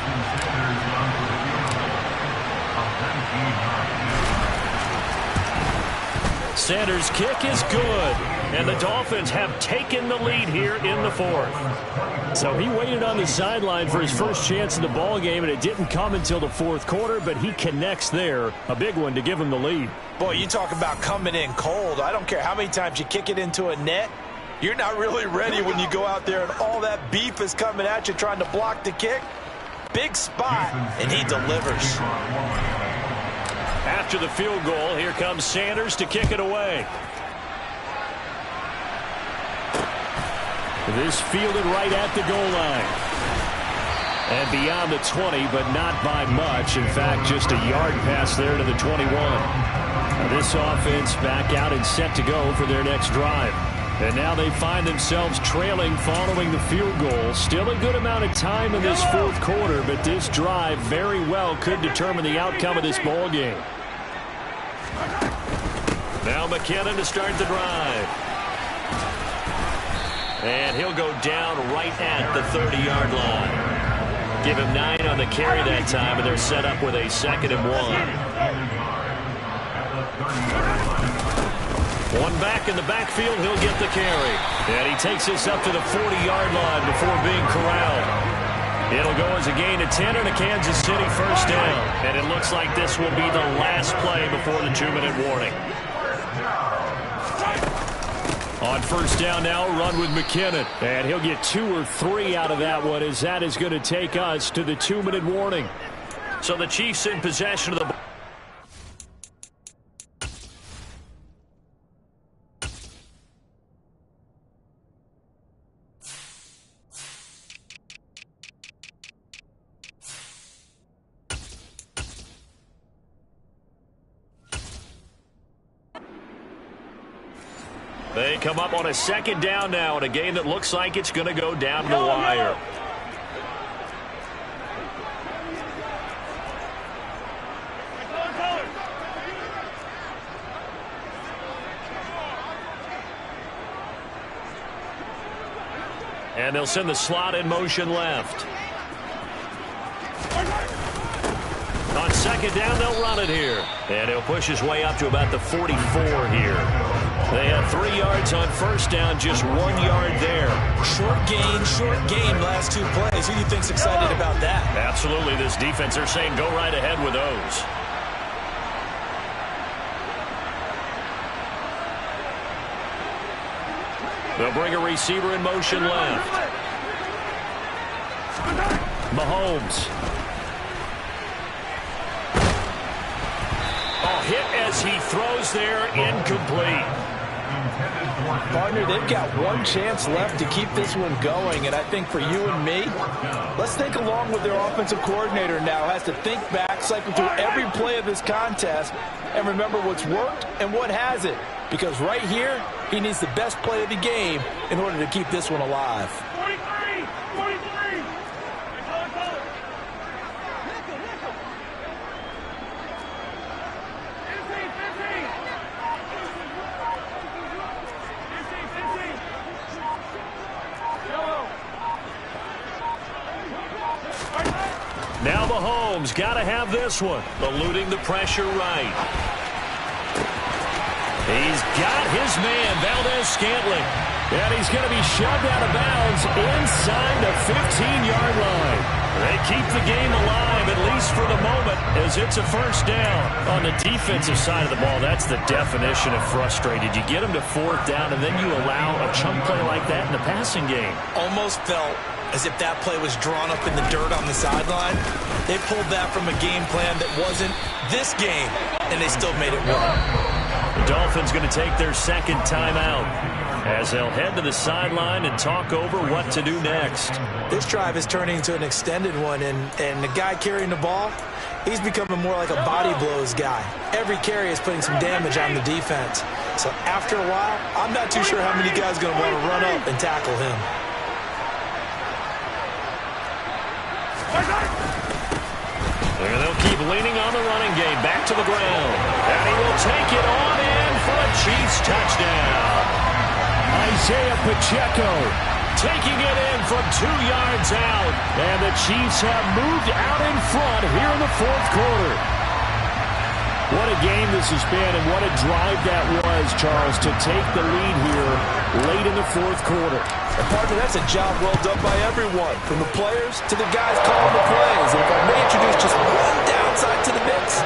Sanders' kick is good, and the Dolphins have taken the lead here in the 4th. So he waited on the sideline for his first chance in the ball game, and it didn't come until the 4th quarter, but he connects there, a big one to give him the lead. Boy, you talk about coming in cold. I don't care how many times you kick it into a net. You're not really ready when you go out there and all that beef is coming at you trying to block the kick. Big spot, and he delivers. After the field goal, here comes Sanders to kick it away. This fielded right at the goal line. And beyond the 20, but not by much. In fact, just a yard pass there to the 21. Now this offense back out and set to go for their next drive. And now they find themselves trailing following the field goal. Still a good amount of time in this 4th quarter, but this drive very well could determine the outcome of this ball game. Now McKinnon to start the drive. And he'll go down right at the 30-yard line. Give him 9 on the carry that time, and they're set up with a 2nd and 1. One back in the backfield, he'll get the carry. And he takes this up to the 40-yard line before being corralled. It'll go as a gain of 10 and a Kansas City 1st down. And it looks like this will be the last play before the 2-minute warning. On 1st down now, run with McKinnon. And he'll get 2 or 3 out of that one, as that is going to take us to the 2-minute warning. So the Chiefs in possession of the ball. They come up on a second down now in a game that looks like it's going to go down the wire. And they'll send the slot in motion left. On second down, they'll run it here. And he'll push his way up to about the 44 here. They had 3 yards on first down, just 1 yard there. Short gain last 2 plays. Who do you think's excited about that? Absolutely, this defense, they're saying go right ahead with those. They'll bring a receiver in motion left. Mahomes. Hit as he throws there, incomplete. Partner, they've got 1 chance left to keep this one going, and I think for you and me, let's think along with their offensive coordinator now. Has to think back, cycle through every play of this contest, and remember what's worked and what hasn't. Because right here, he needs the best play of the game in order to keep this one alive. 43! 43! Now Mahomes got to have this one. Eluding the pressure right. He's got his man, Valdez-Scantling. And he's going to be shoved out of bounds inside the 15-yard line. They keep the game alive, at least for the moment, as it's a first down. On the defensive side of the ball, that's the definition of frustrated. You get them to 4th down, and then you allow a chunk play like that in the passing game. Almost felt as if that play was drawn up in the dirt on the sideline. They pulled that from a game plan that wasn't this game, and they still made it work. The Dolphins going to take their second timeout as they'll head to the sideline and talk over what to do next. This drive is turning into an extended one, and the guy carrying the ball, he's becoming more like a body blows guy. Every carry is putting some damage on the defense. So after a while, I'm not too sure how many guys are going to want to run up and tackle him. And they'll keep leaning on the running game. Back to the ground. And he will take it on in for a Chiefs touchdown. Isaiah Pacheco taking it in from 2 yards out. And the Chiefs have moved out in front here in the 4th quarter. What a game this has been, and what a drive that was, Charles, to take the lead here late in the 4th quarter. And partner, that's a job well done by everyone, from the players to the guys calling the plays. And if I may introduce just one downside to the mix,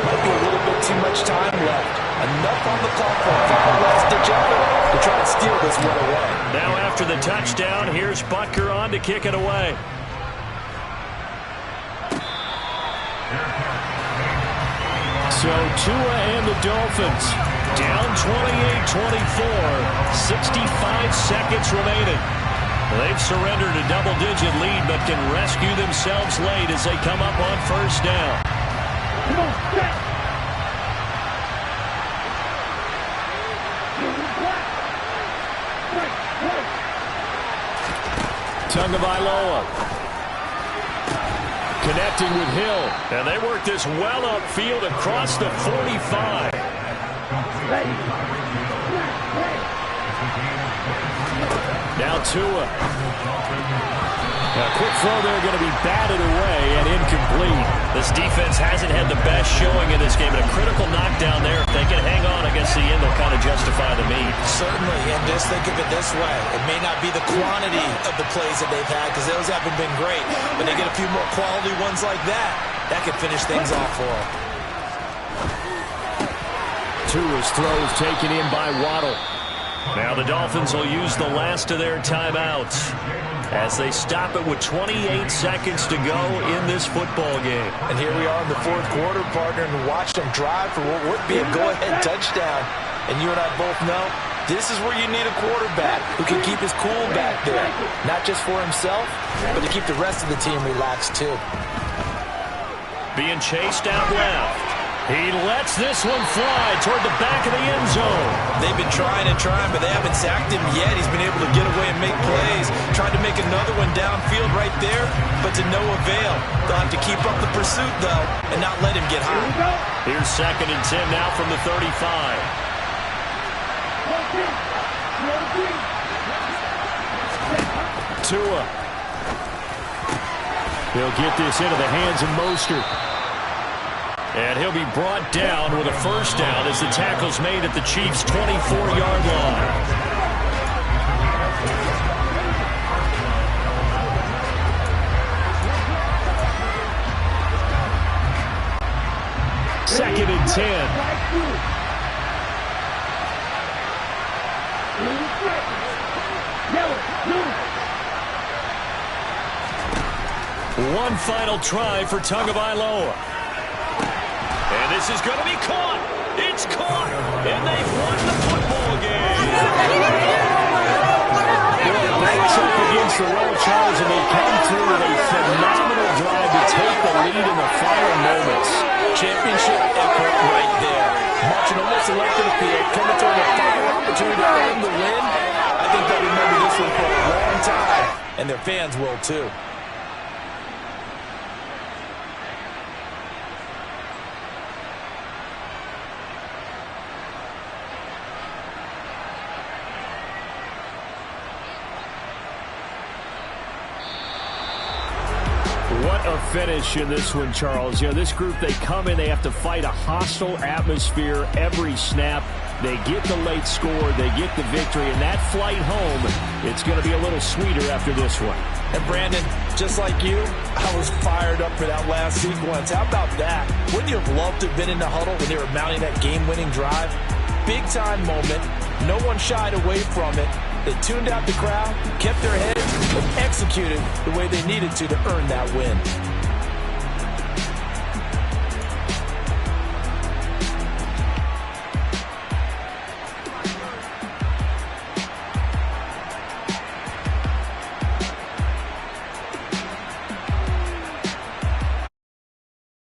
might be a little bit too much time left. Enough on the clock for a final last-ditch effort to try and steal this one away. Now after the touchdown, here's Butker on to kick it away. So Tua and the Dolphins down 28-24, 65 seconds remaining. They've surrendered a double-digit lead, but can rescue themselves late as they come up on first down. Come on, set! Tagovailoa connecting with Hill, and they work this well upfield across the 45. Now Tua. A quick throw there, going to be batted away and incomplete. This defense hasn't had the best showing in this game, but a critical knockdown there. If they can hang on against the end, they'll kind of justify the meet. Certainly, and just think of it this way. It may not be the quantity of the plays that they've had, because those haven't been great, but they get a few more quality ones like that. That could finish things off for them. Tua's throws taken in by Waddle. Now the Dolphins will use the last of their timeouts as they stop it with 28 seconds to go in this football game. And here we are in the 4th quarter, partner, and watch them drive for what would be a go-ahead touchdown. And you and I both know this is where you need a quarterback who can keep his cool back there. Not just for himself, but to keep the rest of the team relaxed too. Being chased out left. He lets this one fly toward the back of the end zone. They've been trying and trying, but they haven't sacked him yet. He's been able to get away and make plays. Tried to make another one downfield right there, but to no avail. They'll have to keep up the pursuit, though, and not let him get high. Here's 2nd and 10 now from the 35. Tua. He'll get this into the hands of Mostert. And he'll be brought down with a first down as the tackle's made at the Chiefs' 24-yard line. Second and 10. One final try for Tagovailoa. And this is going to be caught. It's caught. And they've won the football game. Backs up against the wall, Charles, and they come through with a phenomenal drive to take the lead in the final moments. Championship effort right there. Marching almost elected the field, coming to a final opportunity to earn the win. I think they'll remember this one for a long time, and their fans will too. What a finish in this one, Charles. You know, this group, they come in, they have to fight a hostile atmosphere every snap. They get the late score, they get the victory, and that flight home, it's going to be a little sweeter after this one. And Brandon, just like you, I was fired up for that last sequence. How about that? Wouldn't you have loved to have been in the huddle when they were mounting that game-winning drive? Big-time moment. No one shied away from it. They tuned out the crowd, kept their heads, and executed the way they needed to earn that win.